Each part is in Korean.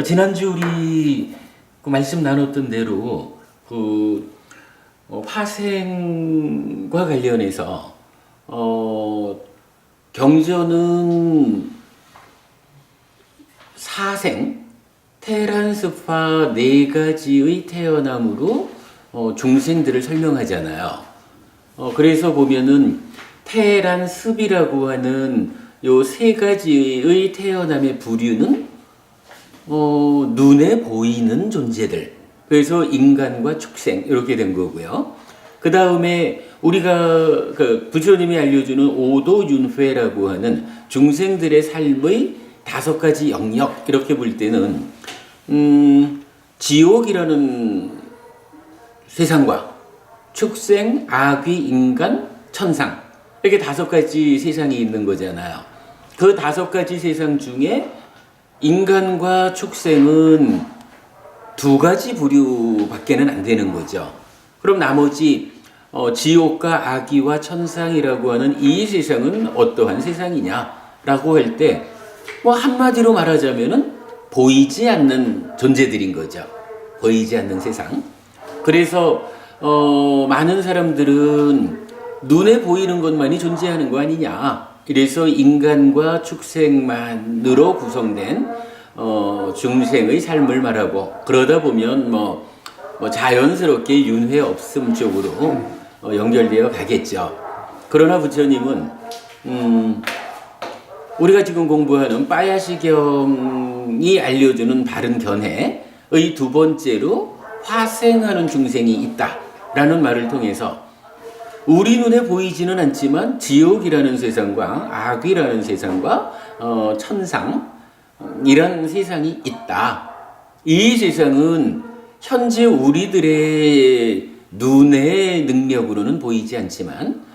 지난주 우리 그 말씀 나눴던 대로 화생과 관련해서 경전은 사생, 테란스파 네 가지의 태어남으로 중생들을 설명하잖아요. 그래서 보면은 테란습이라고 하는 요 세 가지의 태어남의 부류는 눈에 보이는 존재들. 그래서 인간과 축생 이렇게 된 거고요. 그 다음에 우리가 부처님이 알려주는 오도윤회라고 하는 중생들의 삶의 5가지 영역 이렇게 볼 때는 지옥이라는 세상과 축생, 아귀, 인간, 천상 이렇게 5가지 세상이 있는 거잖아요. 그 5가지 세상 중에 인간과 축생은 2가지 부류밖에는 안 되는 거죠. 그럼 나머지 지옥과 아기와 천상이라고 하는 이 세상은 어떠한 세상이냐라고 할 때 뭐 한마디로 말하자면은 보이지 않는 존재들인 거죠. 보이지 않는 세상. 그래서 많은 사람들은 눈에 보이는 것만이 존재하는 거 아니냐. 이래서 인간과 축생만으로 구성된 중생의 삶을 말하고 그러다 보면 뭐 자연스럽게 윤회 없음 쪽으로 연결되어 가겠죠. 그러나 부처님은 우리가 지금 공부하는 빠야시경이 알려주는 바른 견해의 2번째로 화생하는 중생이 있다라는 말을 통해서 우리 눈에 보이지는 않지만 지옥이라는 세상과 악이라는 세상과 천상 이런 세상이 있다. 이 세상은 현재 우리들의 눈의 능력으로는 보이지 않지만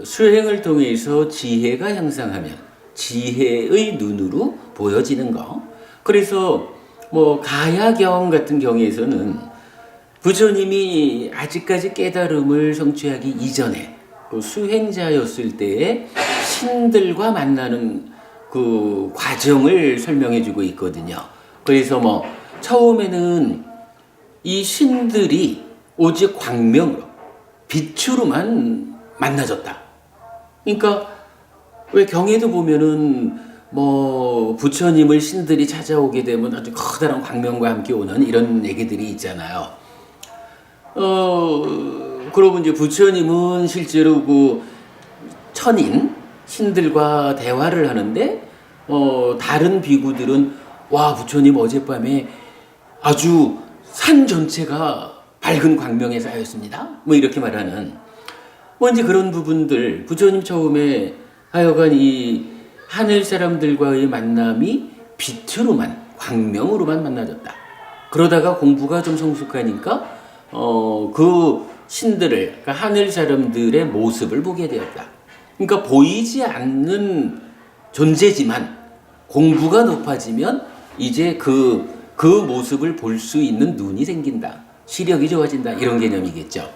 수행을 통해서 지혜가 향상하면 지혜의 눈으로 보여지는 거. 그래서 가야경 같은 경우에서는 부처님이 아직까지 깨달음을 성취하기 이전에 수행자였을 때의 신들과 만나는 그 과정을 설명해 주고 있거든요. 그래서 처음에는 이 신들이 오직 광명으로 빛으로만 만나졌다. 그러니까 왜 경에도 보면은 부처님을 신들이 찾아오게 되면 아주 커다란 광명과 함께 오는 이런 얘기들이 있잖아요. 그러고 이제 부처님은 실제로 그 천인 신들과 대화를 하는데 다른 비구들은 와 부처님 어젯밤에 아주 산 전체가 밝은 광명에 쌓였습니다. 이렇게 말하는 이제 그런 부분들 부처님 처음에 하여간 이 하늘 사람들과의 만남이 빛으로만 광명으로만 만나졌다. 그러다가 공부가 좀 성숙하니까 그 신들을 그러니까 하늘 사람들의 모습을 보게 되었다. 그러니까 보이지 않는 존재지만 공부가 높아지면 이제 그 모습을 볼 수 있는 눈이 생긴다. 시력이 좋아진다. 이런 개념이겠죠.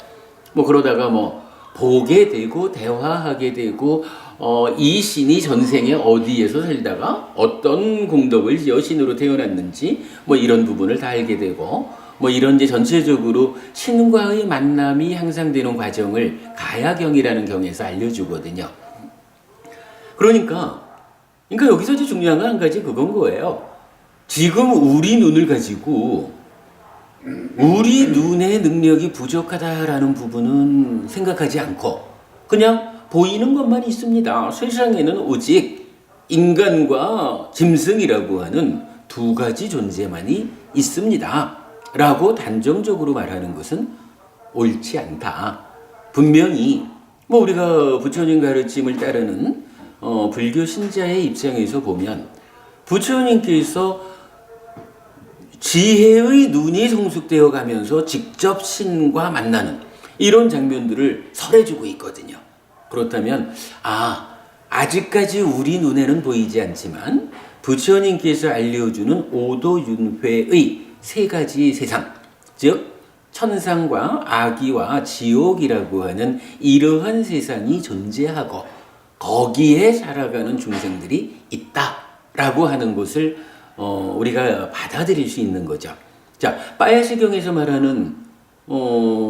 그러다가 보게 되고 대화하게 되고 이 신이 전생에 어디에서 살다가 어떤 공덕을 지어 신으로 태어났는지 이런 부분을 다 알게 되고 이런 이제 전체적으로 신과의 만남이 향상되는 과정을 가야경이라는 경에서 알려주거든요. 그러니까 여기서 이제 중요한 건 한 가지 그건 거예요. 지금 우리 눈을 가지고 우리 눈의 능력이 부족하다라는 부분은 생각하지 않고 그냥 보이는 것만 있습니다. 세상에는 오직 인간과 짐승이라고 하는 2가지 존재만이 있습니다. 라고 단정적으로 말하는 것은 옳지 않다. 분명히 우리가 부처님 가르침을 따르는 불교 신자의 입장에서 보면 부처님께서 지혜의 눈이 성숙되어 가면서 직접 신과 만나는 이런 장면들을 설해주고 있거든요. 그렇다면 아직까지 우리 눈에는 보이지 않지만 부처님께서 알려주는 오도윤회의 3가지 세상, 즉 천상과 아기와 지옥이라고 하는 이러한 세상이 존재하고 거기에 살아가는 중생들이 있다라고 하는 것을 우리가 받아들일 수 있는 거죠. 자, 빠야시경에서 말하는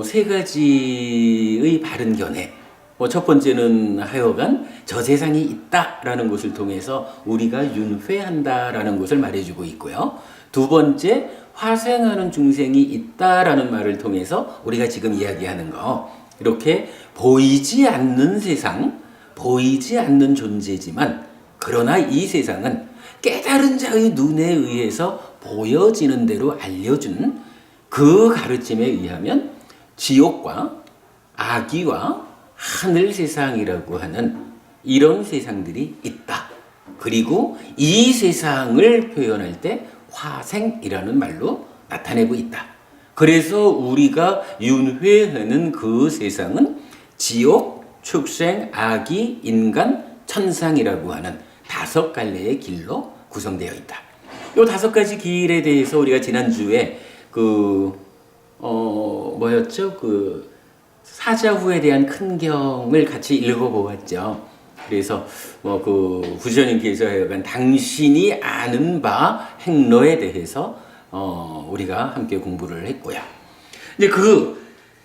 세 가지의 바른 견해. 첫 번째는 하여간 저 세상이 있다라는 것을 통해서 우리가 윤회한다라는 것을 말해주고 있고요. 두 번째, 화생하는 중생이 있다라는 말을 통해서 우리가 지금 이야기하는 거, 이렇게 보이지 않는 세상, 보이지 않는 존재지만 그러나 이 세상은 깨달은 자의 눈에 의해서 보여지는 대로 알려준 그 가르침에 의하면 지옥과 악귀와 하늘 세상이라고 하는 이런 세상들이 있다. 그리고 이 세상을 표현할 때 화생이라는 말로 나타내고 있다. 그래서 우리가 윤회하는 그 세상은 지옥, 축생, 악귀, 인간, 천상이라고 하는 5갈래의 길로 구성되어 있다. 이 5가지 길에 대해서 우리가 지난주에 뭐였죠? 사자후에 대한 큰 경을 같이 읽어보았죠. 그래서 부처님께서 하여간 당신이 아는 바 행로에 대해서 우리가 함께 공부를 했고요. 이제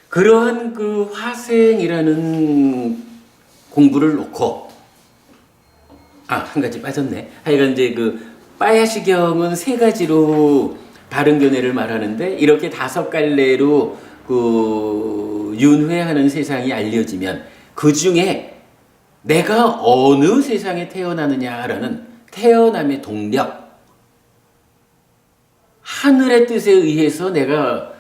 그러한 화생이라는 공부를 놓고 한 가지 빠졌네. 하여간 이제 빠야시경은 3가지로 바른 견해를 말하는데 이렇게 5갈래로 윤회하는 세상이 알려지면 그 중에 내가 어느 세상에 태어나느냐라는 태어남의 동력, 하늘의 뜻에 의해서 내가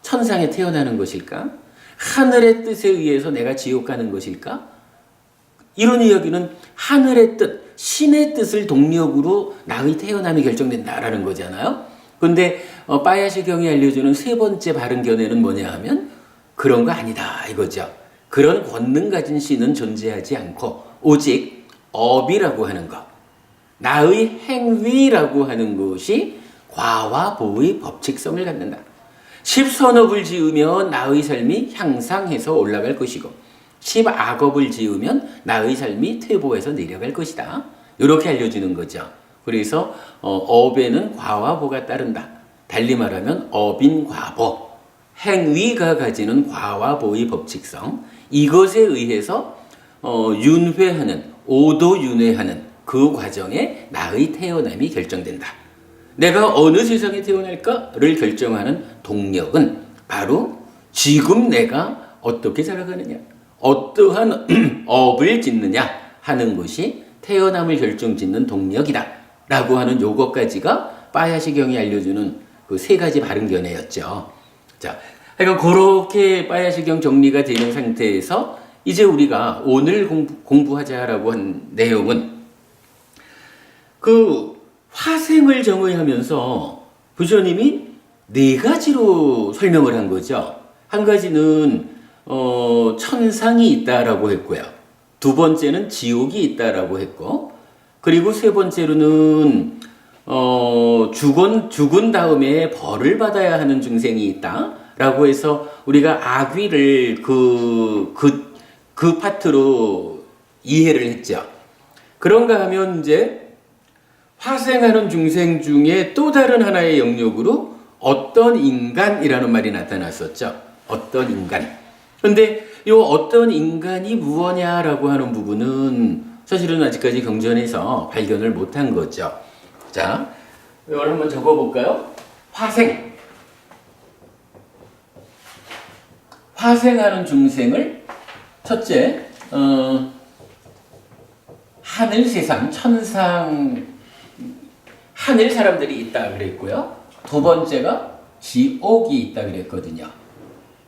천상에 태어나는 것일까? 하늘의 뜻에 의해서 내가 지옥 가는 것일까? 이런 이야기는 하늘의 뜻, 신의 뜻을 동력으로 나의 태어남이 결정된다라는 거잖아요. 근데 빠야시경이 알려주는 3번째 바른 견해는 뭐냐 하면 그런 거 아니다 이거죠. 그런 권능 가진 신은 존재하지 않고 오직 업이라고 하는 것, 나의 행위라고 하는 것이 과와 보의 법칙성을 갖는다. 10선업을 지으면 나의 삶이 향상해서 올라갈 것이고 10악업을 지으면 나의 삶이 퇴보해서 내려갈 것이다. 이렇게 알려주는 거죠. 그래서 업에는 과와 보가 따른다. 달리 말하면 업인과보, 행위가 가지는 과와 보의 법칙성, 이것에 의해서 윤회하는, 오도윤회하는 그 과정에 나의 태어남이 결정된다. 내가 어느 세상에 태어날까를 결정하는 동력은 바로 지금 내가 어떻게 살아가느냐, 어떠한 업을 짓느냐 하는 것이 태어남을 결정짓는 동력이다 라고 하는 요것까지가 빠야시경이 알려주는 그 3가지 바른 견해였죠. 자, 그러니까 그렇게 빠야시경 정리가 되는 상태에서 이제 우리가 오늘 공부하자라고 한 내용은 화생을 정의하면서 부처님이 4가지로 설명을 한 거죠. 한 가지는 천상이 있다라고 했고요. 2번째는 지옥이 있다라고 했고, 그리고 3번째로는 죽은 다음에 벌을 받아야 하는 중생이 있다라고 해서 우리가 악귀를 그 파트로 이해를 했죠. 그런가 하면 이제 화생하는 중생 중에 또 다른 하나의 영역으로 어떤 인간이라는 말이 나타났었죠. 어떤 인간. 근데 이 어떤 인간이 무엇냐라고 하는 부분은 사실은 아직까지 경전에서 발견을 못한 거죠. 자, 이걸 한번 적어볼까요? 화생. 화생하는 중생을 첫째, 하늘 세상, 천상, 하늘 사람들이 있다 그랬고요. 2번째가 지옥이 있다 그랬거든요.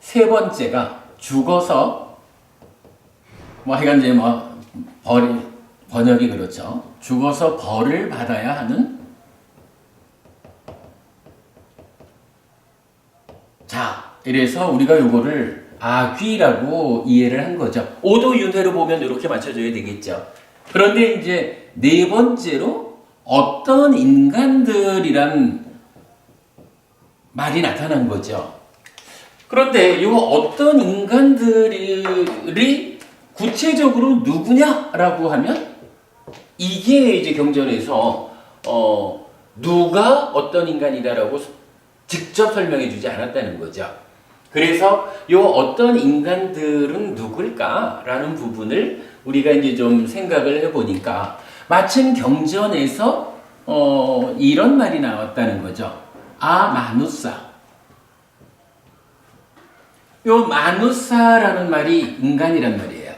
3번째가 죽어서 하여간 이제 번역이 그렇죠. 죽어서 벌을 받아야 하는 자, 이래서 우리가 요거를 악귀라고 이해를 한 거죠. 오도윤회로 보면 이렇게 맞춰줘야 되겠죠. 그런데 이제 4번째로 어떤 인간들이란 말이 나타난 거죠. 그런데 이 어떤 인간들이 구체적으로 누구냐라고 하면 이게 이제 경전에서 누가 어떤 인간이다라고 직접 설명해 주지 않았다는 거죠. 그래서 요 어떤 인간들은 누굴까라는 부분을 우리가 이제 좀 생각을 해보니까 마침 경전에서 이런 말이 나왔다는 거죠. 마누사. 요 마누사라는 말이 인간이란 말이에요.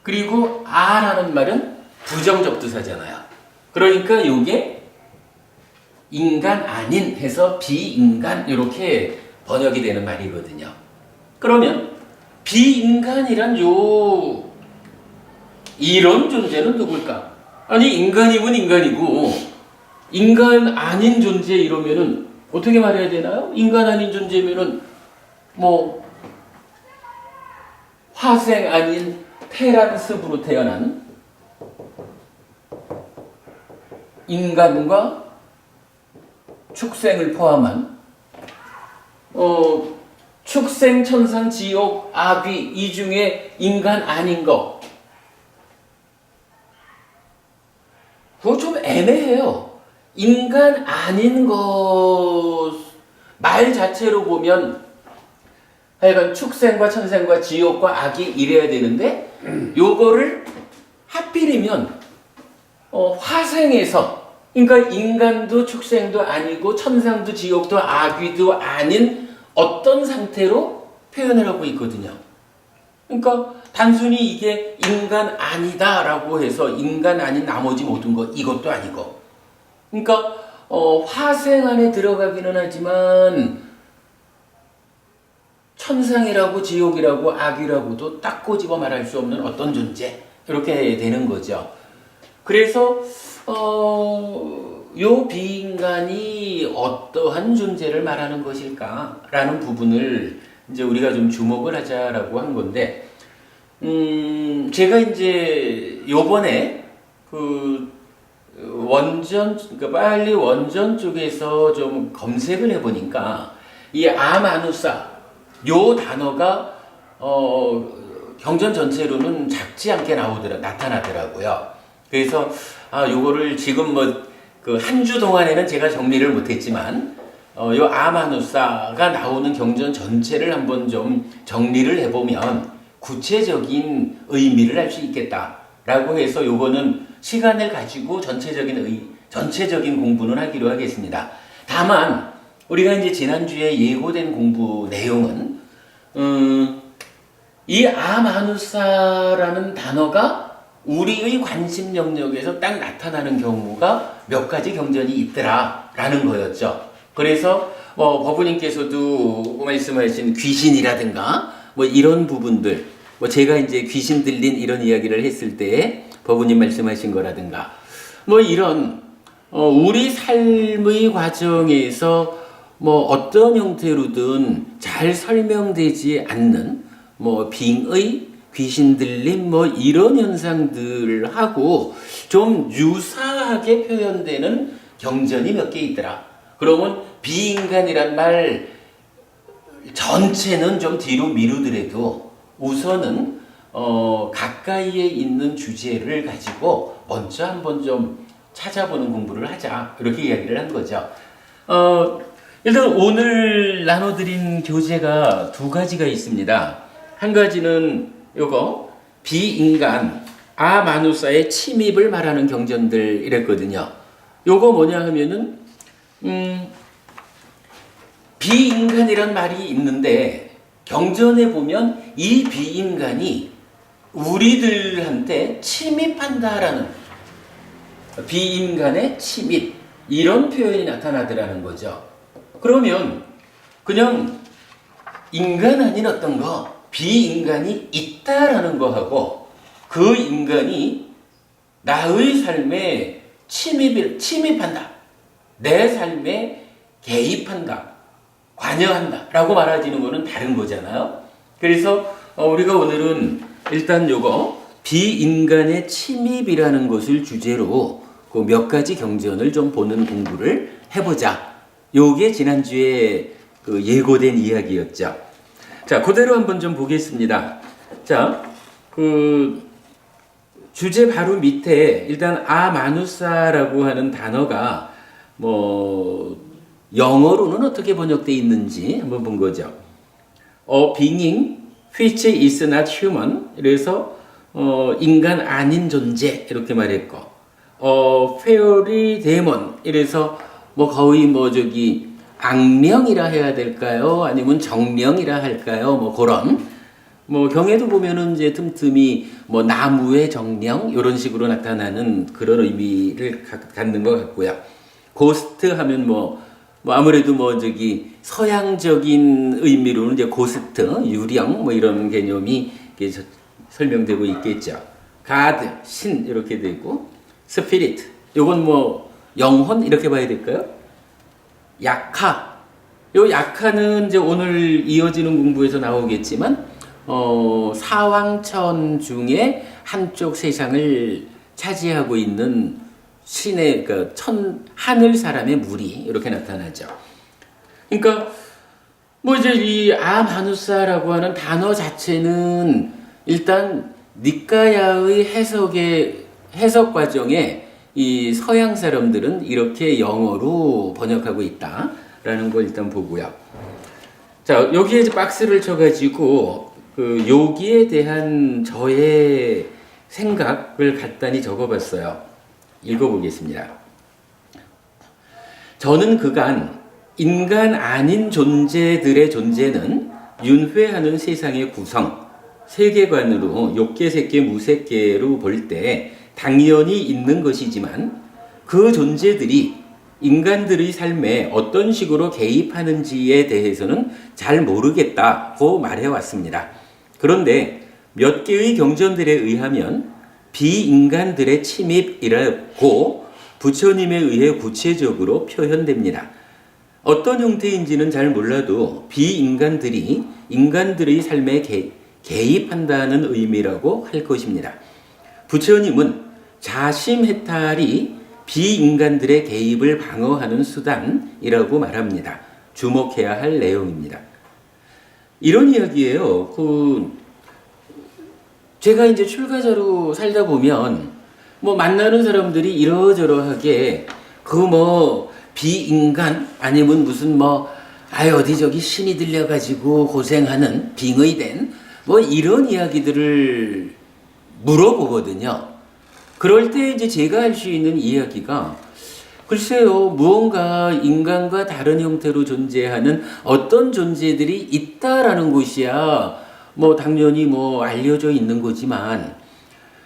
그리고 아라는 말은 부정적 두사잖아요. 그러니까 요게 인간 아닌 해서 비인간 이렇게 번역이 되는 말이거든요. 그러면 비인간이란 이런 존재는 누굴까? 아니 인간이면 인간이고 인간 아닌 존재 이러면은 어떻게 말해야 되나요? 인간 아닌 존재면은 뭐 화생 아닌 테란습으로 태어난 인간과 축생을 포함한 축생, 천상, 지옥, 아귀 이 중에 인간 아닌 거 그거 좀 애매해요. 인간 아닌 것 말 자체로 보면 하여간 축생과 천생과 지옥과 악이 이래야 되는데 요거를 하필이면 화생에서 그러니까 인간도 축생도 아니고 천상도 지옥도 아귀도 아닌 어떤 상태로 표현을 하고 있거든요. 그러니까 단순히 이게 인간 아니다라고 해서 인간 아닌 나머지 모든 것 이것도 아니고 그러니까 화생 안에 들어가기는 하지만 천상이라고 지옥이라고 악이라고도 딱 꼬집어 말할 수 없는 어떤 존재 이렇게 되는 거죠. 그래서 요 비인간이 어떠한 존재를 말하는 것일까라는 부분을 이제 우리가 좀 주목을 하자라고 한 건데, 제가 이제 요번에 그러니까 빨리 원전 쪽에서 좀 검색을 해보니까 이 아마누사 요 단어가 경전 전체로는 작지 않게 나타나더라고요. 그래서 요거를 지금 그 한 주 동안에는 제가 정리를 못했지만 요 아마누사가 나오는 경전 전체를 한번 좀 정리를 해보면 구체적인 의미를 알 수 있겠다라고 해서 요거는 시간을 가지고 전체적인 공부는 하기로 하겠습니다. 다만 우리가 이제 지난주에 예고된 공부 내용은 이 아마누사라는 단어가 우리의 관심 영역에서 딱 나타나는 경우가 몇 가지 경전이 있더라라는 거였죠. 그래서 법우님께서도 말씀하신 귀신이라든가 이런 부분들, 제가 이제 귀신 들린 이런 이야기를 했을 때 법우님 말씀하신 거라든가 이런 우리 삶의 과정에서 어떤 형태로든 잘 설명되지 않는 빙의, 귀신 들림 이런 현상들하고 좀 유사하게 표현되는 경전이 몇 개 있더라. 그러면 비인간이란 말 전체는 좀 뒤로 미루더라도 우선은 가까이에 있는 주제를 가지고 먼저 한번 좀 찾아보는 공부를 하자 이렇게 이야기를 한 거죠. 일단 오늘 나눠드린 교재가 두 가지가 있습니다. 한 가지는 요거 비인간 아마누사의 침입을 말하는 경전들 이랬거든요. 요거 뭐냐 하면은 비인간이란 말이 있는데 경전에 보면 이 비인간이 우리들한테 침입한다라는 비인간의 침입 이런 표현이 나타나더라는 거죠. 그러면 그냥 인간 아닌 어떤 거 비인간이 있다라는 거하고 그 인간이 나의 삶에 침입한다. 내 삶에 개입한다. 관여한다. 라고 말해지는 거는 다른 거잖아요. 그래서 우리가 오늘은 일단 요거 비인간의 침입이라는 것을 주제로 그 몇 가지 경전을 좀 보는 공부를 해보자. 요게 지난주에 그 예고된 이야기였죠. 자, 그대로 한번 좀 보겠습니다. 자, 주제 바로 밑에 일단 아마누사라고 하는 단어가 뭐 영어로는 어떻게 번역되어 있는지 한번 본 거죠. being which is not human. 그래서 인간 아닌 존재 이렇게 말했고, fairy demon. 이래서 뭐 거의 뭐 저기 악령이라 해야 될까요? 아니면 정령이라 할까요? 뭐 그런. 뭐 경에도 보면은 이제 틈틈이 뭐 나무의 정령 이런 식으로 나타나는 그런 의미를 갖는 것 같고요. 고스트 하면 뭐 아무래도 뭐 저기 서양적인 의미로는 이제 고스트, 유령 뭐 이런 개념이 설명되고 있겠죠. 가드, 신 이렇게 되고, 스피릿 요건 뭐 영혼 이렇게 봐야 될까요? 약하, 요 약하는 이제 오늘 이어지는 공부에서 나오겠지만 사왕천 중에 한쪽 세상을 차지하고 있는 신의 그 하늘 사람의 무리 이렇게 나타나죠. 그러니까 뭐 이제 이 아마누사라고 하는 단어 자체는 일단 니까야의 해석 과정에 이 서양 사람들은 이렇게 영어로 번역하고 있다라는 걸 일단 보고요. 자, 여기에 이제 박스를 쳐가지고 그 여기에 대한 저의 생각을 간단히 적어봤어요. 읽어보겠습니다. 저는 그간 인간 아닌 존재들의 존재는 윤회하는 세상의 구성, 세계관으로 욕계색계, 무색계로 볼 때 당연히 있는 것이지만 그 존재들이 인간들의 삶에 어떤 식으로 개입하는지에 대해서는 잘 모르겠다고 말해왔습니다. 그런데 몇 개의 경전들에 의하면 비인간들의 침입이라고 부처님에 의해 구체적으로 표현됩니다. 어떤 형태인지는 잘 몰라도 비인간들이 인간들의 삶에 개입한다는 의미라고 할 것입니다. 부처님은 자심해탈이 비인간들의 개입을 방어하는 수단이라고 말합니다. 주목해야 할 내용입니다. 이런 이야기예요. 제가 이제 출가자로 살다 보면 뭐 만나는 사람들이 이러저러하게 뭐 비인간 아니면 무슨 뭐 어디 저기 신이 들려가지고 고생하는 빙의된 뭐 이런 이야기들을 물어보거든요. 그럴 때 이제 제가 할 수 있는 이야기가 글쎄요, 무언가 인간과 다른 형태로 존재하는 어떤 존재들이 있다라는 것이야 뭐 당연히 뭐 알려져 있는 거지만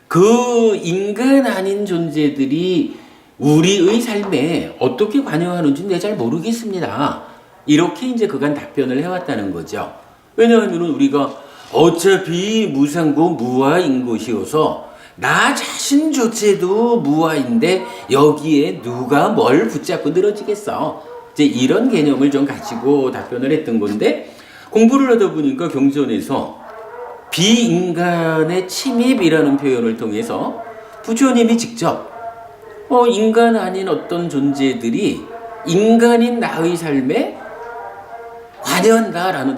그 인간 아닌 존재들이 우리의 삶에 어떻게 관여하는지 내가 잘 모르겠습니다. 이렇게 이제 그간 답변을 해왔다는 거죠. 왜냐하면 우리가 어차피 무상고 무아인 것이어서 나 자신조차도 무아인데 여기에 누가 뭘 붙잡고 늘어지겠어. 이제 이런 개념을 좀 가지고 답변을 했던 건데 공부를 하다 보니까 경전에서 비인간의 침입이라는 표현을 통해서 부처님이 직접 인간 아닌 어떤 존재들이 인간인 나의 삶에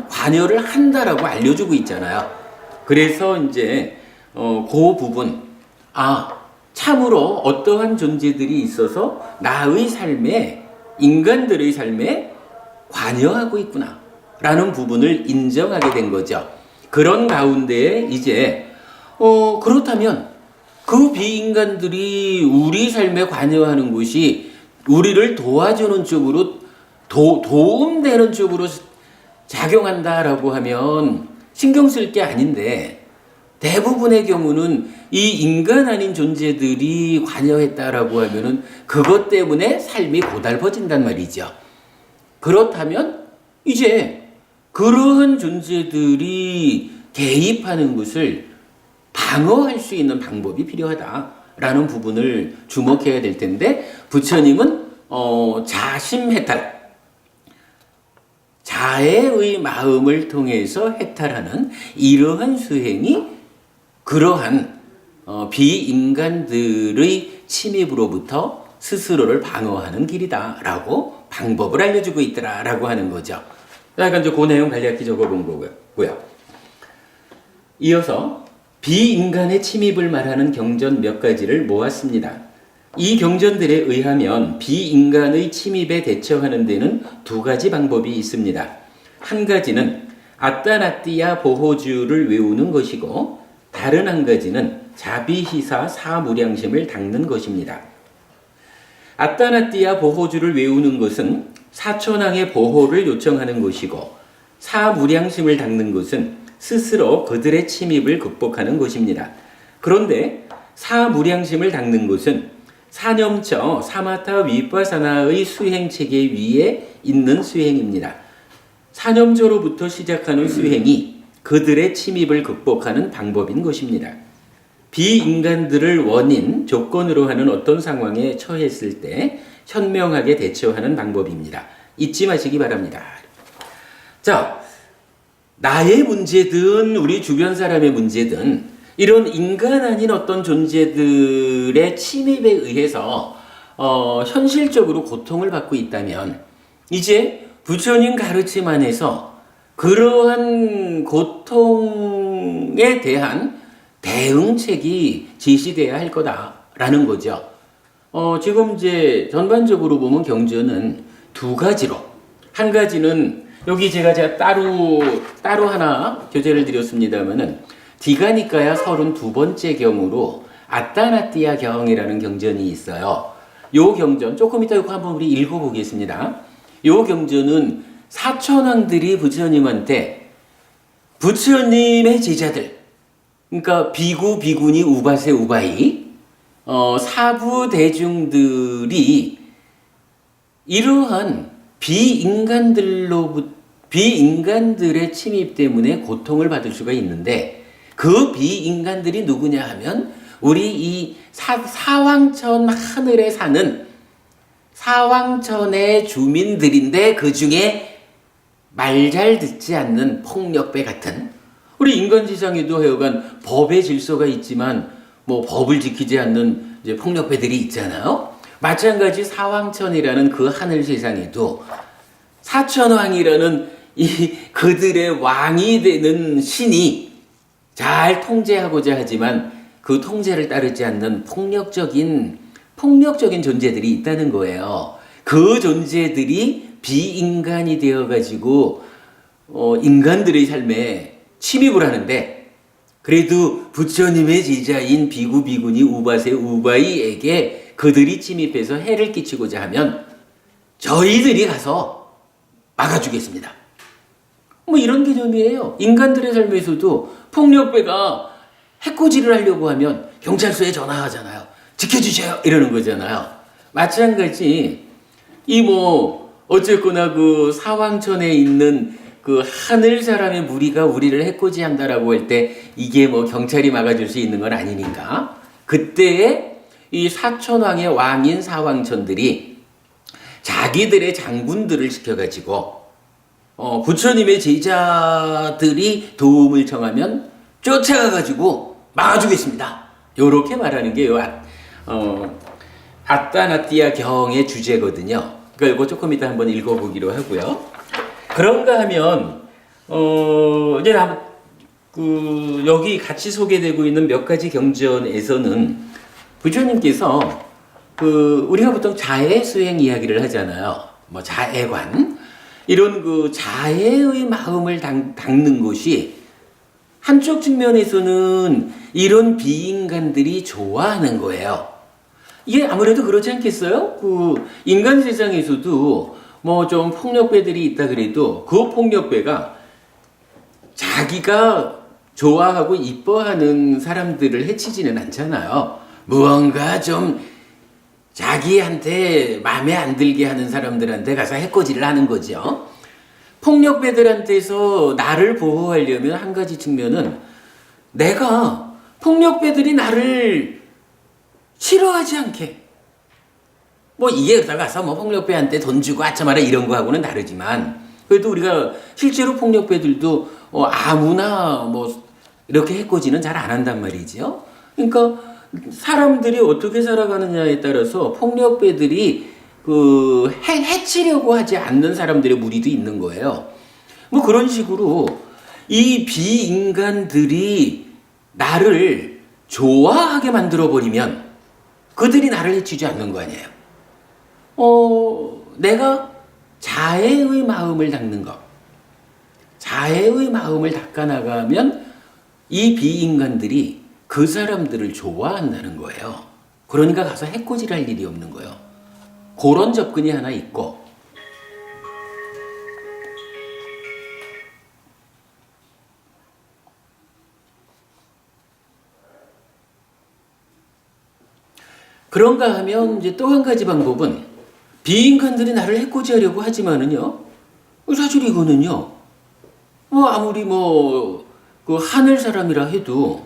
관여를 한다라고 알려주고 있잖아요. 그래서 이제 그 부분, 참으로 어떠한 존재들이 있어서 나의 삶에, 인간들의 삶에 관여하고 있구나 라는 부분을 인정하게 된 거죠. 그런 가운데에 이제 그렇다면 그 비인간들이 우리 삶에 관여하는 것이 우리를 도와주는 쪽으로 도움되는 쪽으로 작용한다라고 하면 신경 쓸 게 아닌데 대부분의 경우는 이 인간 아닌 존재들이 관여했다라고 하면은 그것 때문에 삶이 고달퍼진단 말이죠. 그렇다면 이제 그러한 존재들이 개입하는 것을 방어할 수 있는 방법이 필요하다라는 부분을 주목해야 될 텐데 부처님은 자심해탈, 자애의 마음을 통해서 해탈하는 이러한 수행이 그러한 비인간들의 침입으로부터 스스로를 방어하는 길이다라고 방법을 알려주고 있더라라고 하는 거죠. 약간 그 내용 간략히 적어본 거고요. 이어서 비인간의 침입을 말하는 경전 몇 가지를 모았습니다. 이 경전들에 의하면 비인간의 침입에 대처하는 데는 두 가지 방법이 있습니다. 한 가지는 아따나띠아 보호주를 외우는 것이고 다른 한 가지는 자비희사 사무량심을 닦는 것입니다. 아따나띠아 보호주를 외우는 것은 사천왕의 보호를 요청하는 것이고 사무량심을 닦는 것은 스스로 그들의 침입을 극복하는 것입니다. 그런데 사무량심을 닦는 것은 사념처 사마타 위파사나의 수행체계 위에 있는 수행입니다. 사념처로부터 시작하는 수행이 그들의 침입을 극복하는 방법인 것입니다. 비인간들을 원인, 조건으로 하는 어떤 상황에 처했을 때 현명하게 대처하는 방법입니다. 잊지 마시기 바랍니다. 자, 나의 문제든 우리 주변 사람의 문제든 이런 인간 아닌 어떤 존재들의 침입에 의해서 현실적으로 고통을 받고 있다면 이제 부처님 가르침 안에서 그러한 고통에 대한 대응책이 제시돼야 할 거다라는 거죠. 지금 이제 전반적으로 보면 경전은 두 가지로, 한 가지는 여기 제가 따로 하나 교재를 드렸습니다만은 디가니까야 32번째 경으로 아따나띠아 경이라는 경전이 있어요. 요 경전 조금 이따 이거 한번 우리 읽어보겠습니다. 요 경전은 사천왕들이 부처님한테 부처님의 제자들, 그러니까 비구, 비구니, 우바세, 우바이, 사부 대중들이 이러한 비인간들의 침입 때문에 고통을 받을 수가 있는데 그 비인간들이 누구냐 하면 우리 이 사왕천 하늘에 사는 사왕천의 주민들인데 그 중에 말 잘 듣지 않는 폭력배 같은 우리 인간지상에도 하여간 법의 질서가 있지만 뭐 법을 지키지 않는 이제 폭력배들이 있잖아요. 마찬가지 사왕천이라는 그 하늘 세상에도 사천왕이라는 이 그들의 왕이 되는 신이 잘 통제하고자 하지만 그 통제를 따르지 않는 폭력적인 존재들이 있다는 거예요. 그 존재들이 비인간이 되어가지고 인간들의 삶에 침입을 하는데 그래도 부처님의 제자인 비구, 비구니, 우바세, 우바이에게 그들이 침입해서 해를 끼치고자 하면 저희들이 가서 막아주겠습니다. 뭐 이런 개념이에요. 인간들의 삶에서도 폭력배가 해코지를 하려고 하면 경찰서에 전화하잖아요. 지켜주세요 이러는 거잖아요. 마찬가지 어쨌거나 그 사왕천에 있는 그 하늘 사람의 무리가 우리를 해코지한다라고 할 때 이게 뭐 경찰이 막아줄 수 있는 건 아니니까 그때에 이 사천왕의 왕인 사왕천들이 자기들의 장군들을 시켜가지고 부처님의 제자들이 도움을 청하면 쫓아가가지고 막아주겠습니다. 요렇게 말하는 게 아따나띠아 경의 주제거든요. 그러니까 이거 조금 이따 한번 읽어보기로 하고요. 그런가 하면 이제 여기 같이 소개되고 있는 몇 가지 경전에서는 부처님께서 우리가 보통 자해 수행 이야기를 하잖아요. 뭐 자해관 이런 그 자해의 마음을 닦는 것이 한쪽 측면에서는 이런 비인간들이 좋아하는 거예요. 이게 아무래도 그렇지 않겠어요? 인간 세상에서도 뭐 좀 폭력배들이 있다 그래도 그 폭력배가 자기가 좋아하고 이뻐하는 사람들을 해치지는 않잖아요. 무언가 좀 자기한테 마음에 안 들게 하는 사람들한테 가서 해코지를 하는 거죠. 폭력배들한테서 나를 보호하려면 한 가지 측면은 내가 폭력배들이 나를 싫어하지 않게 뭐 이게 그러다가 가서 뭐 폭력배한테 돈 주고 아차마라 이런 거하고는 다르지만 그래도 우리가 실제로 폭력배들도 아무나 뭐 이렇게 해코지는 잘 안 한단 말이지요. 그러니까 사람들이 어떻게 살아가느냐에 따라서 폭력배들이 해치려고 하지 않는 사람들의 무리도 있는 거예요. 뭐 그런 식으로 이 비인간들이 나를 좋아하게 만들어버리면 그들이 나를 해치지 않는 거 아니에요. 내가 자애의 마음을 닦는 것, 자애의 마음을 닦아나가면 이 비인간들이 그 사람들을 좋아한다는 거예요. 그러니까 가서 해코지를 할 일이 없는 거예요. 그런 접근이 하나 있고, 그런가 하면 이제 또 한 가지 방법은 비인간들이 나를 해코지하려고 하지만은요, 사실 이거는요, 아무리 그 하늘 사람이라 해도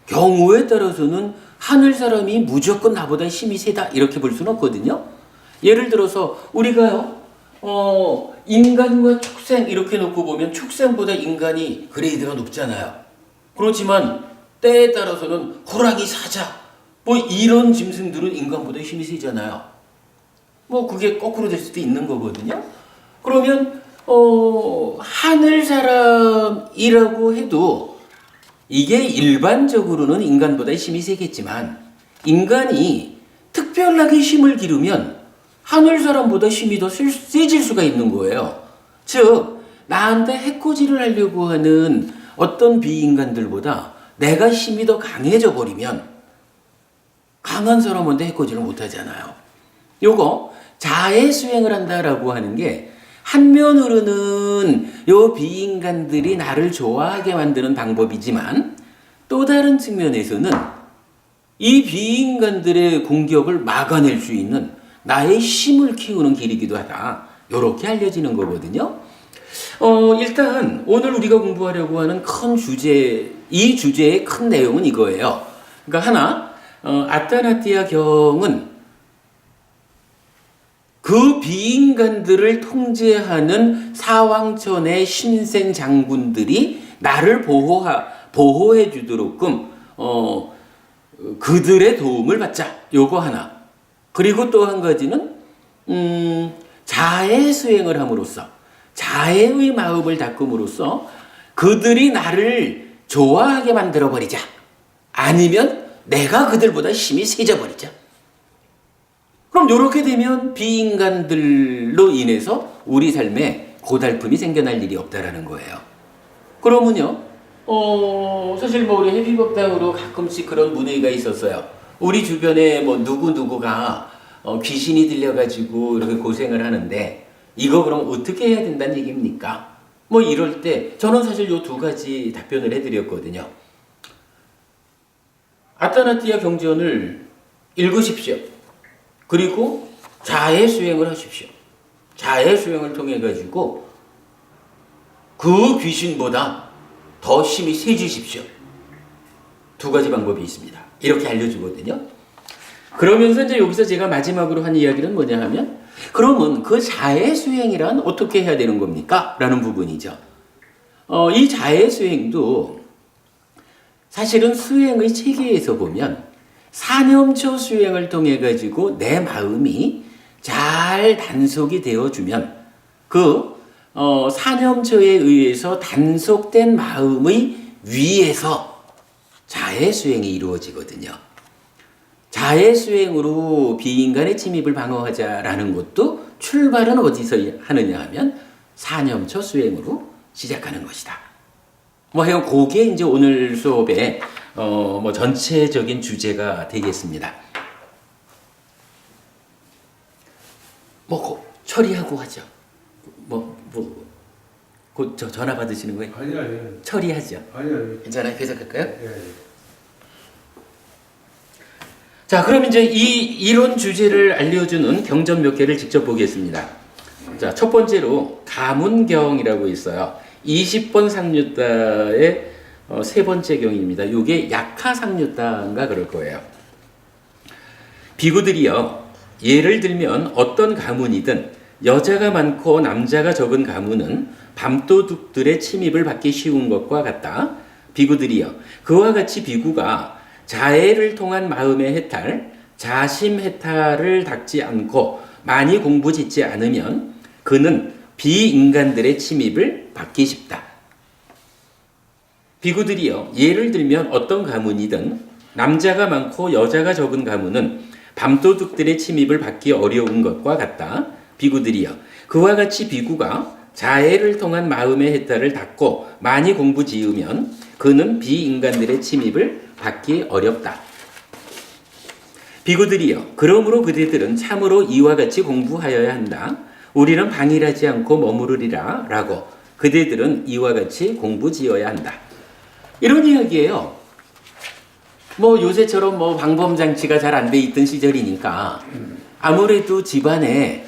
경우에 따라서는 하늘 사람이 무조건 나보다 힘이 세다 이렇게 볼 수는 없거든요. 예를 들어서 우리가요, 인간과 축생 이렇게 놓고 보면 축생보다 인간이 그레이드가 높잖아요. 그렇지만 때에 따라서는 호랑이, 사자 이런 짐승들은 인간보다 힘이 세잖아요. 그게 거꾸로 될 수도 있는 거거든요. 그러면 하늘 사람이라고 해도 이게 일반적으로는 인간보다 힘이 세겠지만 인간이 특별하게 힘을 기르면 하늘 사람보다 힘이 더 세질 수가 있는 거예요. 즉 나한테 해코지를 하려고 하는 어떤 비인간들보다 내가 힘이 더 강해져 버리면 강한 사람한테 해코지를 못 하잖아요. 요거 자애 수행을 한다라고 하는 게 한면으로는 요 비인간들이 나를 좋아하게 만드는 방법이지만 또 다른 측면에서는 이 비인간들의 공격을 막아낼 수 있는 나의 힘을 키우는 길이기도 하다. 요렇게 알려지는 거거든요. 일단 오늘 우리가 공부하려고 하는 큰 주제, 이 주제의 큰 내용은 이거예요. 그러니까 하나, 아타나티아 경은 그 비인간들을 통제하는 사왕천의 신생 장군들이 나를 보호해 주도록끔 그들의 도움을 받자. 요거 하나. 그리고 또 한 가지는 자애 수행을 함으로써 자애의 마음을 닦음으로써 그들이 나를 좋아하게 만들어 버리자. 아니면 내가 그들보다 힘이 세져 버리자. 그럼 이렇게 되면 비인간들로 인해서 우리 삶에 고달픔이 생겨날 일이 없다라는 거예요. 그러면요, 사실 우리 해피법당으로 가끔씩 그런 문의가 있었어요. 우리 주변에 누구누구가 귀신이 들려가지고 이렇게 고생을 하는데 이거 그럼 어떻게 해야 된다는 얘기입니까? 이럴 때 저는 사실 요 두 가지 답변을 해드렸거든요. 아타나티아 경전을 읽으십시오. 그리고 자애 수행을 하십시오. 자애 수행을 통해 가지고 그 귀신보다 더 힘이 세지십시오. 두 가지 방법이 있습니다. 이렇게 알려주거든요. 그러면서 이제 여기서 제가 마지막으로 한 이야기는 뭐냐 하면, 그러면 그 자애 수행이란 어떻게 해야 되는 겁니까? 라는 부분이죠. 이 자애 수행도 사실은 수행의 체계에서 보면 사념처 수행을 통해 가지고 내 마음이 잘 단속이 되어주면 그 사념처에 의해서 단속된 마음의 위에서 자애 수행이 이루어지거든요. 자애 수행으로 비인간의 침입을 방어하자라는 것도 출발은 어디서 하느냐 하면 사념처 수행으로 시작하는 것이다. 하여간 그게 이제 오늘 수업의 전체적인 주제가 되겠습니다. 처리하고 하죠. 곧 전화 받으시는 거예요? 아니요. 처리하죠. 아니요. 괜찮아요? 계속할까요? 예. 자, 그럼 이제 이런 주제를 알려주는 경전 몇 개를 직접 보겠습니다. 자, 첫 번째로 가문경이라고 있어요. 20번 상류다의 세 번째 경입니다. 이게 약하상류다인가 그럴 거예요. 비구들이요, 예를 들면 어떤 가문이든 여자가 많고 남자가 적은 가문은 밤도둑들의 침입을 받기 쉬운 것과 같다. 비구들이요, 그와 같이 비구가 자애를 통한 마음의 해탈, 자심 해탈을 닦지 않고 많이 공부 짓지 않으면 그는 비인간들의 침입을 받기 쉽다. 비구들이여, 예를 들면 어떤 가문이든 남자가 많고 여자가 적은 가문은 밤도둑들의 침입을 받기 어려운 것과 같다. 비구들이여, 그와 같이 비구가 자해를 통한 마음의 해탈을 닫고 많이 공부 지으면 그는 비인간들의 침입을 받기 어렵다. 비구들이여, 그러므로 그대들은 참으로 이와 같이 공부하여야 한다. 우리는 방일하지 않고 머무르리라 라고 그대들은 이와 같이 공부 지어야 한다. 이런 이야기예요. 뭐 요새처럼 뭐 방범장치가 잘 안 돼 있던 시절이니까 아무래도 집안에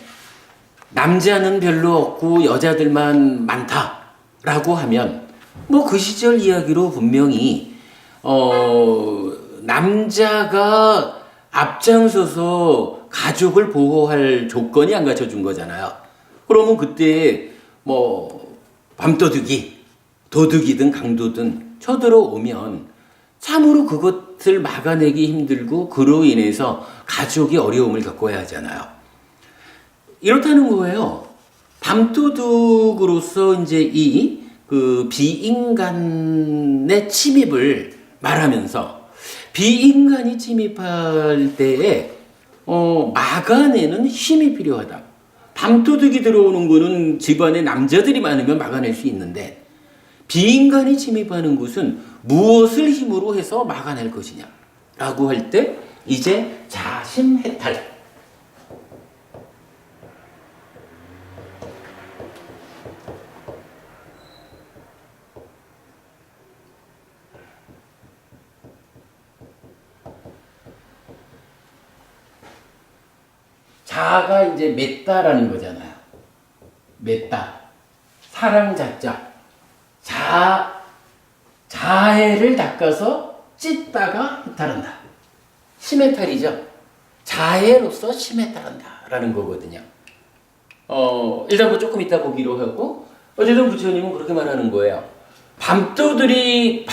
남자는 별로 없고 여자들만 많다라고 하면 뭐 그 시절 이야기로 분명히 남자가 앞장서서 가족을 보호할 조건이 안 갖춰준 거잖아요. 그러면 그때 뭐 밤도둑이 도둑이든 강도든 쳐들어오면 참으로 그것을 막아내기 힘들고 그로 인해서 가족이 어려움을 겪어야 하잖아요. 이렇다는 거예요. 밤도둑으로서 이제 이 그 비인간의 침입을 말하면서 비인간이 침입할 때에 막아내는 힘이 필요하다. 밤도둑이 들어오는 거는 집안에 남자들이 많으면 막아낼 수 있는데 비인간이 침입하는 곳은 무엇을 힘으로 해서 막아낼 것이냐 라고 할 때 이제 자심해탈. 자가 이제 맺다라는 거잖아요. 맺다. 사랑 자자. 자해를 닦아서 찢다가 해탈한다. 심해탈이죠. 자해로서 심해탈한다 라는 거거든요. 일단 뭐 조금 이따 보기로 하고 어쨌든 부처님은 그렇게 말하는 거예요. 밤도둑들이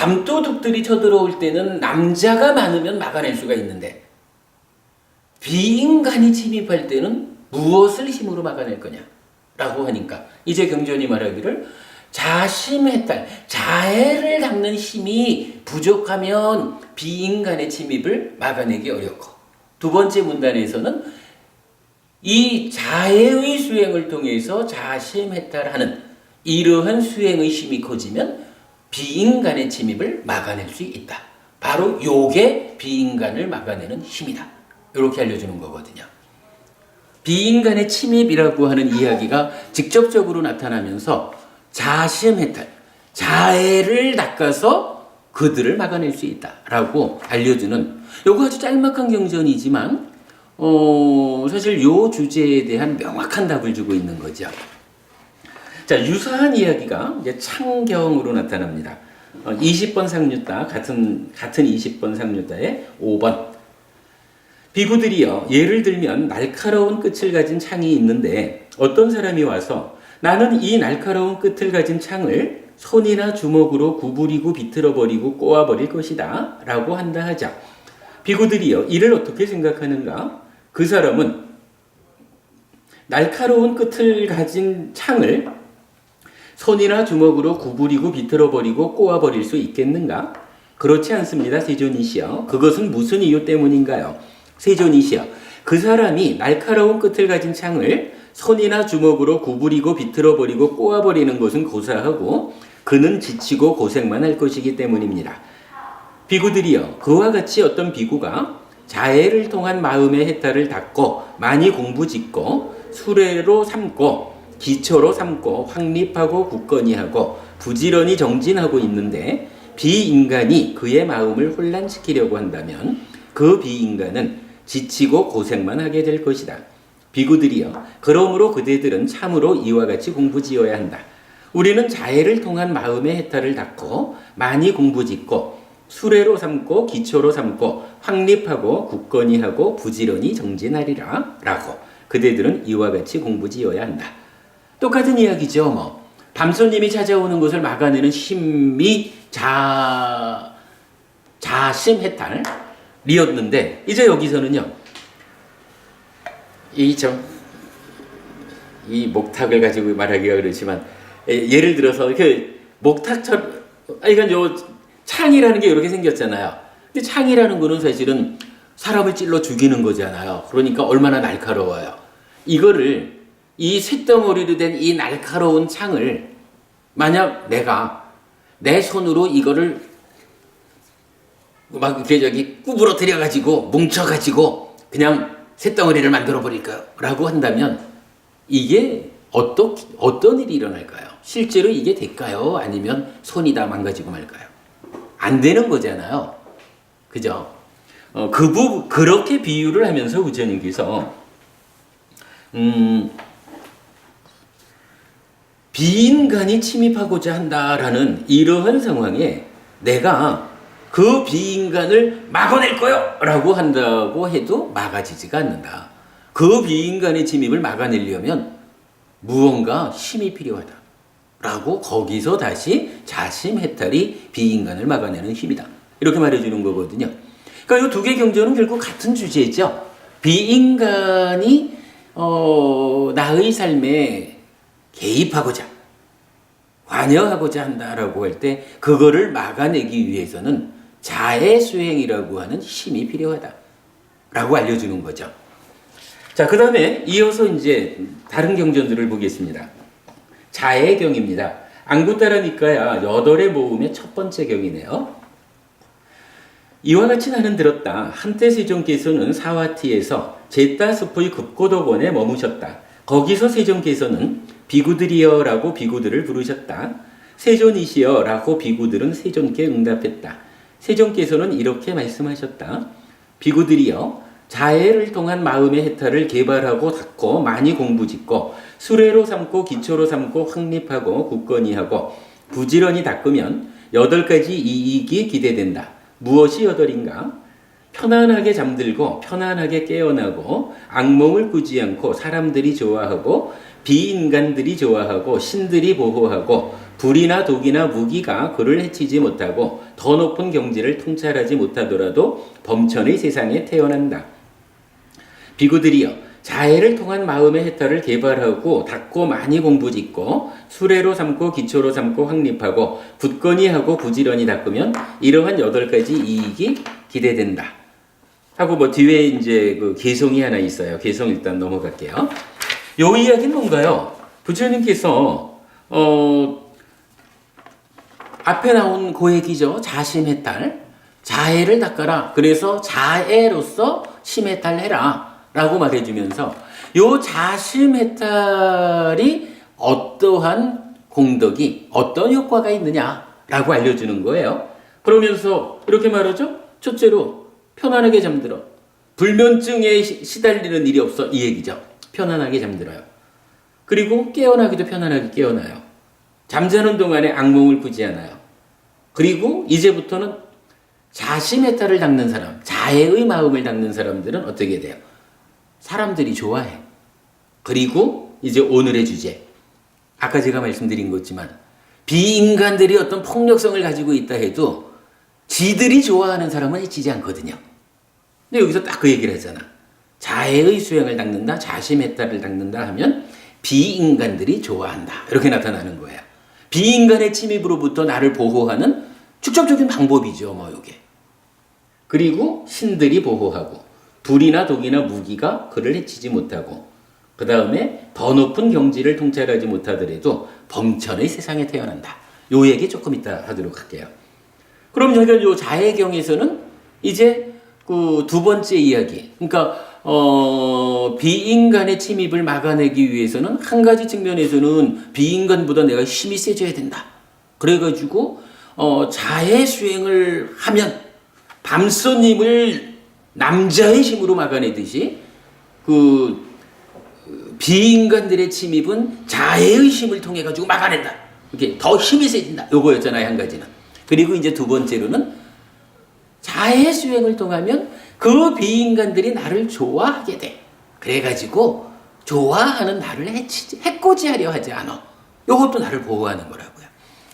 쳐들어올 때는 남자가 많으면 막아낼 수가 있는데 비인간이 침입할 때는 무엇을 힘으로 막아낼 거냐 라고 하니까 이제 경전이 말하기를 자심해탈, 자해를 닦는 힘이 부족하면 비인간의 침입을 막아내기 어렵고 두 번째 문단에서는 이 자해의 수행을 통해서 자심해탈하는 이러한 수행의 힘이 커지면 비인간의 침입을 막아낼 수 있다. 바로 요게 비인간을 막아내는 힘이다. 이렇게 알려주는 거거든요. 비인간의 침입이라고 하는 이야기가 직접적으로 나타나면서 자심해탈, 자해를 닦아서 그들을 막아낼 수 있다라고 알려주는 요거 아주 짤막한 경전이지만 사실 요 주제에 대한 명확한 답을 주고 있는 거죠. 자, 유사한 이야기가 이제 창경으로 나타납니다. 20번 상류따 같은 20번 상류따의 5번. 비구들이여, 예를 들면 날카로운 끝을 가진 창이 있는데 어떤 사람이 와서 나는 이 날카로운 끝을 가진 창을 손이나 주먹으로 구부리고 비틀어버리고 꼬아버릴 것이다 라고 한다 하자. 비구들이여, 이를 어떻게 생각하는가? 그 사람은 날카로운 끝을 가진 창을 손이나 주먹으로 구부리고 비틀어버리고 꼬아버릴 수 있겠는가? 그렇지 않습니다. 세존이시여. 그것은 무슨 이유 때문인가요? 세존이시여, 그 사람이 날카로운 끝을 가진 창을 손이나 주먹으로 구부리고 비틀어버리고 꼬아버리는 것은 고사하고 그는 지치고 고생만 할 것이기 때문입니다. 비구들이여, 그와 같이 어떤 비구가 자해를 통한 마음의 해탈을 닫고 많이 공부짓고 수레로 삼고 기초로 삼고 확립하고 굳건히 하고 부지런히 정진하고 있는데 비인간이 그의 마음을 혼란시키려고 한다면 그 비인간은 지치고 고생만 하게 될 것이다. 비구들이여, 그러므로 그대들은 참으로 이와 같이 공부지어야 한다. 우리는 자해를 통한 마음의 해탈을 닫고 많이 공부짓고 수레로 삼고 기초로 삼고 확립하고 굳건히 하고 부지런히 정진하리라 라고 그대들은 이와 같이 공부지어야 한다. 똑같은 이야기죠. 뭐 밤손님이 찾아오는 것을 막아내는 힘이 자심해탈이었는데 이제 여기서는요. 이 목탁을 가지고 말하기가 그렇지만 예를 들어서 이렇게 목탁처럼 그러니까 요 창이라는 게 이렇게 생겼잖아요. 근데 창이라는 거는 사실은 사람을 찔러 죽이는 거잖아요. 그러니까 얼마나 날카로워요. 이거를 이 쇳덩어리로 된 이 날카로운 창을 만약 내가 내 손으로 이거를 막 이렇게 저기 구부러뜨려 가지고 뭉쳐 가지고 그냥 쇳덩어리를 만들어 버릴까요? 라고 한다면 이게 어떤 일이 일어날까요? 실제로 이게 될까요? 아니면 손이 다 망가지고 말까요? 안 되는 거잖아요. 그죠? 그렇게 비유를 하면서 부처님께서 비인간이 침입하고자 한다라는 이러한 상황에 내가 그 비인간을 막아낼 거요! 라고 한다고 해도 막아지지가 않는다. 그 비인간의 침입을 막아내려면 무언가 힘이 필요하다. 라고 거기서 다시 자심해탈이 비인간을 막아내는 힘이다. 이렇게 말해주는 거거든요. 그러니까 이 두 개 경전은 결국 같은 주제죠. 비인간이 나의 삶에 개입하고자 관여하고자 한다라고 할 때 그거를 막아내기 위해서는 자의 수행이라고 하는 힘이 필요하다라고 알려주는 거죠. 자, 그 다음에 이어서 이제 다른 경전들을 보겠습니다. 자의 경입니다. 안구따라 니까야 8의 모음의 첫 번째 경이네요. 이와 같이 나는 들었다. 한때 세존께서는 사와티에서 제따숲의 급고덕원에 머무셨다. 거기서 세존께서는 비구들이여라고 비구들을 부르셨다. 세존이시여라고 비구들은 세존께 응답했다. 세존께서는 이렇게 말씀하셨다. 비구들이여, 자해를 통한 마음의 해탈을 개발하고 닦고 많이 공부짓고 수레로 삼고 기초로 삼고 확립하고 굳건히 하고 부지런히 닦으면 8가지 이익이 기대된다. 무엇이 8인가? 편안하게 잠들고 편안하게 깨어나고 악몽을 꾸지 않고 사람들이 좋아하고 비인간들이 좋아하고 신들이 보호하고 불이나 독이나 무기가 그를 해치지 못하고 더 높은 경지를 통찰하지 못하더라도 범천의 세상에 태어난다. 비구들이여, 자해를 통한 마음의 해탈을 개발하고 닦고 많이 공부짓고 수레로 삼고 기초로 삼고 확립하고 굳건히 하고 부지런히 닦으면 이러한 8가지 이익이 기대된다. 하고 뭐 뒤에 이제 그 개성이 하나 있어요. 개성 일단 넘어갈게요. 요 이야기는 뭔가요? 부처님께서 앞에 나온 그 얘기죠. 자심해탈, 자해를 닦아라. 그래서 자해로서 심해탈해라. 라고 말해주면서 요 자심해탈이 어떠한 공덕이 어떤 효과가 있느냐라고 알려주는 거예요. 그러면서 이렇게 말하죠. 첫째로 편안하게 잠들어. 불면증에 시달리는 일이 없어. 이 얘기죠. 편안하게 잠들어요. 그리고 깨어나기도 편안하게 깨어나요. 잠자는 동안에 악몽을 꾸지 않아요. 그리고 이제부터는 자심해탈을 닦는 사람, 자해의 마음을 닦는 사람들은 어떻게 돼요? 사람들이 좋아해. 그리고 이제 오늘의 주제. 아까 제가 말씀드린 거지만 비인간들이 어떤 폭력성을 가지고 있다 해도 지들이 좋아하는 사람은 해치지 않거든요. 근데 여기서 딱 그 얘기를 하잖아. 자해의 수행을 닦는다, 자심해탈을 닦는다 하면 비인간들이 좋아한다. 이렇게 나타나는 거예요. 비인간의 침입으로부터 나를 보호하는 축적적인 방법이죠. 뭐 이게. 그리고 신들이 보호하고 불이나 독이나 무기가 그를 해치지 못하고 그 다음에 더 높은 경지를 통찰하지 못하더라도 범천의 세상에 태어난다. 요 얘기 조금 이따 하도록 할게요. 그럼 저희가 요 자해경에서는 이제 그 두 번째 이야기, 그러니까 비인간의 침입을 막아내기 위해서는 한 가지 측면에서는 비인간보다 내가 힘이 세져야 된다. 그래가지고 자해 수행을 하면 밤손님을 남자의 힘으로 막아내듯이 그 비인간들의 침입은 자해의 힘을 통해 가지고 막아낸다. 이렇게 더 힘이 세진다. 요거였잖아요, 한 가지는. 그리고 이제 두 번째로는 자해 수행을 통하면 그 비인간들이 나를 좋아하게 돼. 그래가지고 좋아하는 나를 해코지하려 하지 않아. 요것도 나를 보호하는 거라고요.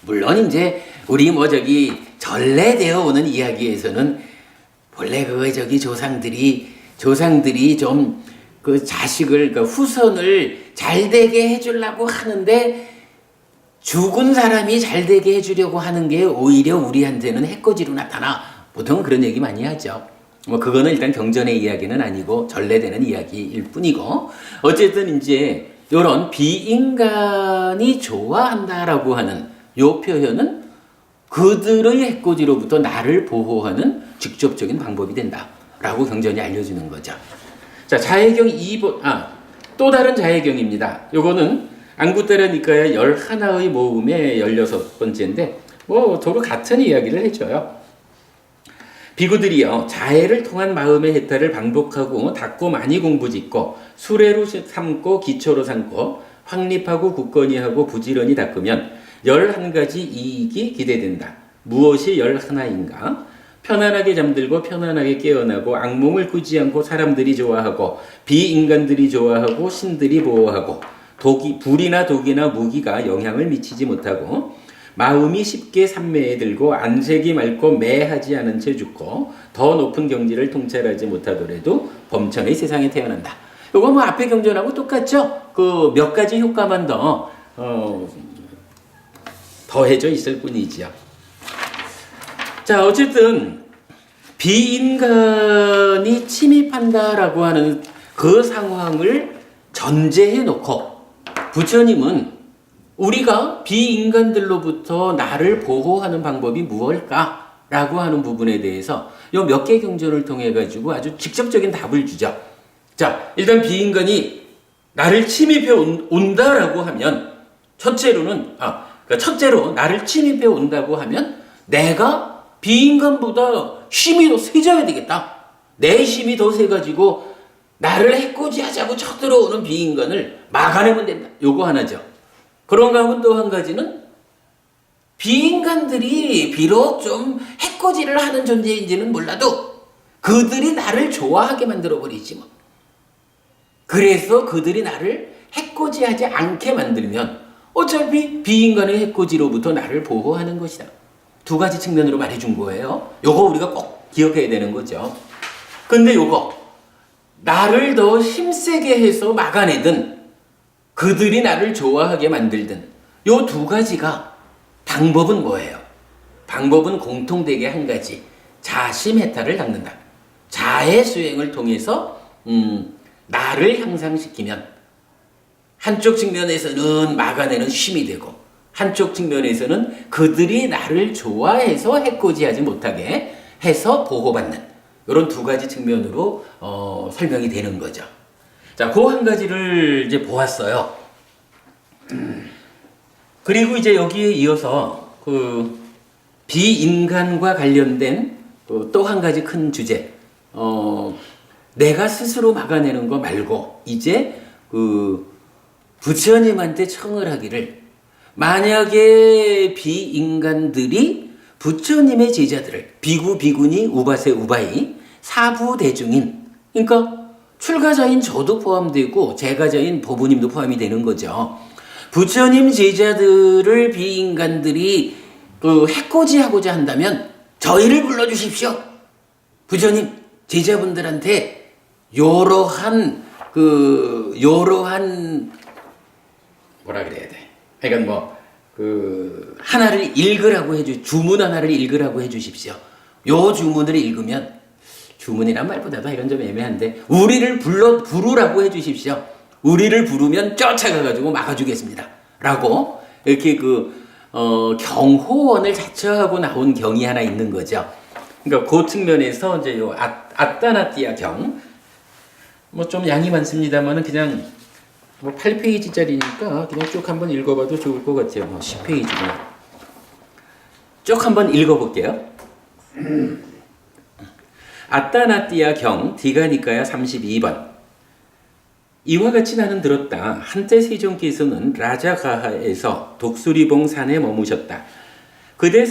물론 이제 우리 뭐 저기 전래되어 오는 이야기에서는 원래 그 저기 조상들이 좀 그 자식을 그 후손을 잘 되게 해주려고 하는데 죽은 사람이 잘 되게 해주려고 하는 게 오히려 우리한테는 해코지로 나타나. 보통 그런 얘기 많이 하죠. 뭐 그거는 일단 경전의 이야기는 아니고 전래되는 이야기일 뿐이고, 어쨌든 이제 이런 비인간이 좋아한다라고 하는 요 표현은 그들의 해코지로부터 나를 보호하는 직접적인 방법이 된다라고 경전이 알려주는 거죠. 자, 자해경 2번, 또 다른 자해경입니다. 요거는 안구따라 니까야 11의 모음의 16번째인데, 뭐, 도로 같은 이야기를 해줘요. 비구들이요, 자해를 통한 마음의 해탈을 반복하고 닦고 많이 공부짓고 수레로 삼고 기초로 삼고 확립하고 굳건히 하고 부지런히 닦으면 11가지 이익이 기대된다. 무엇이 11인가? 편안하게 잠들고 편안하게 깨어나고 악몽을 꾸지 않고 사람들이 좋아하고 비인간들이 좋아하고 신들이 보호하고 불이나 독이나 무기가 영향을 미치지 못하고 마음이 쉽게 삼매에 들고 안색이 맑고 매하지 않은 채 죽고 더 높은 경지를 통찰하지 못하더라도 범천의 세상에 태어난다. 이거 뭐 앞에 경전하고 똑같죠? 그 몇 가지 효과만 더해져 있을 뿐이지요. 자, 어쨌든 비인간이 침입한다라고 하는 그 상황을 전제해 놓고 부처님은 우리가 비인간들로부터 나를 보호하는 방법이 무엇일까라고 하는 부분에 대해서 요 몇 개 경전을 통해 가지고 아주 직접적인 답을 주죠. 자, 일단 비인간이 나를 침입해 온다라고 하면 첫째로 나를 침입해 온다고 하면 내가 비인간보다 힘이 더 세져야 되겠다. 내 힘이 더 세가지고 나를 해코지하자고 쳐들어오는 비인간을 막아내면 된다. 요거 하나죠. 그런가 하면 또 한 가지는 비인간들이 비록 좀 해코지를 하는 존재인지는 몰라도 그들이 나를 좋아하게 만들어버리지 뭐. 그래서 그들이 나를 해코지하지 않게 만들면 어차피 비인간의 해코지로부터 나를 보호하는 것이다. 두 가지 측면으로 말해준 거예요. 요거 우리가 꼭 기억해야 되는 거죠. 근데 요거 나를 더 힘세게 해서 막아내든 그들이 나를 좋아하게 만들든 요 두 가지가 방법은 뭐예요? 방법은 공통되게 한 가지. 자심해탈을 닦는다. 자의 수행을 통해서 나를 향상시키면 한쪽 측면에서는 막아내는 힘이 되고 한쪽 측면에서는 그들이 나를 좋아해서 해코지하지 못하게 해서 보호받는 이런 두 가지 측면으로 설명이 되는 거죠. 자, 그 한 가지를 이제 보았어요. 그리고 이제 여기에 이어서 그 비인간과 관련된 또 한 가지 큰 주제, 내가 스스로 막아내는 거 말고 이제 그 부처님한테 청을 하기를, 만약에 비인간들이 부처님의 제자들을 비구, 비구니, 우바세, 우바이, 사부 대중인, 그러니까 출가자인 저도 포함되고 제가자인 보부님도 포함이 되는 거죠. 부처님 제자들을 비인간들이 해코지하고자 한다면 저희를 불러주십시오. 부처님 제자분들한테 이러한 뭐라 그래야 돼? 그러니까 하나를 읽으라고 주문 하나를 읽으라고 해주십시오. 요 주문을 읽으면, 주문이란 말보다도 이건 좀 애매한데, 우리를 부르라고 해주십시오. 우리를 부르면 쫓아가가지고 막아주겠습니다. 라고 이렇게 경호원을 자처하고 나온 경이 하나 있는 거죠. 그러니까 그 측면에서 이제 요 아따나띠아 경, 뭐 좀 양이 많습니다만은 그냥 8페이지짜리니까 그냥 쭉 한번 읽어봐도 좋을 것 같아요. 10페이지구나. 쭉 한번 읽어볼게요. 아따나띠아 경 디가니까야 32번. 이와 같이 나는 들었다. 한때 세종께서는 라자가하에서 독수리봉 산에 머무셨다. 그때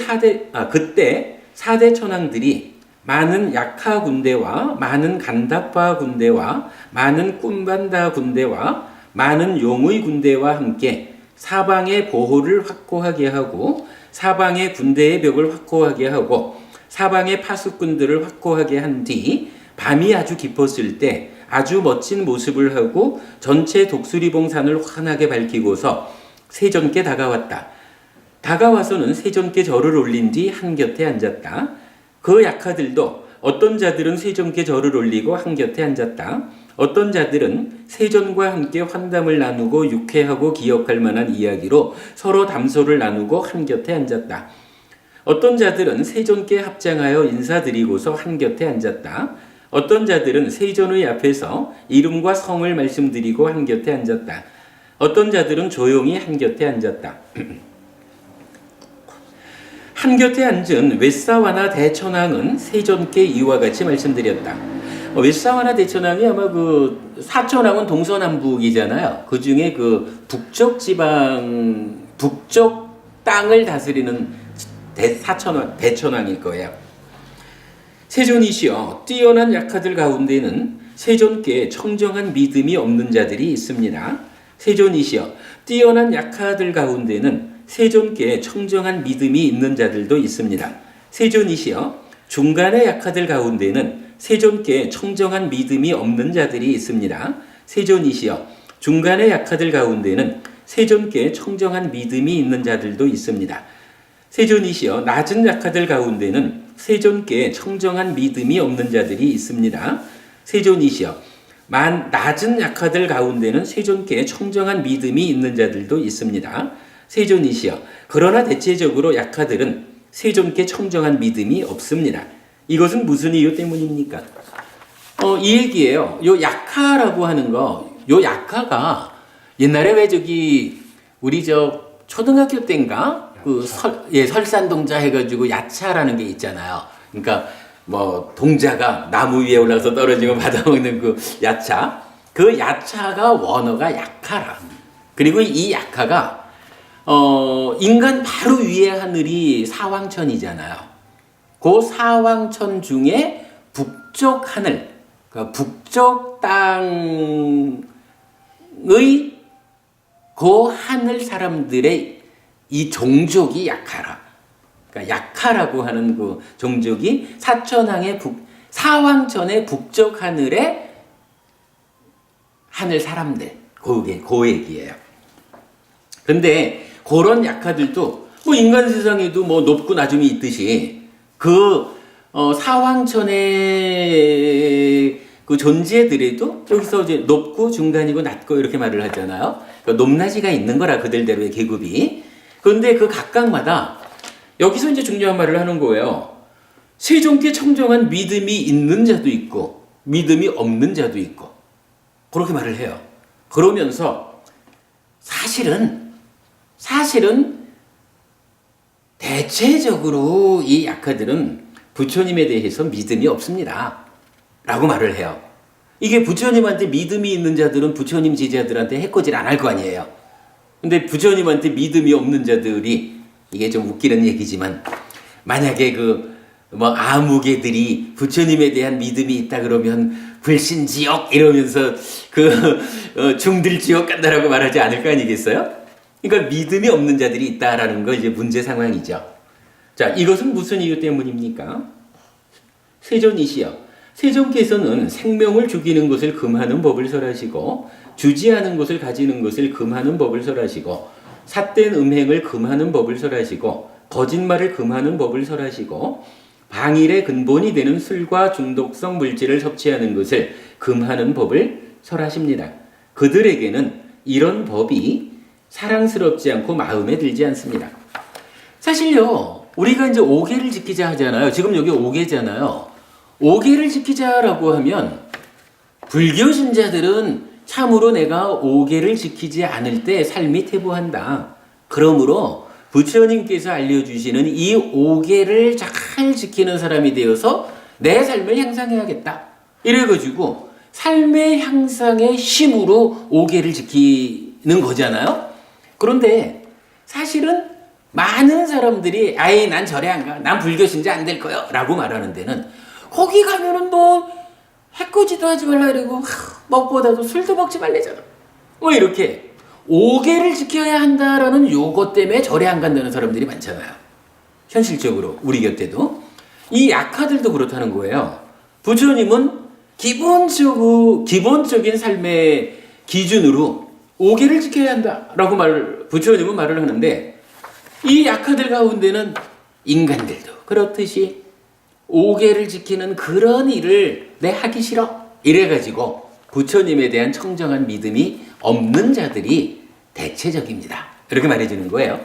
사대 천왕들이 많은 약하 군대와 많은 간다파 군대와 많은 꾼반다 군대와 많은 용의 군대와 함께 사방의 보호를 확고하게 하고 사방의 군대의 벽을 확고하게 하고 사방의 파수꾼들을 확고하게 한 뒤 밤이 아주 깊었을 때 아주 멋진 모습을 하고 전체 독수리봉산을 환하게 밝히고서 세존께 다가왔다. 다가와서는 세존께 절을 올린 뒤 한곁에 앉았다. 그 약하들도 어떤 자들은 세존께 절을 올리고 한곁에 앉았다. 어떤 자들은 세존과 함께 환담을 나누고 유쾌하고 기억할 만한 이야기로 서로 담소를 나누고 한곁에 앉았다. 어떤 자들은 세존께 합장하여 인사드리고서 한곁에 앉았다. 어떤 자들은 세존의 앞에서 이름과 성을 말씀드리고 한곁에 앉았다. 어떤 자들은 조용히 한곁에 앉았다. 한곁에 앉은 웨사와나 대천왕은 세존께 이와 같이 말씀드렸다. 웨사와나 대천왕이 아마 그 사천왕은 동서남북이잖아요. 그 중에 그 북쪽 지방, 북쪽 땅을 다스리는 대천왕일 거예요. 세존이시여, 뛰어난 약하들 가운데는 세존께 청정한 믿음이 없는 자들이 있습니다. 세존이시여, 뛰어난 약하들 가운데는 세존께 청정한 믿음이 있는 자들도 있습니다. 세존이시여, 중간의 약하들 가운데는 세존께 청정한 믿음이 없는 자들이 있습니다. 세존이시여, 중간의 약하들 가운데는 세존께 청정한 믿음이 있는 자들도 있습니다. 세존이시여, 낮은 약하들 가운데는 세존께 청정한 믿음이 없는 자들이 있습니다. 세존이시여, 낮은 약하들 가운데는 세존께 청정한 믿음이 있는 자들도 있습니다. 세존이시여, 그러나 대체적으로 약하들은 세존께 청정한 믿음이 없습니다. 이것은 무슨 이유 때문입니까? 이 얘기예요. 요 약하라고 하는 거, 요 약하가 옛날에 왜 저기 우리 저 초등학교 때인가 그 설산동자 해가지고 야차라는 게 있잖아요. 그러니까 뭐 동자가 나무 위에 올라서 떨어지면 받아먹는 그 야차. 그 야차가 원어가 약하라. 그리고 이 약하가 인간 바로 위에 하늘이 사왕천이잖아요. 그 사왕천 중에 북쪽 하늘, 그러니까 북쪽 땅의 그 하늘 사람들의 이 종족이 약하라. 그러니까 약하라고 하는 그 종족이 사왕천의 북쪽 하늘의 하늘 사람들, 그 얘기예요. 근데 그런 약하들도 뭐 인간 세상에도 뭐 높고 낮음이 있듯이 그 사왕천의 그 존재들에도 여기서 이제 높고 중간이고 낮고 이렇게 말을 하잖아요. 그러니까 높낮이가 있는 거라 그들대로의 계급이. 그런데 그 각각마다 여기서 이제 중요한 말을 하는 거예요. 세존께 청정한 믿음이 있는 자도 있고 믿음이 없는 자도 있고 그렇게 말을 해요. 그러면서 사실은 대체적으로 이 약하들은 부처님에 대해서 믿음이 없습니다. 라고 말을 해요. 이게 부처님한테 믿음이 있는 자들은 부처님 제자들한테 해코지를 안 할 거 아니에요. 근데 부처님한테 믿음이 없는 자들이, 이게 좀 웃기는 얘기지만, 만약에 뭐 아무개들이 부처님에 대한 믿음이 있다 그러면 불신지옥 이러면서 중들지옥 간다라고 말하지 않을 거 아니겠어요? 그러니까 믿음이 없는 자들이 있다라는 거 이제 문제 상황이죠. 자, 이것은 무슨 이유 때문입니까? 세존이시여, 세존께서는 생명을 죽이는 것을 금하는 법을 설하시고 주지 않은 것을 가지는 것을 금하는 법을 설하시고 삿된 음행을 금하는 법을 설하시고 거짓말을 금하는 법을 설하시고 방일의 근본이 되는 술과 중독성 물질을 섭취하는 것을 금하는 법을 설하십니다. 그들에게는 이런 법이 사랑스럽지 않고 마음에 들지 않습니다. 사실요, 우리가 이제 5계를 지키자 하잖아요. 지금 여기 5계잖아요. 5계를 지키자라고 하면 불교 신자들은 참으로 내가 5계를 지키지 않을 때 삶이 퇴보한다. 그러므로 부처님께서 알려주시는 이 5계를 잘 지키는 사람이 되어서 내 삶을 향상해야겠다. 이래가지고 삶의 향상의 힘으로 5계를 지키는 거잖아요. 그런데 사실은 많은 사람들이 아이 난 절에 안 가. 난 불교 신자 안 될 거요. 라고 말하는 데는 거기 가면은 뭐 해코지도 하지 말라 그러고 무엇보다도 술도 먹지 말래잖아. 뭐 이렇게 5계를 지켜야 한다라는 요거 때문에 절에 안 간다는 사람들이 많잖아요. 현실적으로 우리 곁에도 이 약하들도 그렇다는 거예요. 부처님은 기본적인 삶의 기준으로 5계를 지켜야 한다라고 부처님은 말을 하는데 이 약하들 가운데는 인간들도 그렇듯이 오계를 지키는 그런 일을 내 하기 싫어. 이래가지고 부처님에 대한 청정한 믿음이 없는 자들이 대체적입니다. 이렇게 말해주는 거예요.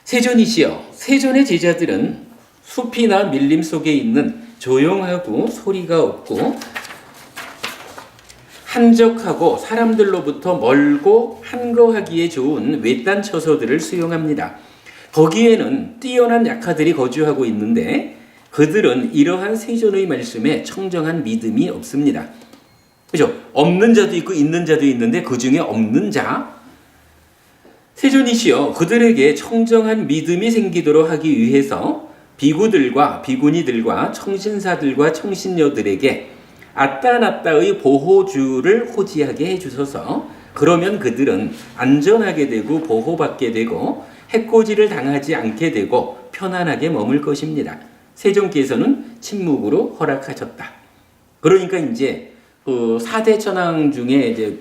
세존이시여, 세존의 제자들은 숲이나 밀림 속에 있는 조용하고 소리가 없고 한적하고 사람들로부터 멀고 한거하기에 좋은 외딴 처소들을 수용합니다. 거기에는 뛰어난 약하들이 거주하고 있는데 그들은 이러한 세존의 말씀에 청정한 믿음이 없습니다. 그죠? 없는 자도 있고 있는 자도 있는데 그 중에 없는 자, 세존이시여 그들에게 청정한 믿음이 생기도록 하기 위해서 비구들과 비구니들과 청신사들과 청신녀들에게 아따나따의 보호주를 호지하게 해주소서. 그러면 그들은 안전하게 되고 보호받게 되고 해코지를 당하지 않게 되고 편안하게 머물 것입니다. 세존께서는 침묵으로 허락하셨다. 그러니까 이제 그 4대 천왕 중에 이제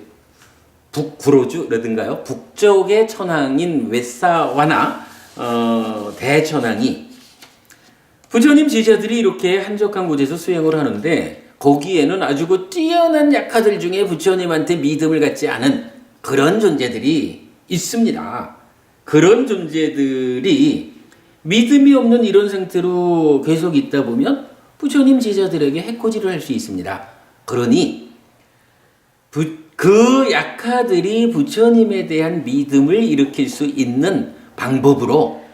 북구로주라든가요, 북쪽의 천왕인 웨사와나 대천왕이 부처님 제자들이 이렇게 한적한 곳에서 수행을 하는데 거기에는 아주 그 뛰어난 약하들 중에 부처님한테 믿음을 갖지 않은 그런 존재들이 있습니다. 그런 존재들이 믿음이 없는 이런 상태로 계속 있다 보면 부처님 제자들에게 해코지를 할 수 있습니다. 그러니 그 약하들이 부처님에 대한 믿음을 일으킬 수 있는 방법으로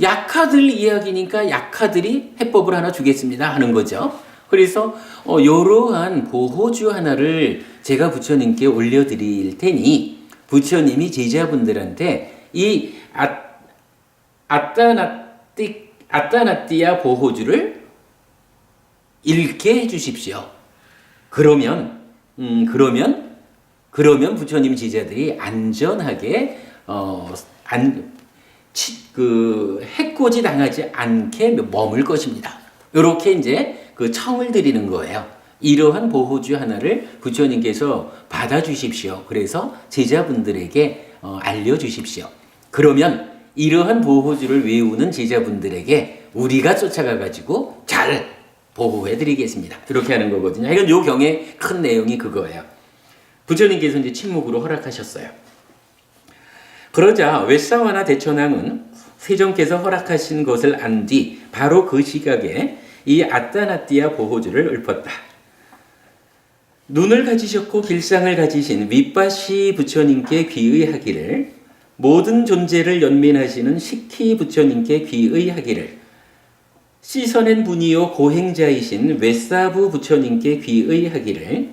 약하들 이야기니까 약하들이 해법을 하나 주겠습니다 하는 거죠. 그래서 이러한 보호주 하나를 제가 부처님께 올려드릴 테니 부처님이 제자분들한테 이 아따나띠아 보호주를 읽게 해주십시오. 그러면 부처님 제자들이 안전하게 해코지 당하지 않게 머물 것입니다. 이렇게 이제 그 청을 드리는 거예요. 이러한 보호주 하나를 부처님께서 받아주십시오. 그래서 제자분들에게 알려주십시오. 그러면 이러한 보호주를 외우는 제자분들에게 우리가 쫓아가가지고 잘 보호해드리겠습니다. 이렇게 하는 거거든요. 이건 요 경의 큰 내용이 그거예요. 부처님께서 이제 침묵으로 허락하셨어요. 그러자 웨사와나 대천왕은 세존께서 허락하신 것을 안 뒤 바로 그 시각에 이 아따나띠아 보호주를 읊었다. 눈을 가지셨고 길상을 가지신 윗바시 부처님께 귀의하기를, 모든 존재를 연민하시는 식희 부처님께 귀의하기를, 씻어낸 분이요 고행자이신 웨사부 부처님께 귀의하기를,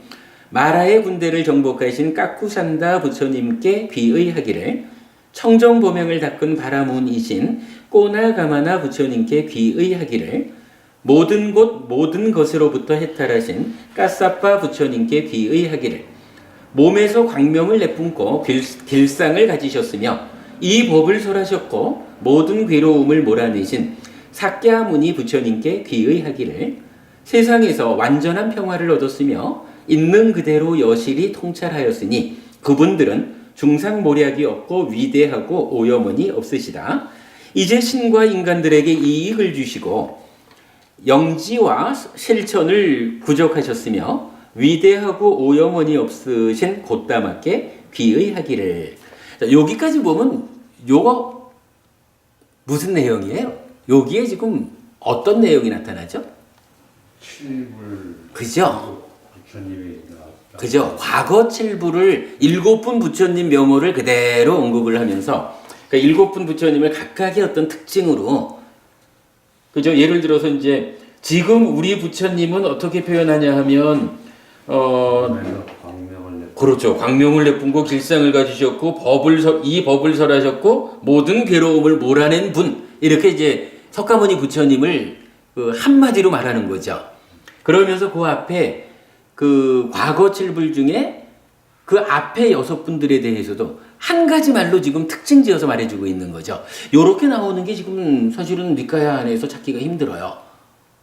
마라의 군대를 정복하신 까쿠산다 부처님께 귀의하기를, 청정보명을 닦은 바라문이신 꼬나가마나 부처님께 귀의하기를, 모든 곳 모든 것으로부터 해탈하신 까사빠 부처님께 귀의하기를, 몸에서 광명을 내뿜고 길상을 가지셨으며 이 법을 설하셨고 모든 괴로움을 몰아내신 사꺄무니 부처님께 귀의하기를, 세상에서 완전한 평화를 얻었으며 있는 그대로 여실히 통찰하였으니 그분들은 중상모략이 없고 위대하고 오염원이 없으시다. 이제 신과 인간들에게 이익을 주시고 영지와 실천을 구족하셨으며 위대하고 오염원이 없으신 곧다맞게 귀의하기를. 자, 여기까지 보면 요거 무슨 내용이에요? 여기에 지금 어떤 내용이 나타나죠? 칠불 그죠? 부처님이 그죠? 과거 칠부를 7분 부처님 명호를 그대로 언급을 하면서 그러니까 7분 부처님을 각각의 어떤 특징으로, 그죠? 예를 들어서 이제 지금 우리 부처님은 어떻게 표현하냐 하면 그렇죠. 광명을 내뿜고 길상을 가지셨고 이 법을 설하셨고 모든 괴로움을 몰아낸 분, 이렇게 이제 석가모니 부처님을 한마디로 말하는 거죠. 그러면서 그 앞에 그 과거 칠불 중에 그 앞에 6분들에 대해서도 한 가지 말로 지금 특징 지어서 말해주고 있는 거죠. 요렇게 나오는 게 지금 사실은 니카야 안에서 찾기가 힘들어요.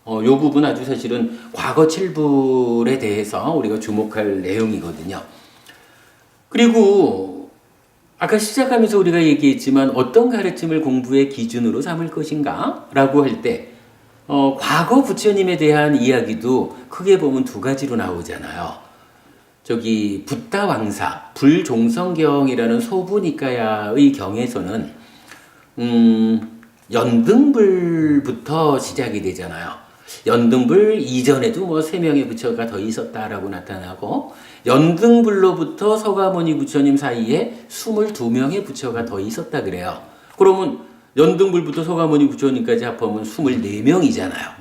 요 부분 아주 사실은 과거 칠불에 대해서 우리가 주목할 내용이거든요. 그리고 아까 시작하면서 우리가 얘기했지만 어떤 가르침을 공부의 기준으로 삼을 것인가? 라고 할 때, 과거 부처님에 대한 이야기도 크게 보면 두 가지로 나오잖아요. 저기, 붓다왕사, 불종성경이라는 소부니까야의 경에서는, 연등불부터 시작이 되잖아요. 연등불 이전에도 뭐 3명의 부처가 더 있었다라고 나타나고, 연등불로부터 서가모니 부처님 사이에 22명의 부처가 더 있었다 그래요. 그러면 연등불부터 서가모니 부처님까지 합하면 24명이잖아요.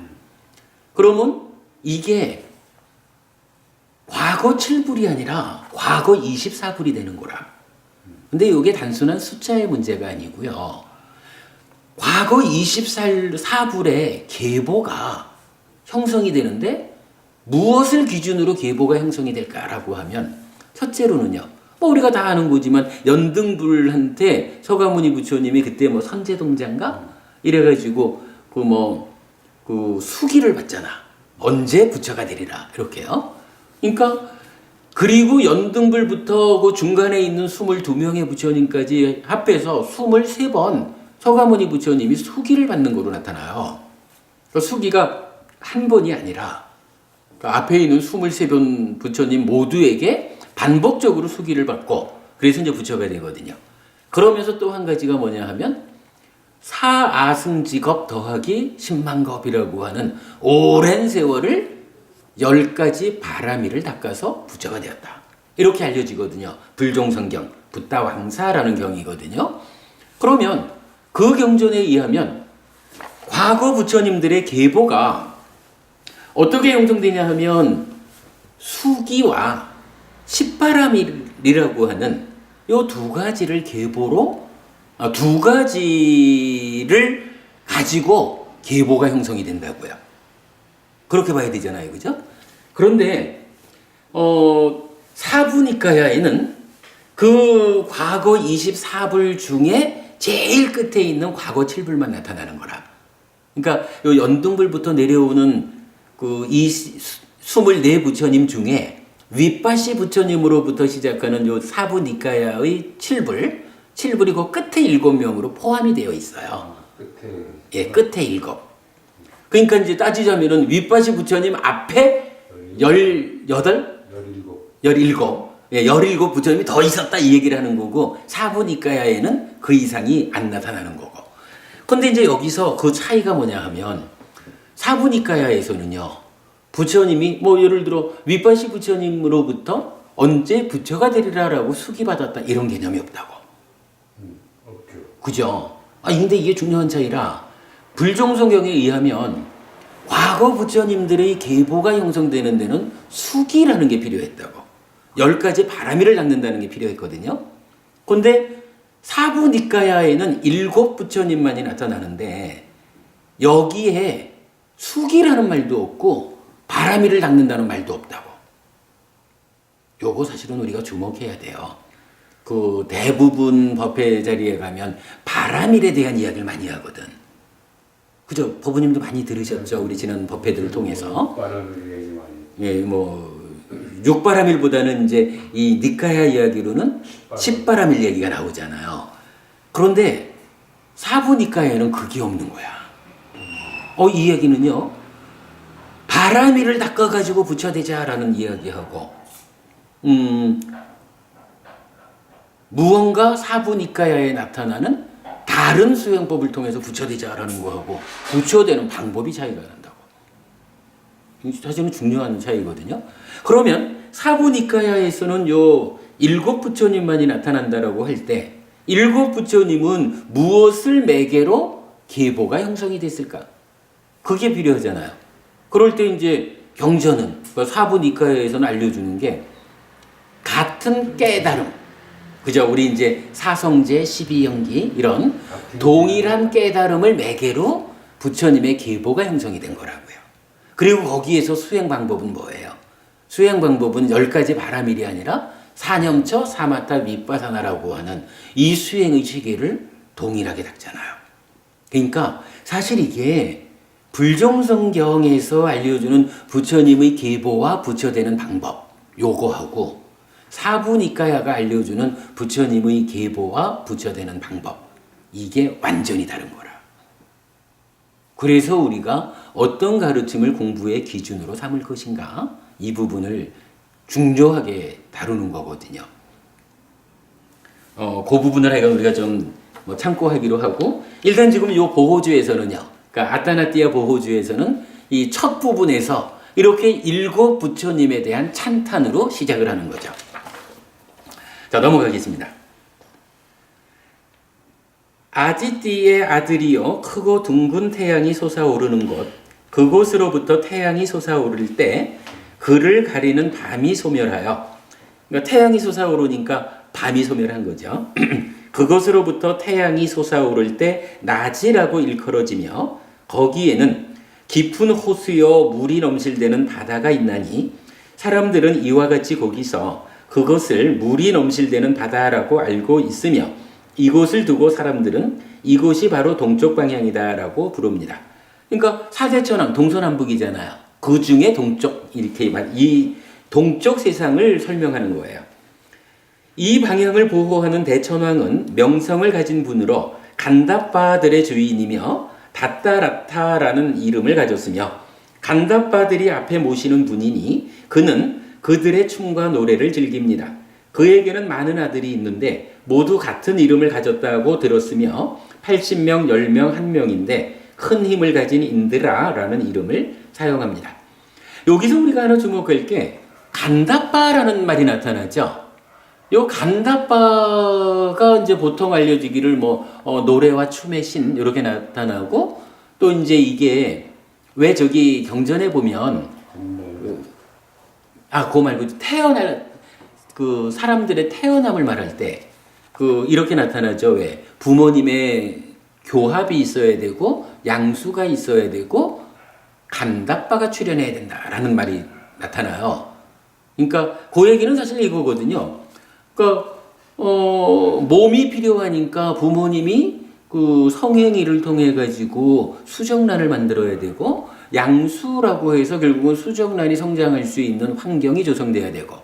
그러면 이게 과거 7불이 아니라 과거 24불이 되는 거라. 근데 이게 단순한 숫자의 문제가 아니고요. 과거 24불의 계보가 형성이 되는데 무엇을 기준으로 계보가 형성이 될까라고 하면 첫째로는요. 뭐 우리가 다 아는 거지만 연등불한테 서가모니 부처님이 그때 뭐 선제동자인가 이래가지고 그 수기를 받잖아. 언제 부처가 되리라 이렇게요. 그러니까 그리고 연등불부터 그 중간에 있는 22명의 부처님까지 합해서 23번 서가모니 부처님이 수기를 받는 거로 나타나요. 그 수기가 한 번이 아니라 앞에 있는 23번 부처님 모두에게 반복적으로 수기를 받고 그래서 이제 부처가 되거든요. 그러면서 또 한 가지가 뭐냐 하면 사아승직업 더하기 10만겁이라고 하는 오랜 세월을 10가지 바라미를 닦아서 부처가 되었다. 이렇게 알려지거든요. 불종성경, 붓다왕사라는 경이거든요. 그러면 그 경전에 의하면 과거 부처님들의 계보가 어떻게 형성되냐 하면 수기와 십바라밀이라고 하는 이 두 가지를 계보로 두 가지를 가지고 계보가 형성이 된다고요. 그렇게 봐야 되잖아요, 그죠? 그런데 사부니까야에는 그 과거 24불 중에 제일 끝에 있는 과거 7불만 나타나는 거라. 그러니까 요 연등불부터 내려오는 그 24부처님 중에 윗바시 부처님으로부터 시작하는 요 사부니까야의 7불이 그 끝에 7명으로 포함이 되어 있어요. 끝에. 예, 끝에 7. 그러니까 이제 따지자면은 윗바시 부처님 앞에 17? 17. 예, 17 부처님이 더 있었다 이 얘기를 하는 거고 사부니까야에는 그 이상이 안 나타나는 거고. 근데 이제 여기서 그 차이가 뭐냐 하면 사부니까야에서는요. 부처님이 뭐 예를 들어 윗바시 부처님으로부터 언제 부처가 되리라라고 수기받았다 이런 개념이 없다고. 없죠. 그죠? 근데 이게 중요한 차이라 불종성경에 의하면 과거 부처님들의 계보가 형성되는 데는 수기라는 게 필요했다고. 10가지 바라미를 닦는다는 게 필요했거든요. 근데 사부니까야에는 7 부처님만이 나타나는데 여기에 수기라는 말도 없고 바라미를 닦는다는 말도 없다고. 요거 사실은 우리가 주목해야 돼요. 그 대부분 법회 자리에 가면 바라밀에 대한 이야기를 많이 하거든. 그죠? 법부님도 많이 들으셨죠? 우리 지난 법회들을 통해서. 바람을 얘기 많이. 예, 육바라밀보다는 이제 이 니카야 이야기로는 십바라밀 얘기가 나오잖아요. 그런데 사부니카야에는 그게 없는 거야. 이 이야기는요. 바라밀을 닦아가지고 부처되자라는 이야기하고 무언가 사부니까야에 나타나는 다른 수행법을 통해서 부처되자라는 거하고 부처되는 방법이 차이가 난다고. 사실은 중요한 차이거든요. 그러면 사부니까야에서는 요 7 부처님만이 나타난다라고 할 때 7 부처님은 무엇을 매개로 계보가 형성이 됐을까? 그게 필요하잖아요. 그럴 때 이제 경전은 사부니까야에서는 알려주는 게 같은 깨달음, 그죠? 우리 이제 사성제, 12연기 이런 동일한 깨달음을 매개로 부처님의 계보가 형성이 된 거라고요. 그리고 거기에서 수행 방법은 뭐예요? 수행 방법은 10가지 바라밀이 아니라 사념처, 사마타, 윗바사나라고 하는 이 수행의 체계를 동일하게 닦잖아요. 그러니까 사실 이게 불종성경에서 알려주는 부처님의 계보와 부처되는 방법 요거하고 사부니까야가 알려주는 부처님의 계보와 부처되는 방법. 이게 완전히 다른 거라. 그래서 우리가 어떤 가르침을 공부의 기준으로 삼을 것인가? 이 부분을 중요하게 다루는 거거든요. 그 부분을 하여간 우리가 좀 참고하기로 하고, 일단 지금 이 보호주에서는요, 그러니까 아타나띠아 보호주에서는 이 첫 부분에서 이렇게 7 부처님에 대한 찬탄으로 시작을 하는 거죠. 자, 넘어가겠습니다. 아지띠의 아들이요 크고 둥근 태양이 솟아오르는 곳, 그곳으로부터 태양이 솟아오를 때 그를 가리는 밤이 소멸하여, 그러니까 태양이 솟아오르니까 밤이 소멸한 거죠. 그것으로부터 태양이 솟아오를 때 낮이라고 일컬어지며 거기에는 깊은 호수여 물이 넘실대는 바다가 있나니 사람들은 이와 같이 거기서 그것을 물이 넘실대는 바다라고 알고 있으며 이곳을 두고 사람들은 이곳이 바로 동쪽 방향이다라고 부릅니다. 그러니까 사대천왕 동서남북이잖아요. 그 중에 동쪽, 이렇게 이 동쪽 세상을 설명하는 거예요. 이 방향을 보호하는 대천왕은 명성을 가진 분으로 간다빠들의 주인이며 다따라타라는 이름을 가졌으며 간다빠들이 앞에 모시는 분이니 그는 그들의 춤과 노래를 즐깁니다. 그에게는 많은 아들이 있는데 모두 같은 이름을 가졌다고 들었으며 80명, 10명, 1명인데 큰 힘을 가진 인드라라는 이름을 사용합니다. 여기서 우리가 하나 주목할 게 간다빠라는 말이 나타나죠. 요 간다빠가 이제 보통 알려지기를 노래와 춤의 신 이렇게 나타나고, 또 이제 이게 왜 저기 경전에 보면 그거 말고 그 사람들의 태어남을 말할 때 이렇게 나타나죠. 왜 부모님의 교합이 있어야 되고 양수가 있어야 되고 간다빠가 출현해야 된다라는 말이 나타나요. 그러니까 그 얘기는 사실 이거거든요. 그러니까 몸이 필요하니까 부모님이 그 성행위를 통해 가지고 수정란을 만들어야 되고, 양수라고 해서 결국은 수정란이 성장할 수 있는 환경이 조성돼야 되고,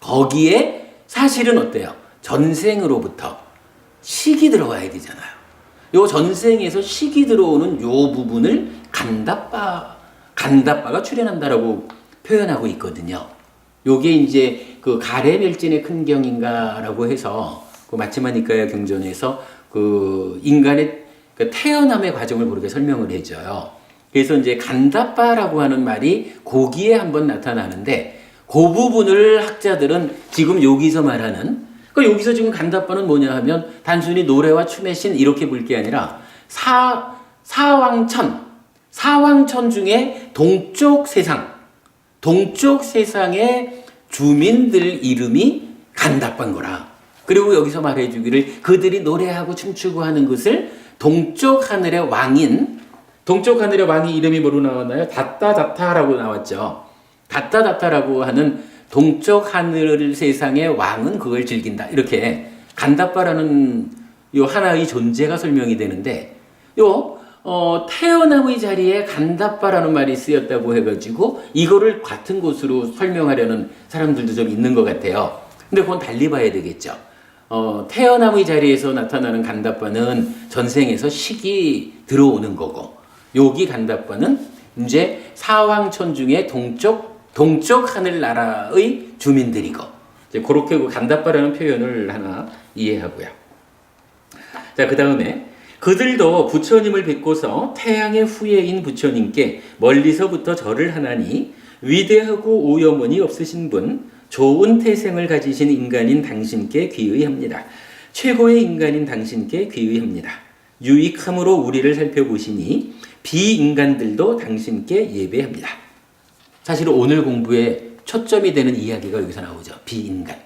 거기에 사실은 어때요? 전생으로부터 식이 들어와야 되잖아요. 요 전생에서 식이 들어오는 요 부분을 간다빠가 출현한다라고 표현하고 있거든요. 요게 이제 그 가래멸진의 큰 경인가라고 해서 그 마치마니까야 경전에서 그 인간의 그 태어남의 과정을 그렇게 설명을 해줘요. 그래서 이제 간다빠라고 하는 말이 거기에 한번 나타나는데, 그 부분을 학자들은 지금 여기서 말하는, 그러니까 여기서 지금 간다빠는 뭐냐 하면 단순히 노래와 춤의 신 이렇게 볼 게 아니라 사왕천 중에 동쪽 세상의 주민들 이름이 간다빠인 거라. 그리고 여기서 말해주기를 그들이 노래하고 춤추고 하는 것을 동쪽 하늘의 왕이 이름이 뭐로 나왔나요? 다따다타라고 나왔죠. 다따다타라고 하는 동쪽 하늘 세상의 왕은 그걸 즐긴다. 이렇게 간다빠라는 요 하나의 존재가 설명이 되는데, 태어남의 자리에 간다빠라는 말이 쓰였다고 해가지고 이거를 같은 곳으로 설명하려는 사람들도 좀 있는 것 같아요. 근데 그건 달리 봐야 되겠죠. 태어남의 자리에서 나타나는 간다빠는 전생에서 식이 들어오는 거고, 여기 간다빠는 이제 사왕천 중에 동쪽 하늘나라의 주민들이고, 이제 그렇게 간다빠라는 표현을 하나 이해하고요. 자, 그 다음에 그들도 부처님을 뵙고서 태양의 후예인 부처님께 멀리서부터 절을 하나니 위대하고 오염원이 없으신 분, 좋은 태생을 가지신 인간인 당신께 귀의합니다. 최고의 인간인 당신께 귀의합니다. 유익함으로 우리를 살펴보시니 비인간들도 당신께 예배합니다. 사실 오늘 공부의 초점이 되는 이야기가 여기서 나오죠. 비인간.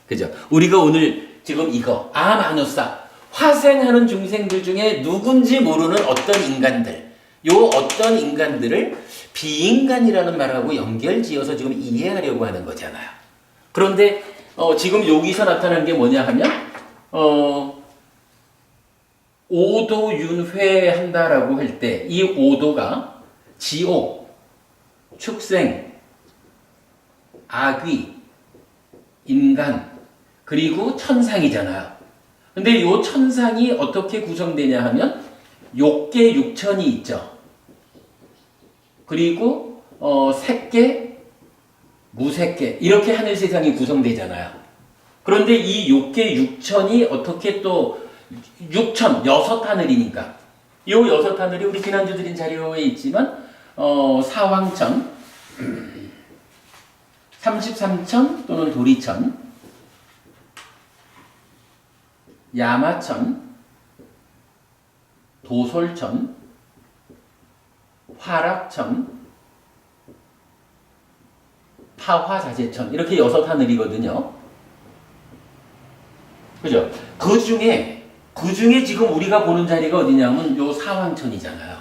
그죠? 우리가 오늘 지금 이거 아마누사 화생하는 중생들 중에 누군지 모르는 어떤 인간들, 요 어떤 인간들을 비인간이라는 말하고 연결지어서 지금 이해하려고 하는 거잖아요. 그런데 지금 여기서 나타난 게 뭐냐 하면 오도윤회한다라고 할 때 이 오도가 지옥, 축생, 악귀 인간, 그리고 천상이잖아요. 근데 요 천상이 어떻게 구성되냐 하면 욕계 육천이 있죠. 그리고 색계, 무색계 이렇게 하늘 세상이 구성되잖아요. 그런데 이 욕계 육천이 어떻게 또 육천, 여섯 하늘이니까 요 여섯 하늘이 우리 지난주 드린 자료에 있지만 사왕천, 33천 또는 도리천, 야마천, 도솔천, 화락천, 파화자재천 이렇게 여섯 하늘이거든요. 그죠? 그 중에 지금 우리가 보는 자리가 어디냐면 요 사왕천이잖아요.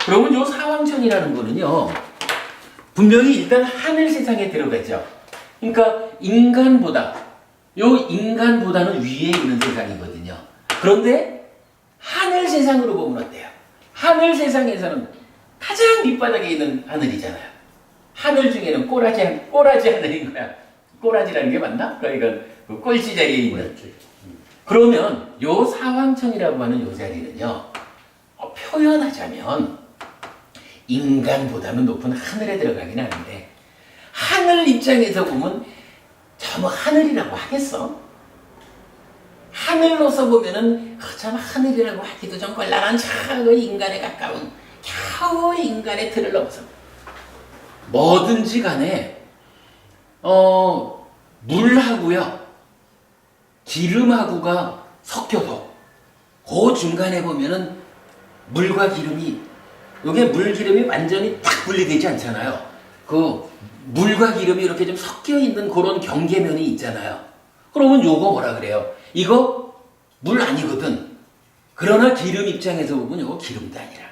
그러면 요 사왕천이라는 거는요, 분명히 일단 하늘 세상에 들어가죠. 그러니까 인간보다는 위에 있는 세상이거든요. 그런데 하늘 세상으로 보면 어때요? 하늘 세상에서는 가장 밑바닥에 있는 하늘이잖아요. 하늘 중에는 꼬라지 하늘인 거야. 꼬라지라는 게 맞나? 그러니까 그 꼴찌 자리에 있는. 그러면 요 사왕천이라고 하는 요 자리는요, 표현하자면 인간보다는 높은 하늘에 들어가긴 하는데 하늘 입장에서 보면 참 하늘이라고 하겠어? 하늘로서 보면은 참 하늘이라고 하기도 좀 꼴랑한 저 인간에 가까운 겨우 인간의 틀을 넘어서 뭐든지 간에 물하고요 기름하고가 섞여서 그 중간에 보면은 물과 기름이 요게 물기름이 완전히 딱 분리되지 않잖아요. 그 물과 기름이 이렇게 좀 섞여 있는 그런 경계면이 있잖아요. 그러면 요거 뭐라 그래요? 이거 물 아니거든. 그러나 기름 입장에서 보면 요거 기름도 아니라.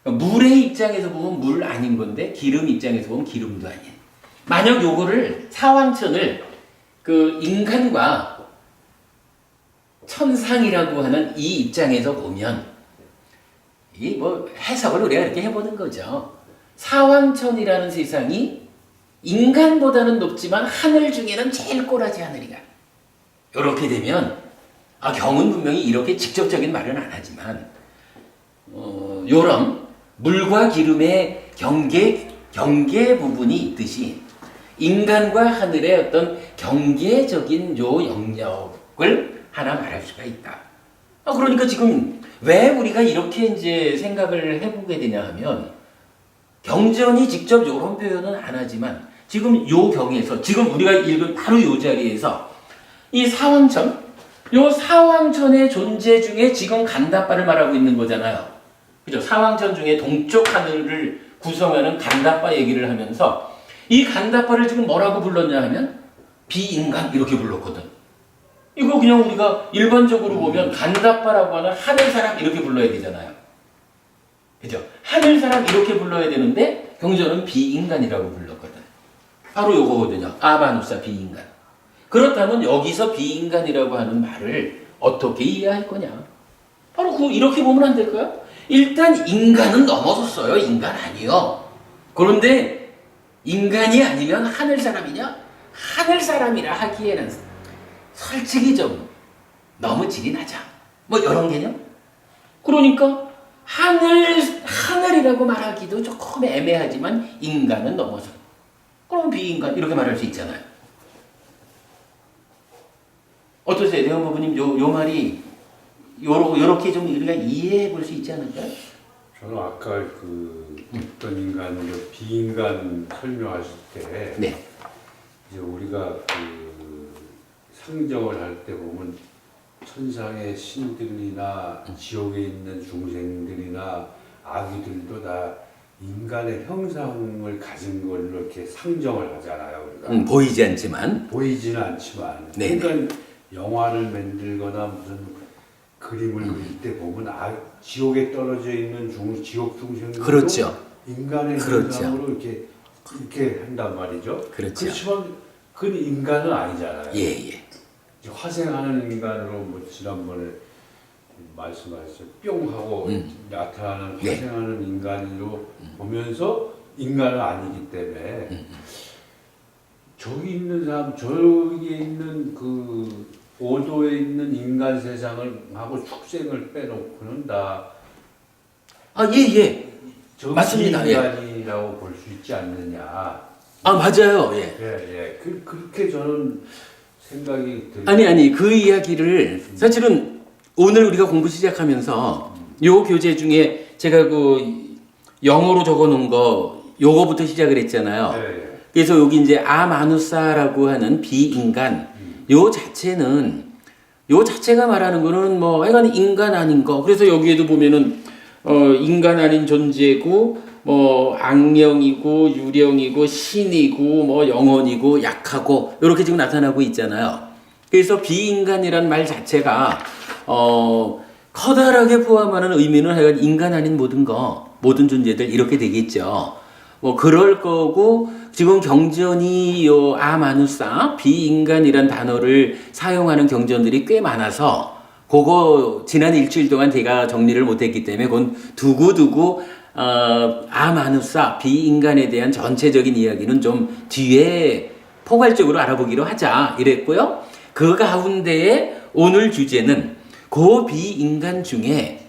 물의 입장에서 보면 물 아닌 건데 기름 입장에서 보면 기름도 아닌. 만약 요거를 사왕천을 그 인간과 천상이라고 하는 이 입장에서 보면 이 뭐 해석을 우리가 이렇게 해보는 거죠. 사왕천이라는 세상이 인간보다는 높지만 하늘 중에는 제일 꼬라지 하늘이가. 이렇게 되면 경은 분명히 이렇게 직접적인 말은 안 하지만 요런 물과 기름의 경계 부분이 있듯이 인간과 하늘의 어떤 경계적인 요 영역을 하나 말할 수가 있다. 그러니까 지금 왜 우리가 이렇게 이제 생각을 해보게 되냐 하면 경전이 직접 이런 표현은 안 하지만 지금 요 경에서 지금 우리가 읽은 바로 요 자리에서 이 사왕천, 요 사왕천의 존재 중에 지금 간다바를 말하고 있는 거잖아요. 그죠? 사왕천 중에 동쪽 하늘을 구성하는 간다바 얘기를 하면서 이 간다바를 지금 뭐라고 불렀냐 하면 비인간 이렇게 불렀거든. 이거 그냥 우리가 일반적으로 보면 간다바라고 하는 하늘사람 이렇게 불러야 되잖아요. 그죠? 하늘사람 이렇게 불러야 되는데 경전은 비인간이라고 불렀거든. 바로 요거거든요. 아바누사 비인간. 그렇다면 여기서 비인간이라고 하는 말을 어떻게 이해할 거냐? 바로 이렇게 보면 안 될까요? 일단 인간은 넘어섰어요. 인간 아니요. 그런데 인간이 아니면 하늘사람이냐? 하늘사람이라 하기에는 솔직히 좀 너무 질이 나자. 뭐 이런 개념? 그러니까 하늘이라고 말하기도 조금 애매하지만 인간은 넘어서. 그럼 비인간 이렇게 말할 수 있잖아요. 어떠세요? 대원부부님 요 말이 요렇게 좀 우리가 이해해 볼 수 있지 않을까요? 저는 아까 어떤 인간, 비인간 설명하실 때 네. 이제 우리가 상정을 할 때 보면 천상의 신들이나 지옥에 있는 중생들이나 아기들도 다 인간의 형상을 가진 걸로 이렇게 상정을 하잖아요. 우리가. 보이지 않지만. 보이지는 않지만. 네네. 그러니까 영화를 만들거나 무슨 그림을 그릴 때 보면 지옥에 떨어져 있는 지옥 중생들도 그렇죠. 인간의 그렇죠. 형상으로 이렇게 한단 말이죠. 그렇죠. 그렇지만 그 인간은 아니잖아요. 예. 화생하는 인간으로 뭐 지난번에 말씀하셨어요. 뿅 하고 나타나는 화생하는 네. 인간으로 보면서 인간은 아니기 때문에 저기 있는 사람, 저기에 있는 그 오도에 있는 인간 세상을 하고 축생을 빼놓고는 다 아, 예, 예. 저기 맞습니다. 예. 인간이라고 볼 수 있지 않느냐. 아, 맞아요. 예. 예, 예. 그렇게 저는 생각이 들어요. 아니, 그 이야기를 사실은 오늘 우리가 공부 시작하면서 요 교재 중에 제가 그 영어로 적어 놓은 거 요거부터 시작을 했잖아요. 예, 예. 그래서 여기 이제 아마누사라고 하는 비인간 요 자체가 말하는 거는 뭐 하여간 인간 아닌 거. 그래서 여기에도 보면은 인간 아닌 존재고 뭐 악령이고 유령이고 신이고 뭐 영혼이고 약하고 이렇게 지금 나타나고 있잖아요. 그래서 비인간이란 말 자체가 커다랗게 포함하는 의미는 하여간 인간 아닌 모든 존재들 이렇게 되겠죠. 뭐 그럴 거고 지금 경전이 요 아마누사 비인간이란 단어를 사용하는 경전들이 꽤 많아서 그거 지난 일주일 동안 제가 정리를 못했기 때문에 그건 두고두고 아마누사 비인간에 대한 전체적인 이야기는 좀 뒤에 포괄적으로 알아보기로 하자 이랬고요. 그 가운데에 오늘 주제는 그 비인간 중에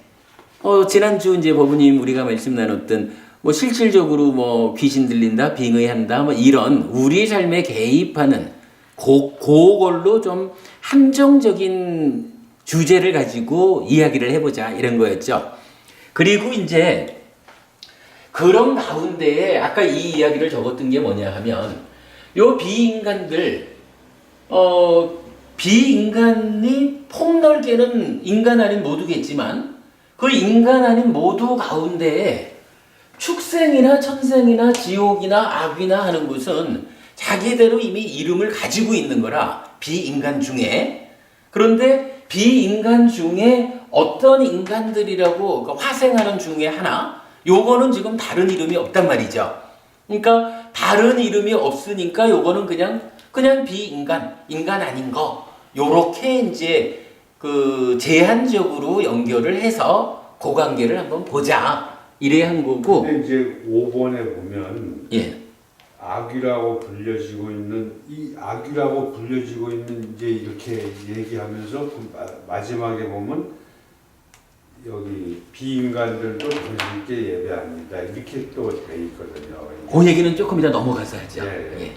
지난주 이제 법우님 우리가 말씀 나눴던 뭐 실질적으로 뭐 귀신 들린다, 빙의한다, 뭐 이런 우리 삶에 개입하는 그걸로 좀 한정적인 주제를 가지고 이야기를 해보자 이런 거였죠. 그리고 이제 그런 가운데에 아까 이 이야기를 적었던 게 뭐냐 하면 요 비인간들 비인간이 폭넓게는 인간 아닌 모두겠지만 그 인간 아닌 모두 가운데에 축생이나 천생이나 지옥이나 악이나 하는 것은 자기대로 이미 이름을 가지고 있는 거라 비인간 중에. 그런데 비인간 중에 어떤 인간들이라고 화생하는 중에 하나 요거는 지금 다른 이름이 없단 말이죠. 그러니까 다른 이름이 없으니까 요거는 그냥 비인간, 인간 아닌 거 요렇게 이제 그 제한적으로 연결을 해서 그 관계를 한번 보자. 이래 한 거고. 근데 이제 5번에 보면 예. 악이라고 불려지고 있는 이제 이렇게 얘기하면서 그 마지막에 보면 여기 비인간들도 당신께 예배합니다. 이렇게 또 돼 있거든요. 그 얘기는 조금 이따 넘어가서 하죠. 예. 예.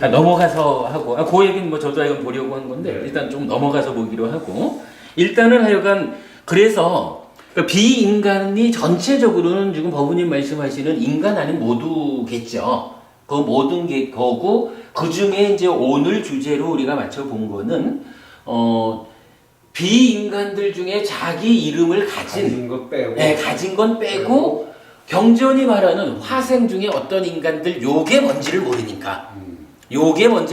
넘어가서 하고, 그 얘기는 뭐 저도 하여간 보려고 한 건데, 네. 일단 좀 넘어가서 보기로 하고, 일단은 하여간, 그래서, 비인간이 전체적으로는 지금 법우님 말씀하시는 인간 아닌 모두겠죠. 그 모든 게 거고, 그 중에 이제 오늘 주제로 우리가 맞춰본 거는, 비인간들 중에 자기 이름을 가진 거 빼고, 네, 가진 건 빼고, 경전이 말하는 화생 중에 어떤 인간들 요게 뭔지를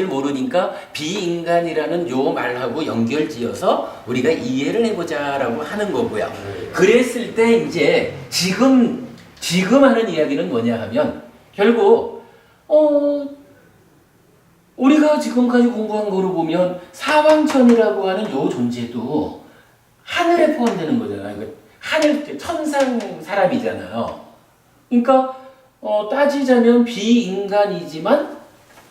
모르니까 비인간이라는 요 말하고 연결지어서 우리가 이해를 해보자라고 하는 거고요. 그랬을 때 이제 지금 하는 이야기는 뭐냐 하면 결국 우리가 지금까지 공부한 거로 보면 사왕천이라고 하는 요 존재도 하늘에 포함되는 거잖아요. 하늘 천상 사람이잖아요. 그러니까 따지자면 비인간이지만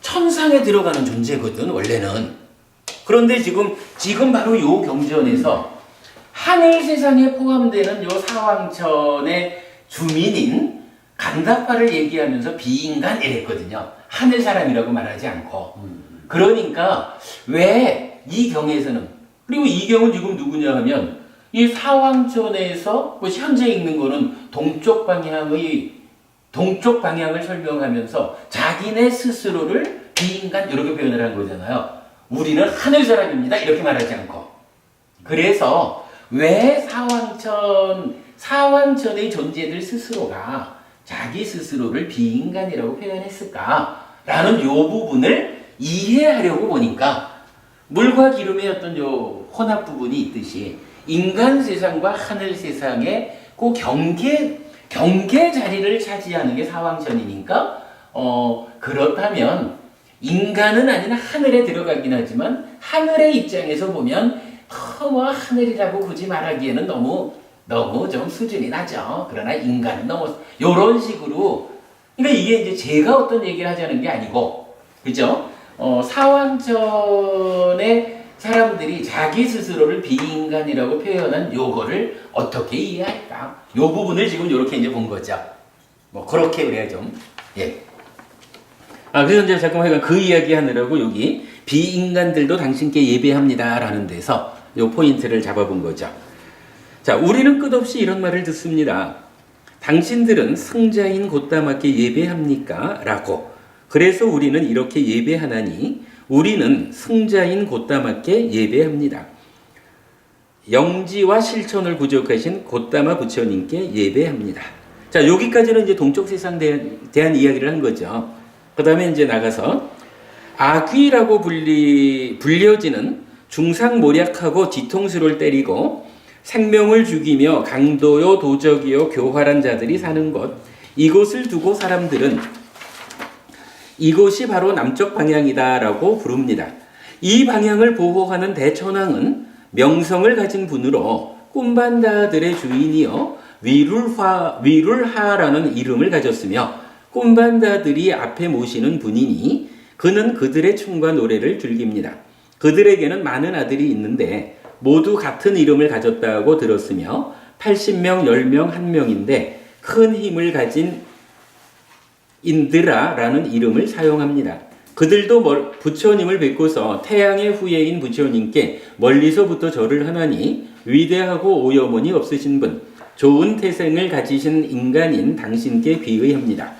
천상에 들어가는 존재거든 원래는. 그런데 지금 바로 요 경전에서 하늘 세상에 포함되는 요 사왕천의 주민인 간다파를 얘기하면서 비인간 이랬거든요. 하늘 사람이라고 말하지 않고. 그러니까 왜 이 경에서는, 그리고 이 경은 지금 누구냐 하면 이 사왕천에서 뭐 현재 읽는 거는 동쪽 방향을 설명하면서 자기네 스스로를 비인간 이렇게 표현을 한 거잖아요. 우리는 하늘 사람입니다 이렇게 말하지 않고. 그래서 왜 사왕천의 존재들 스스로가 자기 스스로를 비인간이라고 표현했을까라는 요 부분을 이해하려고 보니까 물과 기름의 어떤 요 혼합 부분이 있듯이 인간 세상과 하늘 세상의 그 경계 자리를 차지하는 게 사왕천이니까 그렇다면 인간은 아닌 하늘에 들어가긴 하지만 하늘의 입장에서 보면 뭐 하늘이라고 굳이 말하기에는 너무 좀 수준이 낮죠. 그러나 인간은 너무 요런 식으로, 그러니까 이게 이제 제가 어떤 얘기를 하자는 게 아니고, 그죠? 사왕천의 사람들이 자기 스스로를 비인간이라고 표현한 요거를 어떻게 이해할까? 요 부분을 지금 이렇게 이제 본 거죠. 뭐 그렇게 우리가 좀 예. 그래서 이제 잠깐만 그 이야기 하느라고 여기 비인간들도 당신께 예배합니다라는 데서 요 포인트를 잡아본 거죠. 자, 우리는 끝없이 이런 말을 듣습니다. 당신들은 승자인 곧다맞게 예배합니까? 라고. 그래서 우리는 이렇게 예배하나니 우리는 승자인 곧다맞게 예배합니다. 영지와 실천을 부족하신 곧다마 부처님께 예배합니다. 자, 여기까지는 이제 동쪽 세상에 대한 이야기를 한 거죠. 그 다음에 이제 나가서 아귀라고 불려지는 중상모략하고 뒤통수를 때리고 생명을 죽이며 강도요 도적이요 교활한 자들이 사는 곳, 이곳을 두고 사람들은 이곳이 바로 남쪽 방향이다라고 부릅니다. 이 방향을 보호하는 대천왕은 명성을 가진 분으로 꿈반다들의 주인이요 위룰하라는 이름을 가졌으며 꿈반다들이 앞에 모시는 분이니 그는 그들의 춤과 노래를 즐깁니다. 그들에게는 많은 아들이 있는데 모두 같은 이름을 가졌다고 들었으며 80명, 10명, 1명인데 큰 힘을 가진 인드라라는 이름을 사용합니다. 그들도 부처님을 뵙고서 태양의 후예인 부처님께 멀리서부터 절을 하나니 위대하고 오염원이 없으신 분, 좋은 태생을 가지신 인간인 당신께 귀의합니다.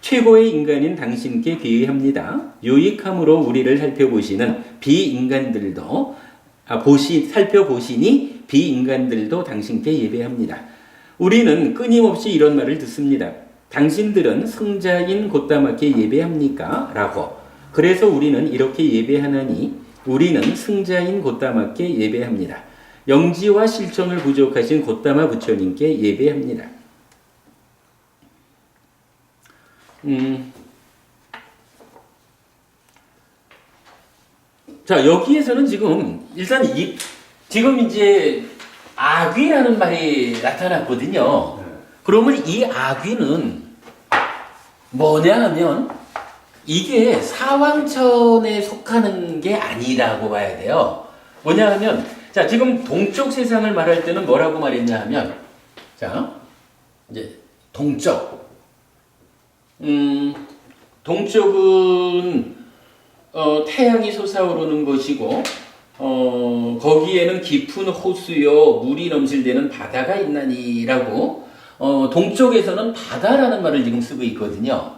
최고의 인간인 당신께 귀의합니다. 유익함으로 우리를 살펴보시는 비인간들도 살펴보시니 비인간들도 당신께 예배합니다. 우리는 끊임없이 이런 말을 듣습니다. 당신들은 승자인 곧다맞게 예배합니까? 라고. 그래서 우리는 이렇게 예배하나니 우리는 승자인 곧다맞게 예배합니다. 영지와 실천을 부족하신 곧다마 부처님께 예배합니다. 자, 여기에서는 지금 일단 지금 이제 아귀라는 말이 나타났거든요. 그러면 이 아귀는 뭐냐 하면 이게 사왕천에 속하는 게 아니라고 봐야 돼요. 뭐냐 하면 자, 지금 동쪽 세상을 말할 때는 뭐라고 말했냐 하면 자, 이제 동쪽. 동쪽은 태양이 솟아오르는 것이고 거기에는 깊은 호수요 물이 넘실대는 바다가 있나니라고 동쪽에서는 바다라는 말을 지금 쓰고 있거든요.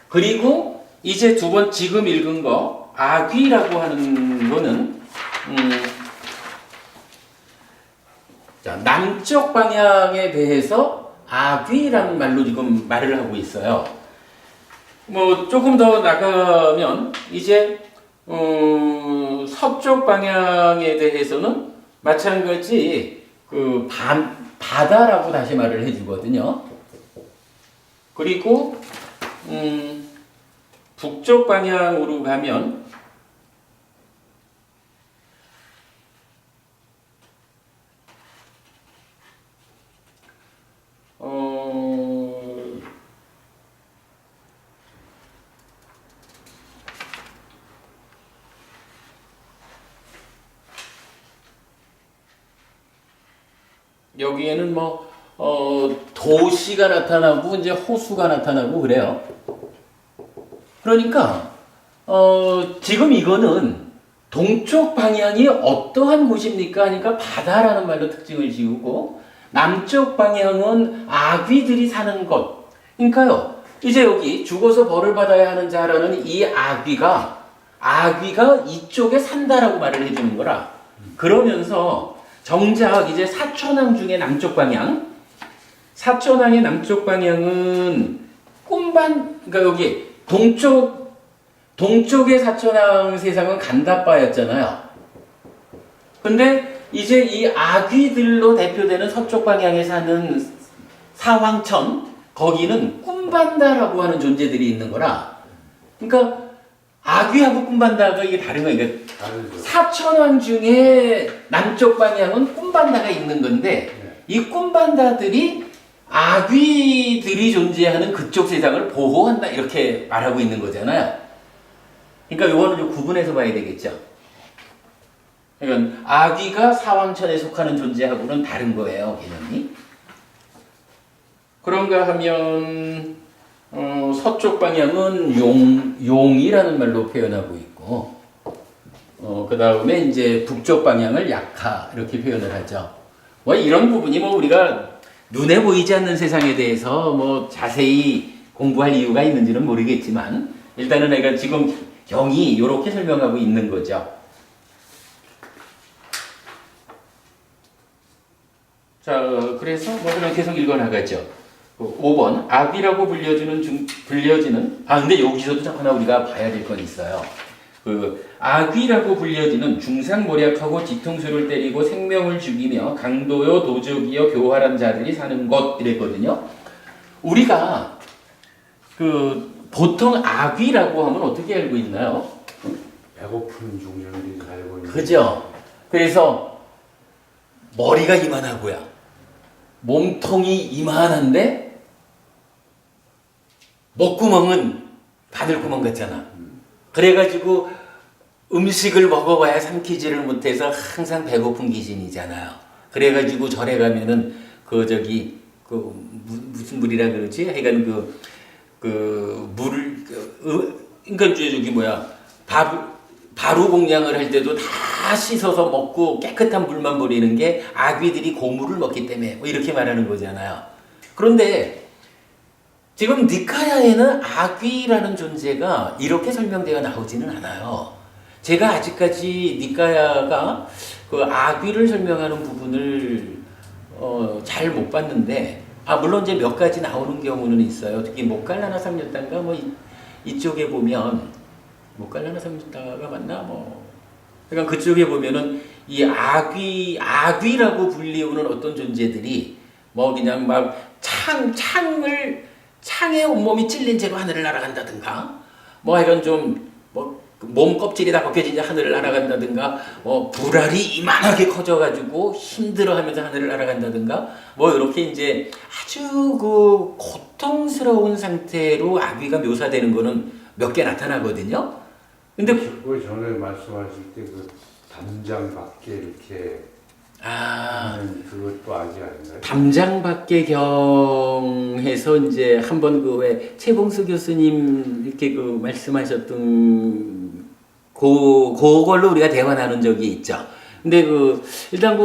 그리고 이제 두 번 지금 읽은 거 아귀라고 하는 거는 자, 남쪽 방향에 대해서 아귀라는 말로 지금 말을 하고 있어요. 뭐 조금 더 나가면 이제 서쪽 방향에 대해서는 마찬가지 그 바다라고 다시 말을 해주거든요. 그리고 북쪽 방향으로 가면 여기에는 뭐 도시가 나타나고 이제 호수가 나타나고 그래요. 그러니까 지금 이거는 동쪽 방향이 어떠한 곳입니까? 하니까 바다라는 말로 특징을 지우고 남쪽 방향은 아귀들이 사는 곳. 그러니까요. 이제 여기 죽어서 벌을 받아야 하는 자라는 이 아귀가 이쪽에 산다라고 말을 해주는 거라. 그러면서 정작 이제 사천왕 중에 남쪽 방향, 사천왕의 남쪽 방향은 그러니까 여기 동쪽의 사천왕 세상은 간다바였잖아요. 근데 이제 이 아귀들로 대표되는 서쪽 방향에 사는 사왕천, 거기는 꿈반다라고 하는 존재들이 있는 거라. 그러니까 아귀하고 꿈반다가 이게 다른 거예요. 그러니까 사천왕 중에 남쪽 방향은 꿈반다가 있는 건데 이 꿈반다들이 아귀들이 존재하는 그쪽 세상을 보호한다 이렇게 말하고 있는 거잖아요. 그러니까 요거는 좀 구분해서 봐야 되겠죠. 그러니까 아귀가 사왕천에 속하는 존재하고는 다른 거예요, 개념이. 그런가 하면 서쪽 방향은 용이라는 말로 표현하고 있고, 그 다음에 이제 북쪽 방향을 약하 이렇게 표현을 하죠. 뭐 이런 부분이 뭐 우리가 눈에 보이지 않는 세상에 대해서 뭐 자세히 공부할 이유가 있는지는 모르겠지만 일단은 내가 지금 경이 이렇게 설명하고 있는 거죠. 자, 그래서 뭐 그냥 계속 읽어나가죠. 5번 아귀라고 불려지는 근데 여기서도 좀 하나 우리가 봐야 될 건 있어요. 아귀라고 불려지는 중상모략하고 뒤통수를 때리고 생명을 죽이며 강도요 도적이요 교활한 자들이 사는 곳 이랬거든요. 우리가 보통 아귀라고 하면 어떻게 알고 있나요? 배고픈 중년들이 살고 있는. 그죠? 그래서 머리가 이만하고요. 몸통이 이만한데 목구멍은 바늘구멍 같잖아. 그래가지고 음식을 먹어봐야 삼키지를 못해서 항상 배고픈 귀신이잖아요. 그래가지고 절에 가면은 무슨 물이라 그러지? 하여간 물을 그러니까 저기 뭐야 바로 공양을 할 때도 다 씻어서 먹고 깨끗한 물만 버리는 게 아귀들이 고물을 먹기 때문에 뭐 이렇게 말하는 거잖아요. 그런데 지금 니카야에는 아귀라는 존재가 이렇게 설명되어 나오지는 않아요. 제가 아직까지 니카야가 아귀를 설명하는 부분을 잘 못 봤는데 물론 이제 몇 가지 나오는 경우는 있어요. 특히 모칼라나 삼류단가 뭐 이쪽에 보면 모칼라나 삼류단가 맞나 그러니까 그쪽에 보면은 이 아귀라고 불리우는 어떤 존재들이 뭐 그냥 막 창에 온몸이 찔린 채로 하늘을 날아간다든가 뭐 하여간 좀 몸 껍질이 다 벗겨진 채 하늘을 날아간다든가 불알이 이만하게 커져가지고 힘들어하면서 하늘을 날아간다든가 뭐 이렇게 이제 아주 고통스러운 상태로 아귀가 묘사되는 거는 몇 개 나타나거든요. 근데 그걸 전에 말씀하실 때 담장 밖에 이렇게 그것도 아기 아닌가요? 담장 밖의 경에서 이제 한번 왜 최봉수 교수님 이렇게 말씀하셨던 그걸로 우리가 대화 나눈 적이 있죠. 근데 일단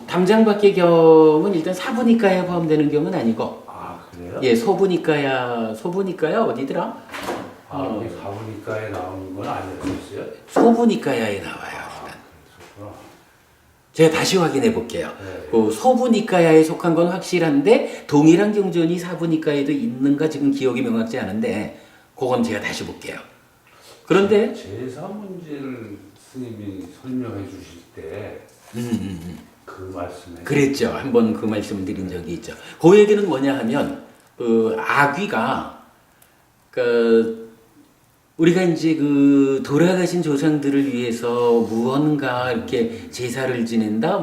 담장 밖의 경은 일단 사부니까에 포함되는 경은 아니고. 그래요? 예, 소부니까야 어디더라? 이게 사부니까에 나오는 건 아니었어요? 소부니까야에 나와요. 제가 다시 확인해 볼게요. 네. 소부니까야에 속한 건 확실한데 동일한 경전이 사부니까에도 있는가 지금 기억이 명확지 않은데 그건 제가 다시 볼게요. 그런데 제사 문제를 스님이 설명해 주실 때 그 말씀에 그랬죠. 한번 그 말씀을 드린 적이 있죠. 그 얘기는 뭐냐 하면 아귀가 우리가 이제 돌아가신 조상들을 위해서 무언가 이렇게 제사를 지낸다,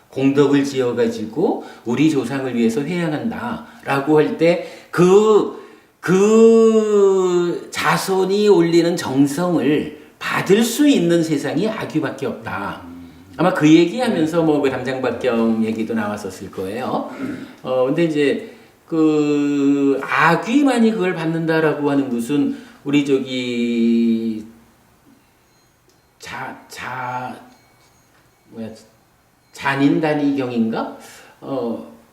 공덕을 지어가지고 우리 조상을 위해서 회양한다라고 할 때 그 자손이 올리는 정성을 받을 수 있는 세상이 아귀밖에 없다. 아마 그 얘기하면서 그 담장박경 얘기도 나왔었을 거예요. 근데 이제 아귀만이 그걸 받는다라고 하는 무슨 우리 잔인단위경인가?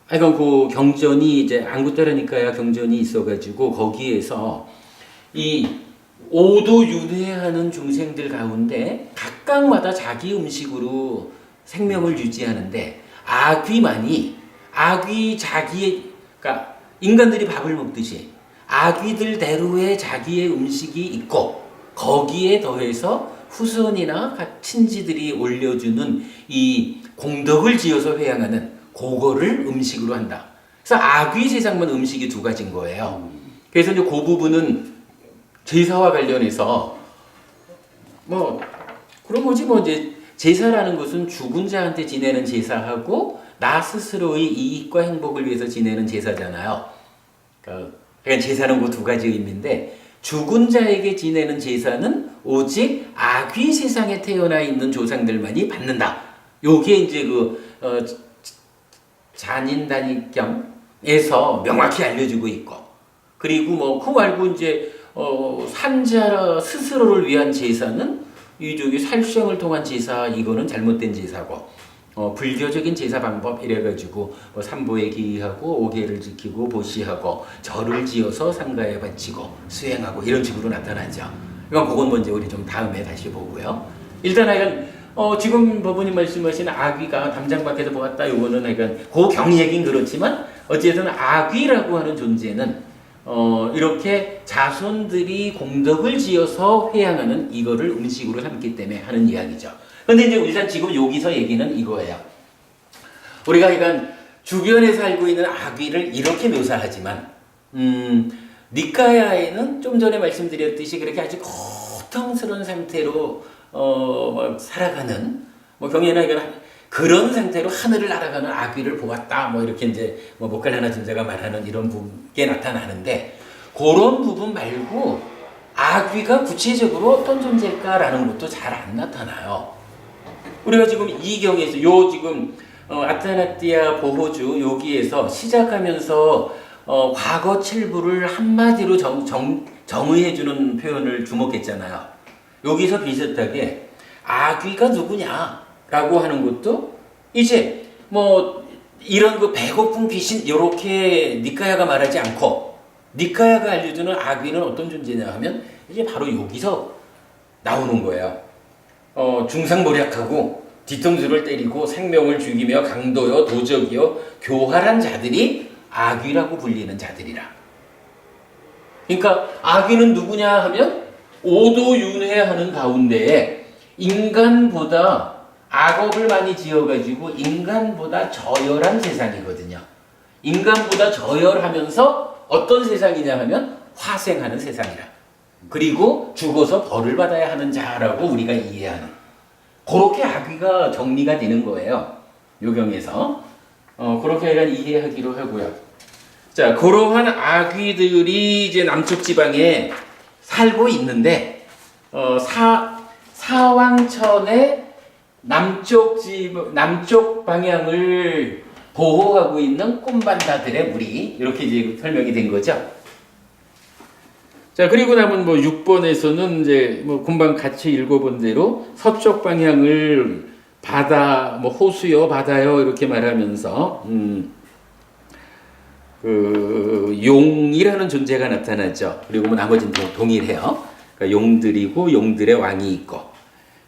하여간 그 경전이 이제 안구따라니까야 경전이 있어가지고 거기에서 이 오도 윤회하는 중생들 가운데 각각마다 자기 음식으로 생명을 유지하는데 그러니까 인간들이 밥을 먹듯이 아귀들대로의 자기의 음식이 있고 거기에 더해서 후손이나 친지들이 올려주는 이 공덕을 지어서 회양하는 그거를 음식으로 한다. 그래서 아귀 세상만 음식이 두 가지인 거예요. 그래서 이제 그 부분은 제사와 관련해서 그런 거지 이제 제사라는 것은 죽은 자한테 지내는 제사하고 나 스스로의 이익과 행복을 위해서 지내는 제사잖아요. 그러니까 제사는 그 두 가지 의미인데 죽은 자에게 지내는 제사는 오직 아귀 세상에 태어나 있는 조상들만이 받는다. 요게 이제 잔인단위경에서 명확히 알려주고 있고, 그리고 뭐 그 말고 이제 산자 스스로를 위한 제사는 이쪽에 살생을 통한 제사, 이거는 잘못된 제사고, 불교적인 제사 방법 이래가지고 뭐 삼보에 기하고 오계를 지키고 보시하고 절을 지어서 상가에 바치고 수행하고 이런 식으로 나타나죠. 그러니까 그건 먼저 우리 좀 다음에 다시 보고요. 일단 하여간 지금 법원님 말씀하신 아귀가 담장 밖에서 보았다, 요거는 하여간 그 경얘긴 그렇지만 어쨌든 아귀라고 하는 존재는 이렇게 자손들이 공덕을 지어서 회양하는 이거를 음식으로 삼기 때문에 하는 이야기죠. 근데 이제 일단 지금 여기서 얘기는 이거예요. 우리가 그러니까 주변에 살고 있는 아귀를 이렇게 묘사하지만, 니까야에는 좀 전에 말씀드렸듯이 그렇게 아주 고통스러운 상태로 살아가는, 뭐 경에는 그런 상태로 하늘을 날아가는 아귀를 보았다, 뭐 이렇게 이제 뭐 목갈라나 존재가 말하는 이런 부분에 나타나는데, 그런 부분 말고 아귀가 구체적으로 어떤 존재일까라는 것도 잘 안 나타나요. 우리가 지금 이 경에서 지금 아타나띠아 보호주 여기에서 시작하면서 과거 칠부를 한마디로 정의해주는 표현을 주목했잖아요. 여기서 비슷하게 아귀가 누구냐라고 하는 것도 이제 뭐 이런 배고픈 귀신 이렇게 니까야가 말하지 않고, 니까야가 알려주는 아귀는 어떤 존재냐 하면 이제 바로 여기서 나오는 거예요. 중상모략하고 뒤통수를 때리고 생명을 죽이며 강도요 도적이요 교활한 자들이 아귀라고 불리는 자들이라. 그러니까 아귀는 누구냐 하면 오도윤회하는 가운데에 인간보다 악업을 많이 지어가지고 인간보다 저열한 세상이거든요. 인간보다 저열하면서 어떤 세상이냐 하면 화생하는 세상이라. 그리고 죽어서 벌을 받아야 하는 자라고 우리가 이해하는, 그렇게 아귀가 정리가 되는 거예요. 요경에서 그렇게 이해하기로 하고요. 자, 그러한 아귀들이 이제 남쪽 지방에 살고 있는데, 사왕천의 남쪽 방향을 보호하고 있는 꼼반다들의 무리, 이렇게 이제 설명이 된 거죠. 자, 그리고 남은 6번에서는 이제 금방 같이 읽어본 대로 서쪽 방향을 바다, 호수요, 바다요, 이렇게 말하면서, 용이라는 존재가 나타나죠. 그리고 나머지는 동일해요. 그러니까 용들이고, 용들의 왕이 있고.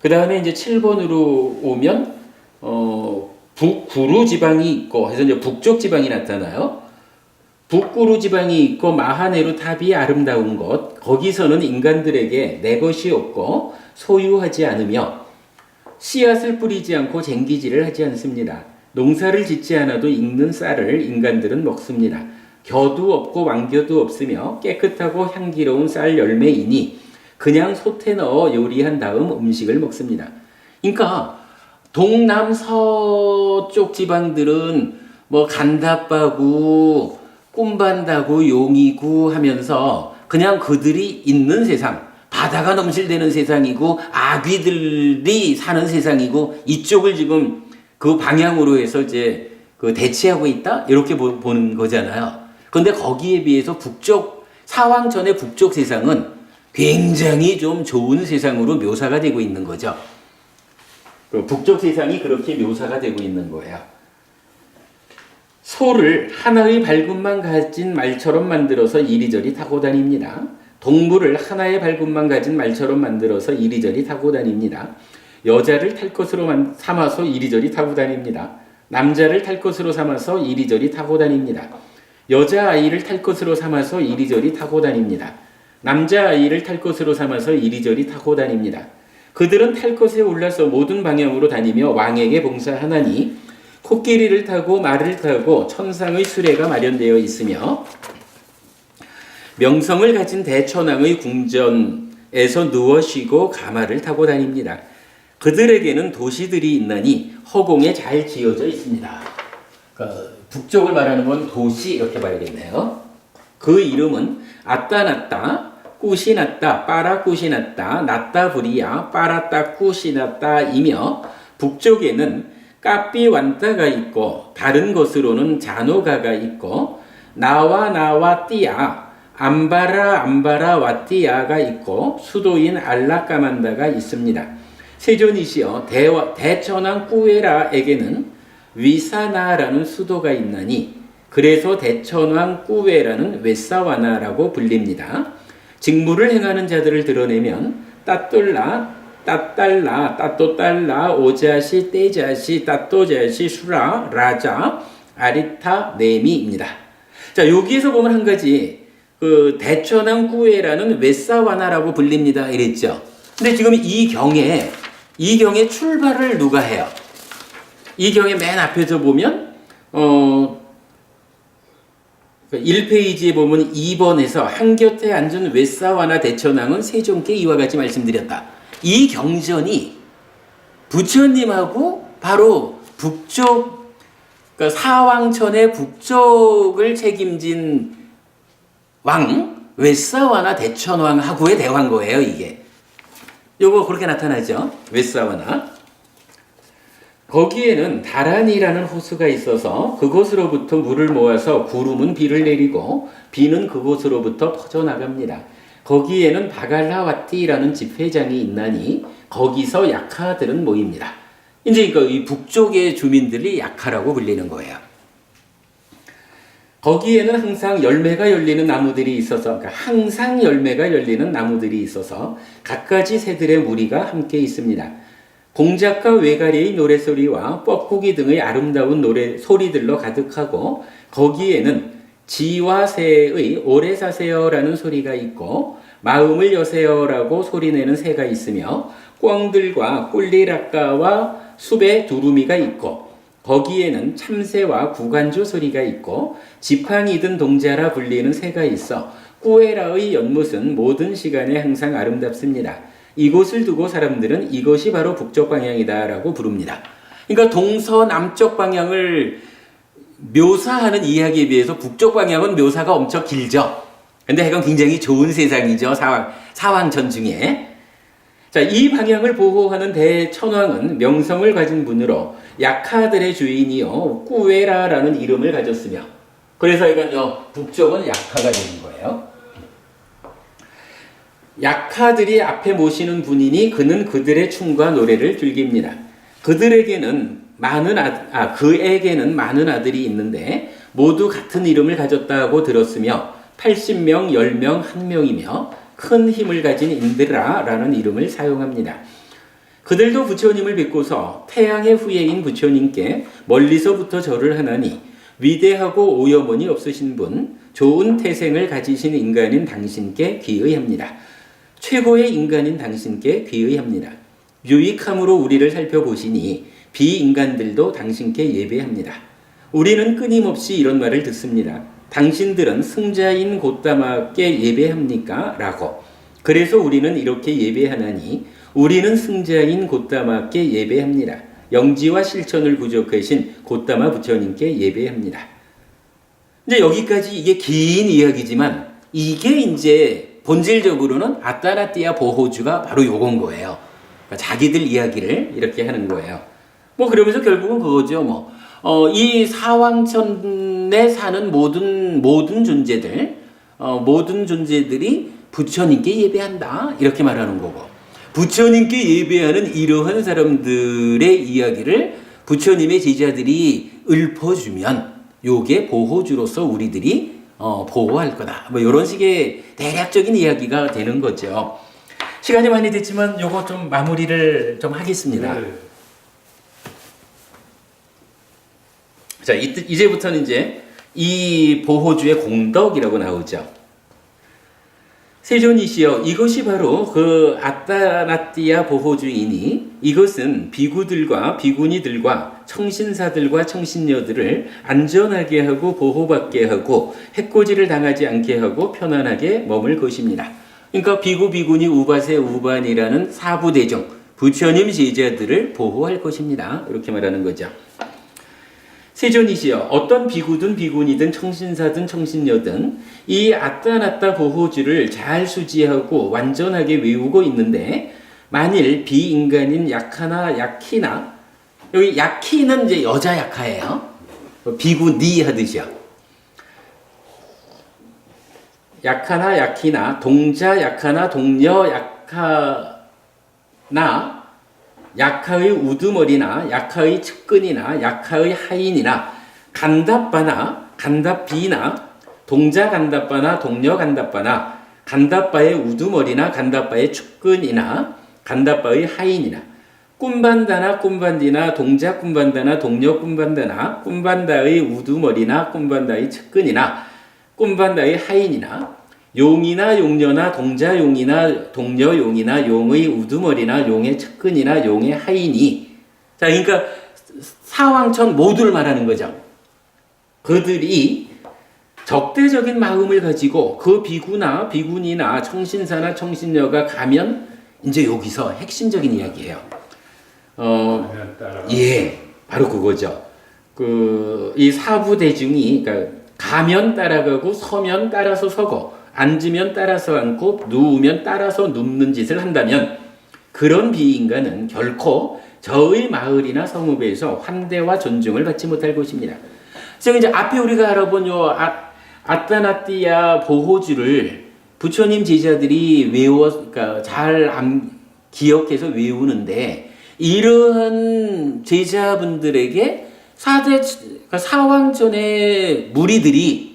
그 다음에 이제 7번으로 오면, 북구루 지방이 있고, 해서 이제 북쪽 지방이 나타나요. 북구루 지방이 있고 마하네루 탑이 아름다운 곳, 거기서는 인간들에게 내 것이 없고 소유하지 않으며 씨앗을 뿌리지 않고 쟁기질을 하지 않습니다. 농사를 짓지 않아도 익는 쌀을 인간들은 먹습니다. 겨도 없고 왕겨도 없으며 깨끗하고 향기로운 쌀 열매이니 그냥 솥에 넣어 요리한 다음 음식을 먹습니다. 그러니까 동남서쪽 지방들은 간다빠구, 꿈반다고 용이고 하면서 그냥 그들이 있는 세상, 바다가 넘실대는 세상이고 아귀들이 사는 세상이고, 이쪽을 지금 그 방향으로 해서 이제 대치하고 있다, 이렇게 보는 거잖아요. 그런데 거기에 비해서 사왕천의 북쪽 세상은 굉장히 좀 좋은 세상으로 묘사가 되고 있는 거죠. 북쪽 세상이 그렇게 묘사가 되고 있는 거예요. 소를 하나의 발굽만 가진 말처럼 만들어서 이리저리 타고 다닙니다. 동물을 하나의 발굽만 가진 말처럼 만들어서 이리저리 타고 다닙니다. 여자를 탈 것으로 삼아서 이리저리 타고 다닙니다. 남자를 탈 것으로 삼아서 이리저리 타고 다닙니다. 여자아이를 탈 것으로 삼아서 이리저리 타고 다닙니다. 남자아이를 탈 것으로 삼아서 이리저리 타고 다닙니다. 그들은 탈 것에 올라서 모든 방향으로 다니며 왕에게 봉사하나니 코끼리를 타고 말을 타고 천상의 수레가 마련되어 있으며 명성을 가진 대천왕의 궁전에서 누워 쉬고 가마를 타고 다닙니다. 그들에게는 도시들이 있나니 허공에 잘 지어져 있습니다. 그러니까 북쪽을 말하는 건 도시, 이렇게 봐야겠네요. 그 이름은 아따나따, 굿이 났다, 빠라 굿이 났다, 났다 부리야, 빠라따 굿이 났다이며 북쪽에는 까삐 완따가 있고 다른 곳으로는 자노가가 있고 나와 띠야, 안바라 와띠야가 있고 수도인 알라까만다가 있습니다. 세존이시여 대천왕 꾸에라에게는 위사나라는 수도가 있나니 그래서 대천왕 꾸에라는 웨사와나라고 불립니다. 직무를 행하는 자들을 드러내면 따똘라, 따딸라, 따또딸라, 오자시, 떼자시, 따또자시, 수라, 라자, 아리타, 네미입니다. 자, 여기에서 보면 한 가지 그 대천왕 꾸에라는 웨사와나라고 불립니다. 이랬죠. 근데 지금 이 경에 출발을 누가 해요? 이 경의 맨 앞에서 보면 1페이지에 보면 2번에서 한곁에 앉은 웨사와나 대천왕은 세종께 이와 같이 말씀드렸다. 이 경전이 부처님하고 바로 북쪽, 그러니까 사왕천의 북쪽을 책임진 왕 웨사와나 대천왕하고의 대화인 거예요. 이게 요거 그렇게 나타나죠. 웨사와나. 거기에는 다란이라는 호수가 있어서 그곳으로부터 물을 모아서 구름은 비를 내리고 비는 그곳으로부터 퍼져나갑니다. 거기에는 바갈라와띠라는 집회장이 있나니 거기서 약하들은 모입니다. 이제 이 북쪽의 주민들이 약하라고 불리는 거예요. 거기에는 항상 열매가 열리는 나무들이 있어서, 그러니까 항상 열매가 열리는 나무들이 있어서 갖가지 새들의 무리가 함께 있습니다. 공작과 외가리의 노래소리와 뻐꾸기 등의 아름다운 노래 소리들로 가득하고 거기에는 지와 새의 오래 사세요라는 소리가 있고 마음을 여세요라고 소리내는 새가 있으며 꿩들과 꿀리락가와 숲의 두루미가 있고 거기에는 참새와 구간조 소리가 있고 지팡이 든 동자라 불리는 새가 있어 꾸에라의 연못은 모든 시간에 항상 아름답습니다. 이곳을 두고 사람들은 이것이 바로 북쪽 방향이다라고 부릅니다. 그러니까 동서남쪽 방향을 묘사하는 이야기에 비해서 북쪽 방향은 묘사가 엄청 길죠. 근데 해건 굉장히 좋은 세상이죠. 사왕천 중에. 자, 이 방향을 보호하는 대천왕은 명성을 가진 분으로 약하들의 주인이요 꾸에라라는 이름을 가졌으며 그래서 이건 북쪽은 약하가 되는 거예요. 약하들이 앞에 모시는 분이니 그는 그들의 춤과 노래를 즐깁니다. 그에게는 많은 아들이 있는데 모두 같은 이름을 가졌다고 들었으며 80명, 10명, 1명이며 큰 힘을 가진 인드라라는 이름을 사용합니다. 그들도 부처님을 뵙고서 태양의 후예인 부처님께 멀리서부터 절을 하나니 위대하고 오염원이 없으신 분, 좋은 태생을 가지신 인간인 당신께 귀의합니다. 최고의 인간인 당신께 귀의합니다. 유익함으로 우리를 살펴보시니 비인간들도 당신께 예배합니다. 우리는 끊임없이 이런 말을 듣습니다. 당신들은 승자인 고따마께 예배합니까? 라고. 그래서 우리는 이렇게 예배하나니 우리는 승자인 고따마께 예배합니다. 영지와 실천을 부족하신 고따마 부처님께 예배합니다. 이제 여기까지 이게 긴 이야기지만 이게 이제 본질적으로는 아따라띠아 보호주가 바로 요건 거예요. 그러니까 자기들 이야기를 이렇게 하는 거예요. 뭐 그러면서 결국은 그거죠. 이 사왕천에 사는 모든 존재들이 부처님께 예배한다 이렇게 말하는 거고 부처님께 예배하는 이러한 사람들의 이야기를 부처님의 제자들이 읊어주면 요게 보호주로서 우리들이 보호할 거다. 뭐 이런 식의 대략적인 이야기가 되는 거죠. 시간이 많이 됐지만 요거 좀 마무리를 좀 하겠습니다. 네. 자, 이제부터는 이제 이 보호주의 공덕이라고 나오죠. 세존이시여, 이것이 바로 그 아따나띠아 보호주이니 이것은 비구들과 비구니들과 청신사들과 청신녀들을 안전하게 하고 보호받게 하고 해코지를 당하지 않게 하고 편안하게 머물 것입니다. 그러니까 비구, 비구니, 우바세, 우반이라는 사부대종 부처님 제자들을 보호할 것입니다. 이렇게 말하는 거죠. 세존이시여 어떤 비구든 비구니든 청신사든 청신녀든 이 아따나따 보호주를 잘 수지하고 완전하게 외우고 있는데 만일 비인간인 약하나 약히나 여기 약히는 이제 여자 약하예요. 비구니 하듯이요. 약하나 약히나 동자 약하나 동녀 약하나 약하의 우두머리나 약하의 측근이나 약하의 하인이나 간다빠나 간다비나 동자 간다빠나 동녀 간다빠나 간다빠의 우두머리나 간다빠의 측근이나 간다빠의 하인이나 꿈반다나 꿈반디나 동자 꿈반다나 동녀 꿈반다나 꿈반다의 우두머리나 꿈반다의 측근이나 꿈반다의 하인이나 용이나 용녀나 동자 용이나 동녀 용이나 용의 우두머리나 용의 측근이나 용의 하인이 자 그러니까 사왕천 모두를 말하는 거죠. 그들이 적대적인 마음을 가지고 그 비구나 비구니나 청신사나 청신녀가 가면 이제 여기서 핵심적인 이야기예요. 예, 바로 그거죠. 이 사부대중이 그러니까 가면 따라가고 서면 따라서 서고 앉으면 따라서 앉고 누우면 따라서 눕는 짓을 한다면 그런 비인간은 결코 저의 마을이나 성읍에서 환대와 존중을 받지 못할 것입니다. 그래서 이제 앞에 우리가 알아본 요 아따나띠아 보호주를 부처님 제자들이 그러니까 잘 기억해서 외우는데 이러한 제자분들에게 그러니까 사왕전의 무리들이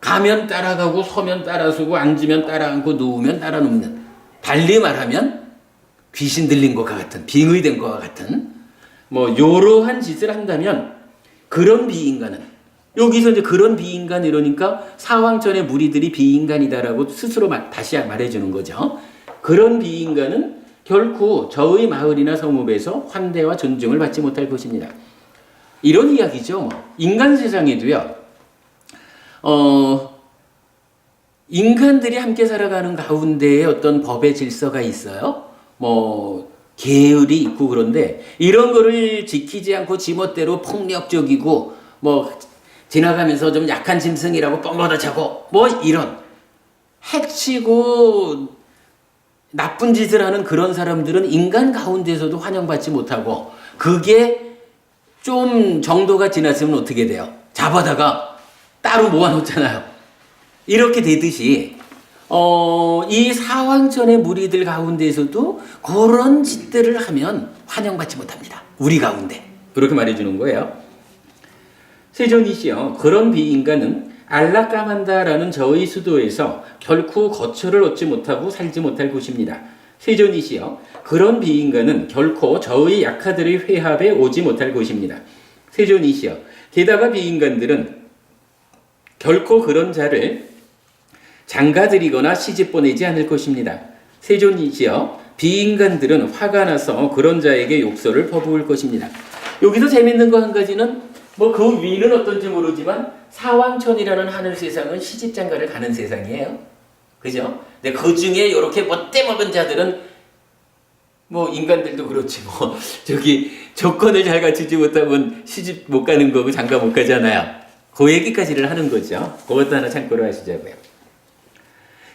가면 따라가고 서면 따라서고 앉으면 따라 앉고 누우면 따라 눕는 달리 말하면 귀신 들린 것과 같은 빙의된 것과 같은 뭐 요러한 짓을 한다면 그런 비인간은 여기서 이제 그런 비인간 이러니까 사왕전의 무리들이 비인간이다라고 스스로 다시 말해주는 거죠. 그런 비인간은 결코 저의 마을이나 성읍에서 환대와 존중을 받지 못할 것입니다. 이런 이야기죠. 인간 세상에도요. 인간들이 함께 살아가는 가운데에 어떤 법의 질서가 있어요. 뭐 계율이 있고 그런데 이런 거를 지키지 않고 지멋대로 폭력적이고 뭐 지나가면서 좀 약한 짐승이라고 뻥걷어차고 뭐 이런 해치고 나쁜 짓을 하는 그런 사람들은 인간 가운데서도 환영받지 못하고 그게 좀 정도가 지났으면 어떻게 돼요? 잡아다가 따로 모아놓잖아요. 이렇게 되듯이 이 사왕천의 무리들 가운데에서도 그런 짓들을 하면 환영받지 못합니다. 우리 가운데. 이렇게 말해주는 거예요. 세존이시여 그런 비인간은 알라까만다라는 저의 수도에서 결코 거처를 얻지 못하고 살지 못할 곳입니다. 세존이시여 그런 비인간은 결코 저의 약하들의 회합에 오지 못할 곳입니다. 세존이시여 게다가 비인간들은 결코 그런 자를 장가들이거나 시집 보내지 않을 것입니다. 세존이시여 비인간들은 화가 나서 그런 자에게 욕설을 퍼부을 것입니다. 여기서 재밌는 거 한 가지는 뭐 그 위는 어떤지 모르지만 사왕천이라는 하늘 세상은 시집장가를 가는 세상이에요. 그죠? 근데 그 중에 이렇게 못돼먹은 자들은 뭐 인간들도 그렇지 뭐 저기 조건을 잘 갖추지 못하면 시집 못 가는 거고 장가 못 가잖아요. 그 얘기까지를 하는 거죠. 그것도 하나 참고로 하시자고요.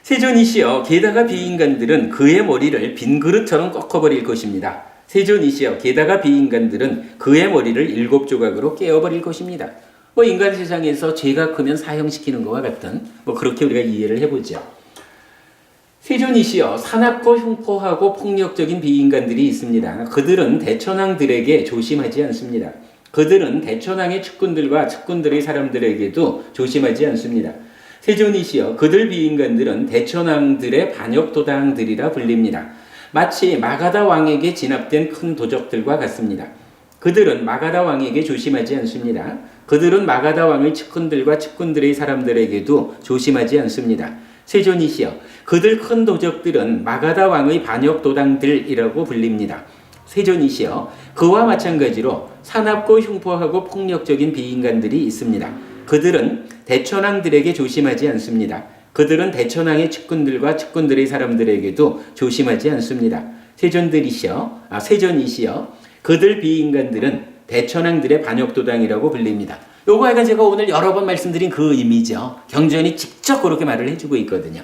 세존이시여 게다가 비인간들은 그의 머리를 빈 그릇처럼 꺾어버릴 것입니다. 세존이시여 게다가 비인간들은 그의 머리를 7조각으로 깨어버릴 것입니다. 뭐 인간 세상에서 죄가 크면 사형시키는 것과 같은 뭐 그렇게 우리가 이해를 해보죠. 세존이시여 사납고 흉포하고 폭력적인 비인간들이 있습니다. 그들은 대천왕들에게 조심하지 않습니다. 그들은 대천왕의 측근들과 측근들의 사람들에게도 조심하지 않습니다. 세존이시여 그들 비인간들은 대천왕들의 반역도당들이라 불립니다. 마치 마가다 왕에게 진압된 큰 도적들과 같습니다. 그들은 마가다 왕에게 조심하지 않습니다. 그들은 마가다 왕의 측근들과 측근들의 사람들에게도 조심하지 않습니다. 세존이시여 그들 큰 도적들은 마가다 왕의 반역도당들이라고 불립니다. 세존이시여 그와 마찬가지로 사납고 흉포하고 폭력적인 비인간들이 있습니다. 그들은 대천왕들에게 조심하지 않습니다. 그들은 대천왕의 측근들과 측근들의 사람들에게도 조심하지 않습니다. 세존이시여 그들 비인간들은 대천왕들의 반역도당이라고 불립니다. 요거 하여간 제가 오늘 여러 번 말씀드린 그 의미죠. 경전이 직접 그렇게 말을 해주고 있거든요.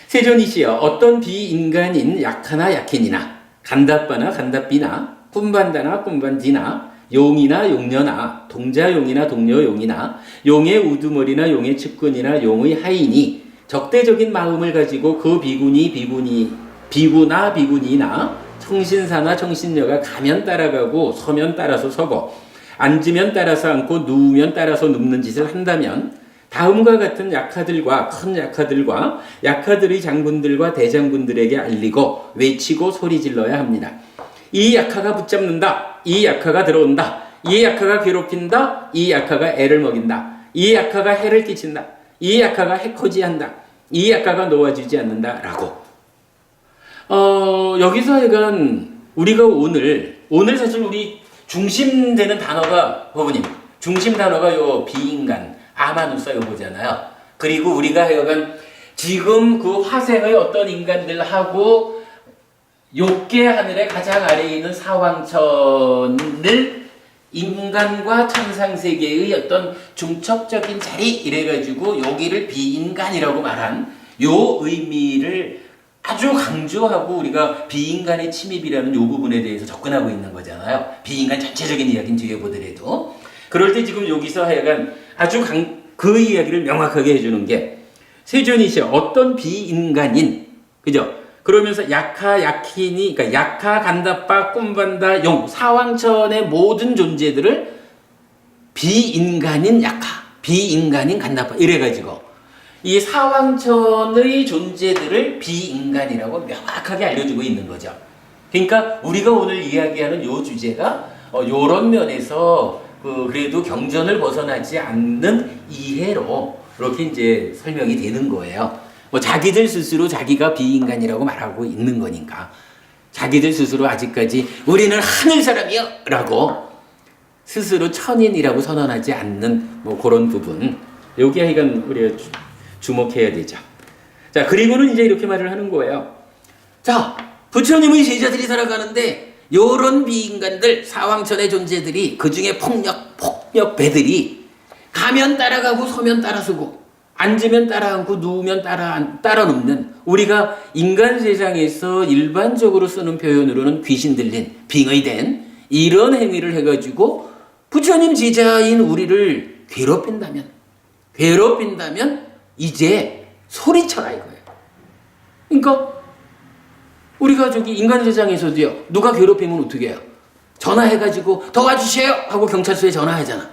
세존이시여 어떤 비인간인 약하나 약행이나 간답바나 간답비나 꿈반다나 꿈반디나 용이나 용녀나 동자용이나 동료용이나 용의 우두머리나 용의 측근이나 용의 하인이 적대적인 마음을 가지고 그 비구나 비구니나 청신사나 청신녀가 가면 따라가고 서면 따라서 서고 앉으면 따라서 앉고 누우면 따라서 눕는 짓을 한다면 다음과 같은 약하들과 큰 약하들과 약하들의 장군들과 대장군들에게 알리고 외치고 소리질러야 합니다. 이 약하가 붙잡는다. 이 약하가 들어온다. 이 약하가 괴롭힌다. 이 약하가 애를 먹인다. 이 약하가 해를 끼친다. 이 약하가 해코지한다. 이 약하가 놓아주지 않는다. 라고. 여기서 하여간 우리가 오늘 사실 우리 중심되는 단어가 부모님 중심 단어가 요 비인간 아마누사 요거잖아요. 그리고 우리가 하여간 지금 그 화생의 어떤 인간들하고 욕계 하늘의 가장 아래에 있는 사왕천을 인간과 천상세계의 어떤 중첩적인 자리 이래가지고 여기를 비인간이라고 말한 요 의미를 아주 강조하고 우리가 비인간의 침입이라는 요 부분에 대해서 접근하고 있는 거잖아요. 비인간 전체적인 이야기는 뒤에 보더라도. 그럴 때 지금 여기서 하여간 아주 그 이야기를 명확하게 해주는 게 세존이시여 어떤 비인간인 그죠? 그러면서 약하, 약hin이 그러니까 약하, 간다빠, 꿈반다, 용 사왕천의 모든 존재들을 비인간인 약하, 비인간인 간다빠 이래가지고 이 사왕천의 존재들을 비인간이라고 명확하게 알려주고 있는 거죠. 그러니까 우리가 오늘 이야기하는 요 주제가 요런 면에서 그래도 경전을 벗어나지 않는 이해로 이렇게 이제 설명이 되는 거예요. 뭐 자기들 스스로 자기가 비인간이라고 말하고 있는 거니까 자기들 스스로 아직까지 우리는 하늘 사람이요 라고 스스로 천인이라고 선언하지 않는 뭐 그런 부분 여기 하여간 우리가 주목해야 되죠. 자 그리고는 이제 이렇게 말을 하는 거예요. 자 부처님의 제자들이 살아가는데 요런 비인간들 사왕천의 존재들이 그중에 폭력 배들이 가면 따라가고 서면 따라서고 앉으면 따라 앉고 누우면 따라 눕는 우리가 인간 세상에서 일반적으로 쓰는 표현으로는 귀신 들린 빙의된 이런 행위를 해가지고 부처님 제자인 우리를 괴롭힌다면 이제 소리쳐라 이거예요. 그러니까 우리가 저기 인간 세상에서도요 누가 괴롭히면 어떻게 해요? 전화해가지고 도와주세요 하고 경찰서에 전화하잖아.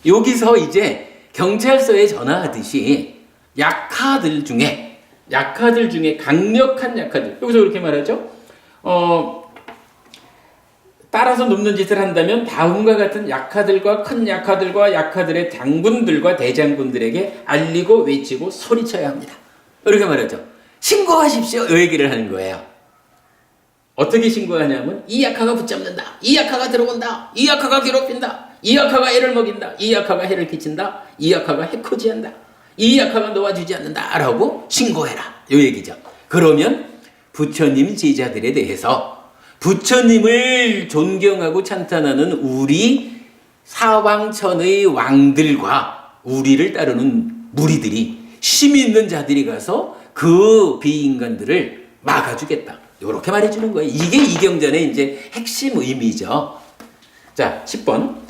여기서 이제 경찰서에 전화하듯이 약하들 중에 강력한 약하들 여기서 그렇게 말하죠. 따라서 눕는 짓을 한다면 다음과 같은 약하들과 큰 약하들과 약하들의 장군들과 대장군들에게 알리고 외치고 소리쳐야 합니다. 이렇게 말하죠. 신고하십시오. 이 얘기를 하는 거예요. 어떻게 신고하냐면 이 약하가 붙잡는다. 이 약하가 들어온다. 이 약하가 괴롭힌다. 이 약하가 애를 먹인다. 이 약하가 해를 끼친다. 이 약하가 해코지한다. 이 약하가 놓아주지 않는다. 라고 신고해라. 이 얘기죠. 그러면 부처님 제자들에 대해서 부처님을 존경하고 찬탄하는 우리 사왕천의 왕들과 우리를 따르는 무리들이 힘 있는 자들이 가서 그 비인간들을 막아주겠다. 이렇게 말해주는 거예요. 이게 이경전의 이제 핵심 의미죠. 자, 10번.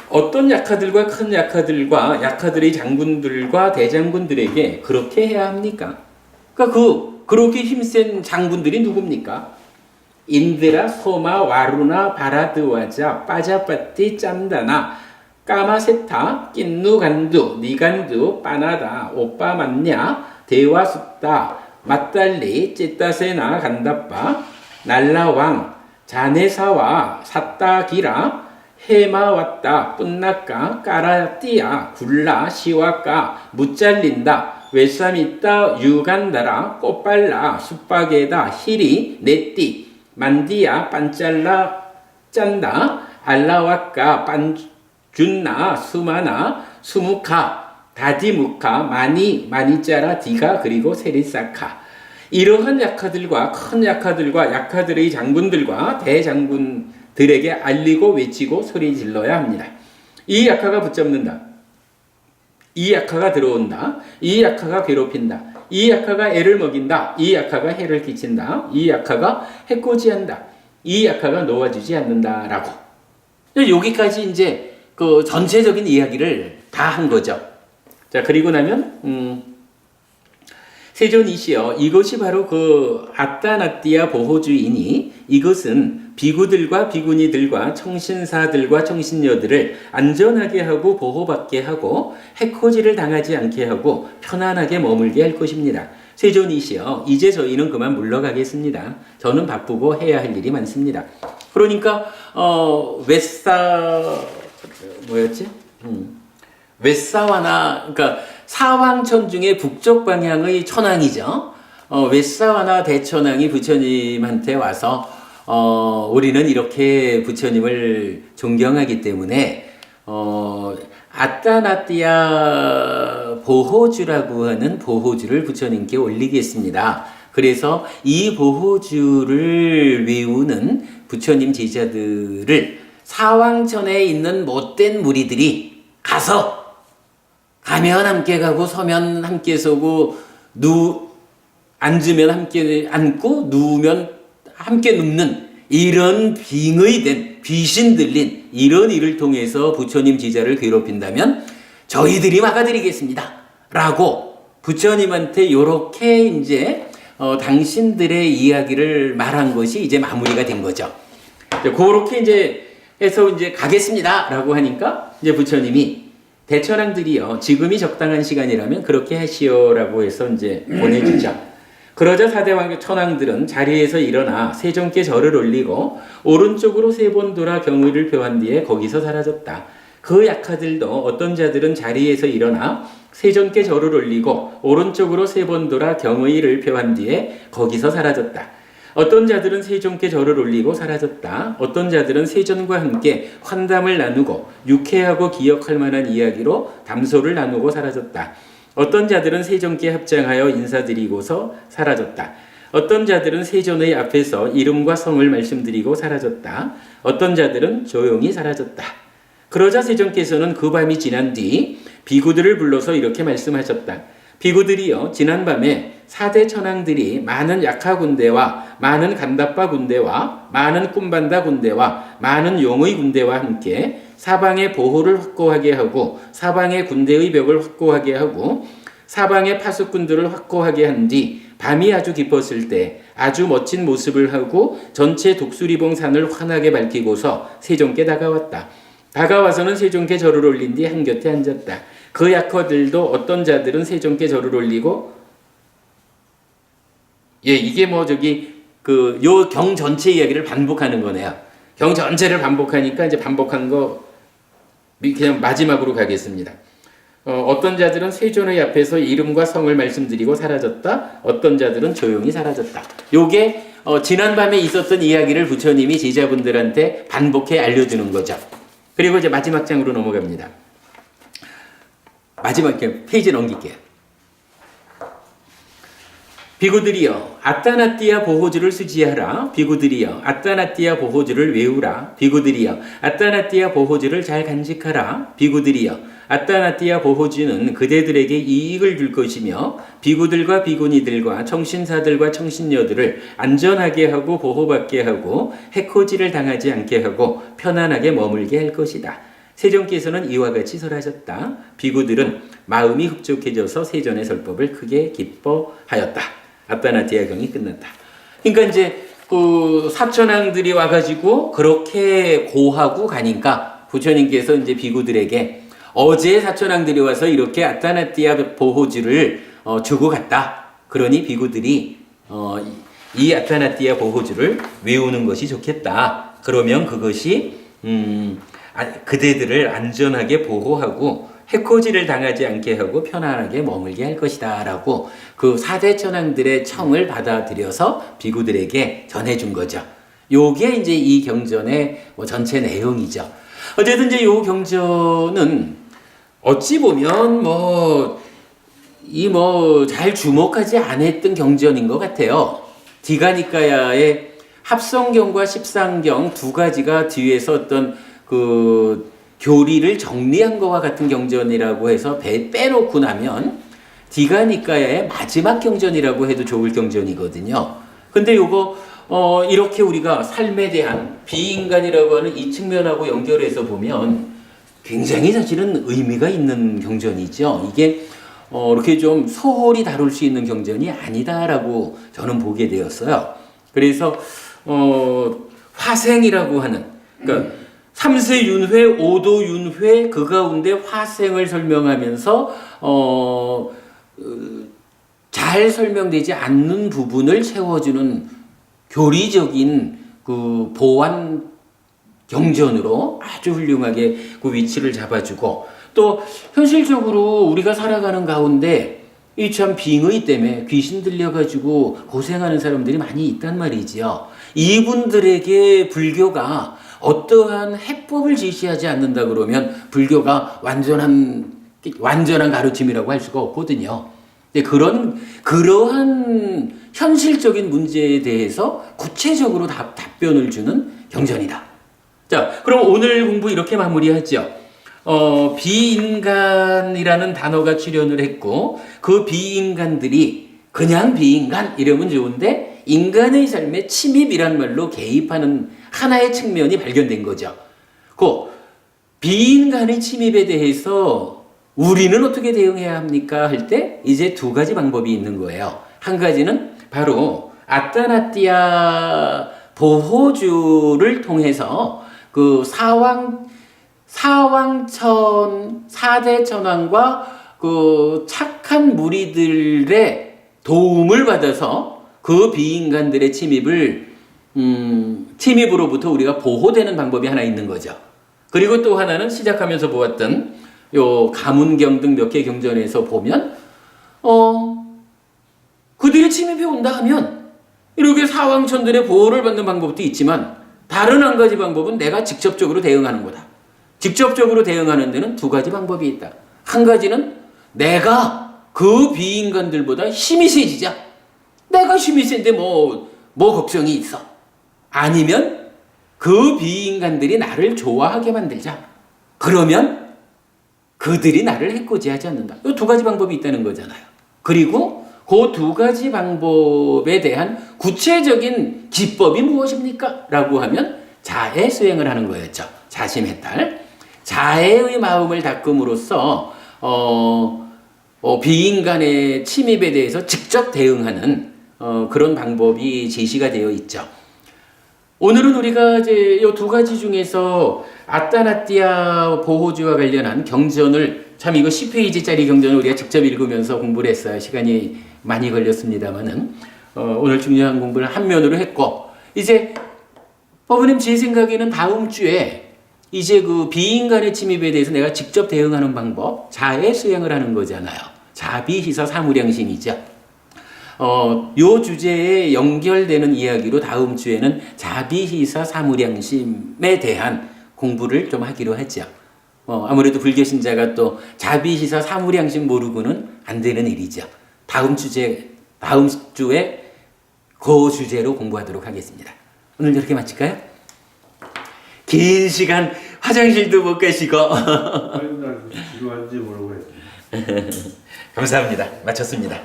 어떤 약하들과 큰 약하들과 약하들의 장군들과 대장군들에게 그렇게 해야 합니까? 그러니까 그렇게 힘센 장군들이 누굽니까? 인드라, 소마, 와루나, 바라드와자, 빠자빠띠, 짬다나, 까마세타, 낀누간두, 니간두, 빠나다, 오빠만냐, 대와숫다, 맞달리, 찌따세나, 간다빠, 날라왕, 자네사와, 사따기라, 해마왔다, 뿐나까, 까라띠야, 굴라, 시와까, 무잘린다, 외쌈있다, 유간다라, 꽃발라, 숫박에다, 히리, 네띠, 만디야, 반잘라, 짠다, 알라와까, 빤준나, 수마나, 수무카, 다디무카, 마니짜라, 디가, 그리고 세리사카. 이러한 약하들과 큰 약하들과 약하들의 장군들과 대장군 들에게 알리고 외치고 소리 질러야 합니다. 이 약화가 붙잡는다. 이 약화가 들어온다. 이 약화가 괴롭힌다. 이 약화가 애를 먹인다. 이 약화가 해를 끼친다. 이 약화가 해코지한다. 이 약화가 놓아주지 않는다라고. 여기까지 이제 그 전체적인 이야기를 다 한 거죠. 자, 그리고 나면 세존 이시여, 이것이 바로 그 아따나띠아 보호주이니 이것은 비구들과 비구니들과 청신사들과 청신녀들을 안전하게 하고 보호받게 하고 해코지를 당하지 않게 하고 편안하게 머물게 할 것입니다. 세존 이시여, 이제 저희는 그만 물러가겠습니다. 저는 바쁘고 해야 할 일이 많습니다. 그러니까 웨사와나, 그러니까 사왕천 중에 북쪽 방향의 천왕이죠. 웨사와나 대천왕이 부처님한테 와서 우리는 이렇게 부처님을 존경하기 때문에 아따나띠아 보호주라고 하는 보호주를 부처님께 올리겠습니다. 그래서 이 보호주를 외우는 부처님 제자들을 사왕천에 있는 못된 무리들이 가면 함께 가고 서면 함께 서고 앉으면 함께 앉고 누우면 함께 눕는 이런 빙의된 귀신 들린 이런 일을 통해서 부처님 제자를 괴롭힌다면 저희들이 막아드리겠습니다. 라고 부처님한테 요렇게 이제 당신들의 이야기를 말한 것이 이제 마무리가 된 거죠. 그렇게 이제 해서 이제 가겠습니다. 라고 하니까 이제 부처님이 대천왕들이요, 지금이 적당한 시간이라면 그렇게 하시오라고 해서 이제 보내주죠. 그러자 사대왕 천왕들은 자리에서 일어나 세존께 절을 올리고 오른쪽으로 세 번 돌아 경의를 표한 뒤에 거기서 사라졌다. 그 약하들도 어떤 자들은 자리에서 일어나 세존께 절을 올리고 오른쪽으로 세 번 돌아 경의를 표한 뒤에 거기서 사라졌다. 어떤 자들은 세존께 절을 올리고 사라졌다. 어떤 자들은 세존과 함께 환담을 나누고 유쾌하고 기억할 만한 이야기로 담소를 나누고 사라졌다. 어떤 자들은 세존께 합장하여 인사드리고서 사라졌다. 어떤 자들은 세존의 앞에서 이름과 성을 말씀드리고 사라졌다. 어떤 자들은 조용히 사라졌다. 그러자 세존께서는 그 밤이 지난 뒤 비구들을 불러서 이렇게 말씀하셨다. 비구들이여, 지난밤에 사대 천왕들이 많은 약하 군대와 많은 간다빠 군대와 많은 꿈반다 군대와 많은 용의 군대와 함께 사방의 보호를 확고하게 하고 사방의 군대의 벽을 확고하게 하고 사방의 파수꾼들을 확고하게 한 뒤 밤이 아주 깊었을 때 아주 멋진 모습을 하고 전체 독수리봉 산을 환하게 밝히고서 세존께 다가왔다. 다가와서는 세존께 절을 올린 뒤 한곁에 앉았다. 그 약허들도 어떤 자들은 세존께 절을 올리고, 이게 요 경 전체 이야기를 반복하는 거네요. 경 전체를 반복하니까 이제 반복한 거 그냥 마지막으로 가겠습니다. 어떤 자들은 세존의 앞에서 이름과 성을 말씀드리고 사라졌다. 어떤 자들은 조용히 사라졌다. 요게 지난밤에 있었던 이야기를 부처님이 제자분들한테 반복해 알려주는 거죠. 그리고 이제 마지막 장으로 넘어갑니다. 마지막 페이지 넘길게요. 비구들이여, 아따나띠아 보호주를 수지하라. 비구들이여, 아따나띠아 보호주를 외우라. 비구들이여, 아따나띠아 보호주를 잘 간직하라. 비구들이여, 아따나띠아 보호주는 그대들에게 이익을 줄 것이며 비구들과 비구니들과 청신사들과 청신녀들을 안전하게 하고 보호받게 하고 해코지를 당하지 않게 하고 편안하게 머물게 할 것이다. 세존께서는 이와 같이 설하셨다. 비구들은 마음이 흡족해져서 세존의 설법을 크게 기뻐하였다. 아따나띠아 경이 끝났다. 그러니까 이제 그 사천왕들이 와가지고 그렇게 고하고 가니까 부처님께서 이제 비구들에게 어제 사천왕들이 와서 이렇게 아따나띠아 보호주를 주고 갔다. 그러니 비구들이 이 아따나띠아 보호주를 외우는 것이 좋겠다. 그러면 그것이 그대들을 안전하게 보호하고 해코지를 당하지 않게 하고 편안하게 머물게 할 것이다 라고 그 사대천왕들의 청을 받아들여서 비구들에게 전해준 거죠. 요게 이제 이 경전의 전체 내용이죠. 어쨌든 이제 요 경전은 어찌 보면 잘 주목하지 않았던 경전인 것 같아요. 디가니까야의 합성경과 십상경 두 가지가 뒤에서 어떤 그 교리를 정리한 것과 같은 경전이라고 해서 빼놓고 나면 디가니까의 마지막 경전이라고 해도 좋을 경전이거든요. 근데 요거 이렇게 우리가 삶에 대한 비인간이라고 하는 이 측면하고 연결해서 보면 굉장히 사실은 의미가 있는 경전이죠. 이게 이렇게 좀 소홀히 다룰 수 있는 경전이 아니다라고 저는 보게 되었어요. 그래서 화생이라고 하는 그러니까 3세 윤회, 5도 윤회 그 가운데 화생을 설명하면서 잘 설명되지 않는 부분을 채워주는 교리적인 그 보완 경전으로 아주 훌륭하게 그 위치를 잡아주고 또 현실적으로 우리가 살아가는 가운데 이 참 빙의 때문에 귀신 들려가지고 고생하는 사람들이 많이 있단 말이지요. 이분들에게 불교가 어떠한 해법을 제시하지 않는다 그러면 불교가 완전한 가르침이라고 할 수가 없거든요. 근데 그러한 현실적인 문제에 대해서 구체적으로 답변을 주는 경전이다. 자, 그럼 오늘 공부 이렇게 마무리하죠. 비인간이라는 단어가 출현을 했고 그 비인간들이 그냥 비인간 이러면 좋은데 인간의 삶에 침입이란 말로 개입하는 하나의 측면이 발견된 거죠. 그 비인간의 침입에 대해서 우리는 어떻게 대응해야 합니까? 할 때 이제 두 가지 방법이 있는 거예요. 한 가지는 바로 아따나띠아 보호주를 통해서 그 사대천왕과 그 착한 무리들의 도움을 받아서 그 비인간들의 침입으로부터 우리가 보호되는 방법이 하나 있는 거죠. 그리고 또 하나는 시작하면서 보았던 요 가문경 등 몇 개 경전에서 보면 그들이 침입해 온다 하면 이렇게 사왕천들의 보호를 받는 방법도 있지만 다른 한 가지 방법은 내가 직접적으로 대응하는 거다. 직접적으로 대응하는 데는 두 가지 방법이 있다. 한 가지는 내가 그 비인간들보다 힘이 세지자. 내가 힘이 센데 뭐 걱정이 있어. 아니면 그 비인간들이 나를 좋아하게 만들자. 그러면 그들이 나를 해코지하지 않는다. 이 두 가지 방법이 있다는 거잖아요. 그리고 그 두 가지 방법에 대한 구체적인 기법이 무엇입니까? 라고 하면 자해 수행을 하는 거였죠. 자심해탈. 자해의 마음을 닦음으로써 비인간의 침입에 대해서 직접 대응하는 그런 방법이 제시가 되어 있죠. 오늘은 우리가 이제 이 두 가지 중에서 아따나띠아 보호주와 관련한 경전을 참 이거 10페이지짜리 경전을 우리가 직접 읽으면서 공부를 했어요. 시간이 많이 걸렸습니다만은 오늘 중요한 공부를 한 면으로 했고 이제 법원님 제 생각에는 다음 주에 이제 그 비인간의 침입에 대해서 내가 직접 대응하는 방법 자해 수행을 하는 거잖아요. 자비희사 사무량심이죠. 요 주제에 연결되는 이야기로 다음 주에는 자비희사 사무량심에 대한 공부를 좀 하기로 했죠. 아무래도 불교 신자가 또 자비희사 사무량심 모르고는 안 되는 일이죠. 다음 주에 그 주제로 공부하도록 하겠습니다. 오늘 이렇게 마칠까요? 긴 시간 화장실도 못 가시고 지루한지 모르고 했습니다. 감사합니다. 마쳤습니다.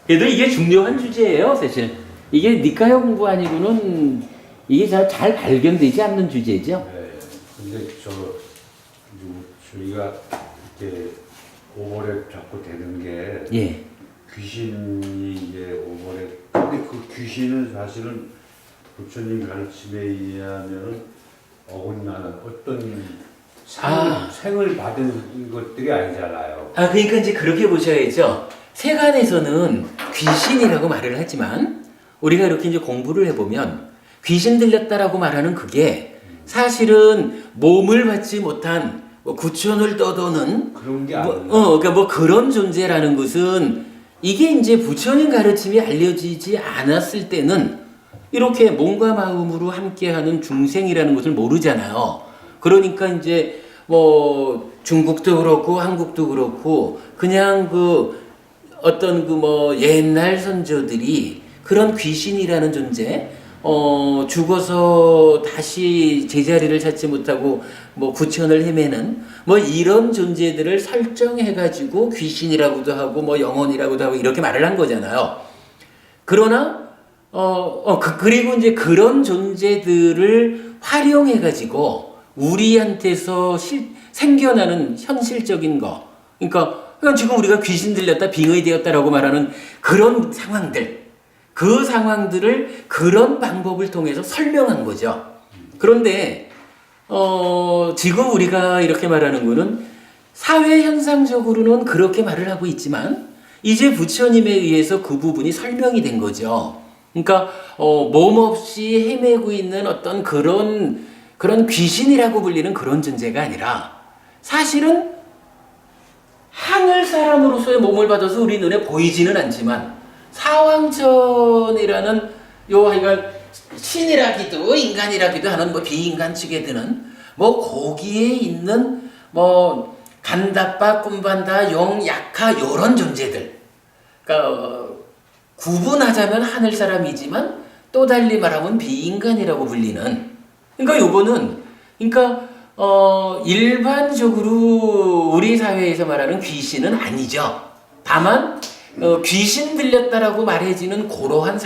그래도 이게 중요한 주제예요, 사실. 이게 니까요 공부 아니고는 이게 잘 발견되지 않는 주제죠. 네. 근데 저희가 이렇게 오버랩 자꾸 되는 게 예. 귀신이 이제 오버랩. 근데 그 귀신은 사실은 부처님 가르침에 의하면 어긋나는 어떤 생을 받은 것들이 아니잖아요. 그러니까 이제 그렇게 보셔야죠. 세간에서는 귀신이라고 말을 하지만 우리가 이렇게 이제 공부를 해보면 귀신 들렸다라고 말하는 그게 사실은 몸을 받지 못한 구천을 떠도는 그런 게 아니에요. 그러니까 그런 존재라는 것은 이게 이제 부처님 가르침이 알려지지 않았을 때는 이렇게 몸과 마음으로 함께하는 중생이라는 것을 모르잖아요. 그러니까 이제 중국도 그렇고 한국도 그렇고 그냥 어떤 옛날 선조들이 그런 귀신이라는 존재, 죽어서 다시 제자리를 찾지 못하고 뭐 구천을 헤매는 뭐 이런 존재들을 설정해가지고 귀신이라고도 하고 뭐 영혼이라고도 하고 이렇게 말을 한 거잖아요. 그러나 그리고 이제 그런 존재들을 활용해가지고 우리한테서 생겨나는 현실적인 거, 그러니까 지금 우리가 귀신 들렸다, 빙의 되었다라고 말하는 그런 상황들, 그 상황들을 그런 방법을 통해서 설명한 거죠. 그런데 지금 우리가 이렇게 말하는 거는 사회 현상적으로는 그렇게 말을 하고 있지만 이제 부처님에 의해서 그 부분이 설명이 된 거죠. 그러니까 몸없이 헤매고 있는 어떤 그런 귀신이라고 불리는 그런 존재가 아니라 사실은 하늘 사람으로서의 몸을 받아서 우리 눈에 보이지는 않지만 사왕천이라는 하여간 신이라기도 인간이라기도 하는 뭐 비인간 측에 드는 뭐 거기에 있는 뭐 간다빠, 꿈반다, 용, 약하 요런 존재들. 그러니까 구분하자면 하늘 사람이지만 또 달리 말하면 비인간이라고 불리는. 그러니까 요거는 일반적으로 우리 사회에서 말하는 귀신은 아니죠. 다만 귀신 들렸다라고 말해지는 그러한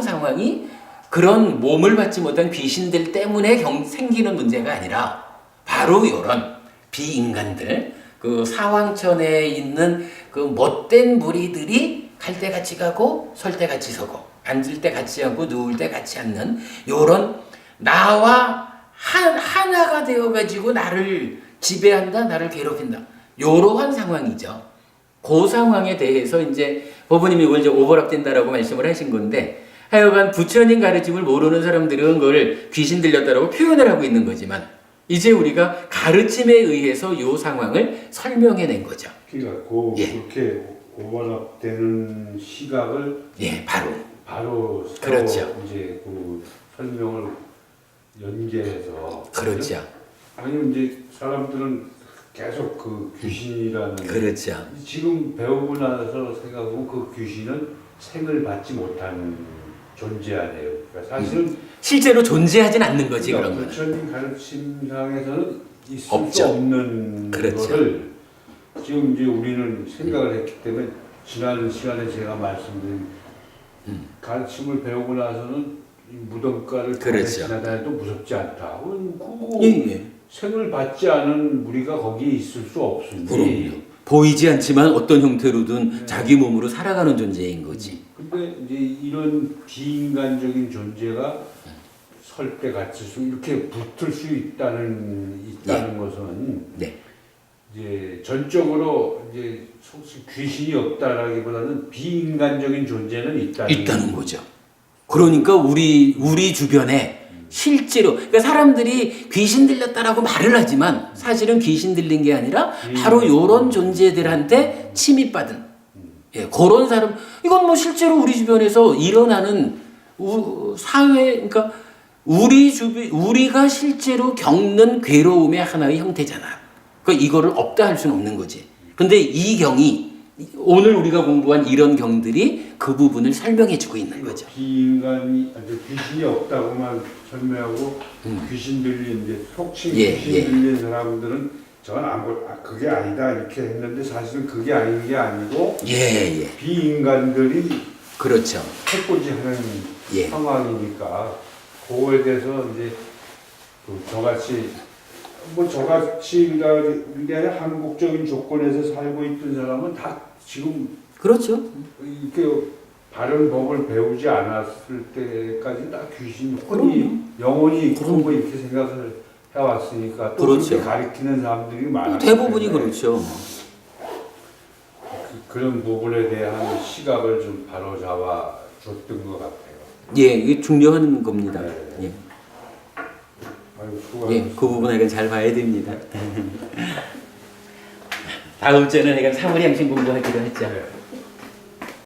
상황이 그런 몸을 받지 못한 귀신들 때문에 생기는 문제가 아니라 바로 이런 비인간들, 그 사왕천에 있는 그 못된 무리들이 갈 때 같이 가고 설 때 같이 서고 앉을 때 같이 앉고 누울 때 같이 앉는 요런 나와 하나가 되어가지고 나를 지배한다, 나를 괴롭힌다. 요러한 상황이죠. 그 상황에 대해서 이제 법원님이 이걸 이제 오버랩된다라고 말씀을 하신 건데, 하여간 부처님 가르침을 모르는 사람들은 그걸 귀신 들렸다라고 표현을 하고 있는 거지만, 이제 우리가 가르침에 의해서 요 상황을 설명해낸 거죠. 그러니까 그렇게 오버랩되는 시각을 바로 그렇죠. 이제 그 설명을 연계해서 그렇죠. 아니면 이제 사람들은 계속 그 귀신이라는 그렇죠. 지금 배우고 나서 생각하면 그 귀신은 생을 받지 못하는 존재 아니에요. 그러니까 사실은 실제로 존재하진 않는 거지. 그러니까 그런 거는. 부처님 가르침상에서는 있을 없죠. 수 없는 그렇죠. 거를 지금 이제 우리는 생각을 했기 때문에 지난 시간에 제가 말씀드린 가르침을 배우고 나서는 이 무덤가를 그렇죠. 지나다녀도 무섭지 않다. 예. 생을 받지 않은 무리가 거기에 있을 수 없으니. 그럼요. 보이지 않지만 어떤 형태로든 자기 몸으로 살아가는 존재인 거지. 근데 이제 이런 비인간적인 존재가 설 때 같이 이렇게 붙을 수 있다는 것은 이제 전적으로 이제 솔직히 귀신이 없다라기보다는 비인간적인 존재는 있다는 거죠. 그러니까 우리 주변에 실제로 그러니까 사람들이 귀신 들렸다라고 말을 하지만 사실은 귀신 들린 게 아니라 바로 이런 존재들한테 침입받은 그런 사람. 이건 뭐 실제로 우리 주변에서 일어나는 사회, 그러니까 우리가 실제로 겪는 괴로움의 하나의 형태잖아요. 그러니까 이거를 없다 할 수는 없는 거지. 근데 이 경이 오늘 우리가 공부한 이런 경들이 그 부분을 설명해주고 있는 거죠. 비인간이 귀신이 없다고만 설명하고 귀신 들린 이제 속칭 귀신 들린 사람들은 저는 그게 아니다 이렇게 했는데 사실은 그게 아닌 게 아니고 비인간들이 그렇죠. 해코지하는 상황이니까 그거에 대해서 이제 저같이 이게 아니라 한국적인 조건에서 살고 있던 사람은 다 지금 그렇죠. 이렇게 바른 법을 배우지 않았을 때까지 다 귀신, 영혼이 있고 뭐 이렇게 생각을 해왔으니까 또 그렇게 가르치는 사람들이 많아요. 대부분이 그렇죠. 그런 부분에 대한 시각을 좀 바로잡아 줬던 것 같아요. 이게 중요한 겁니다. 아유, 그 부분을 잘 봐야 됩니다. 다음 주에는 사물양심 공부하기로 했죠.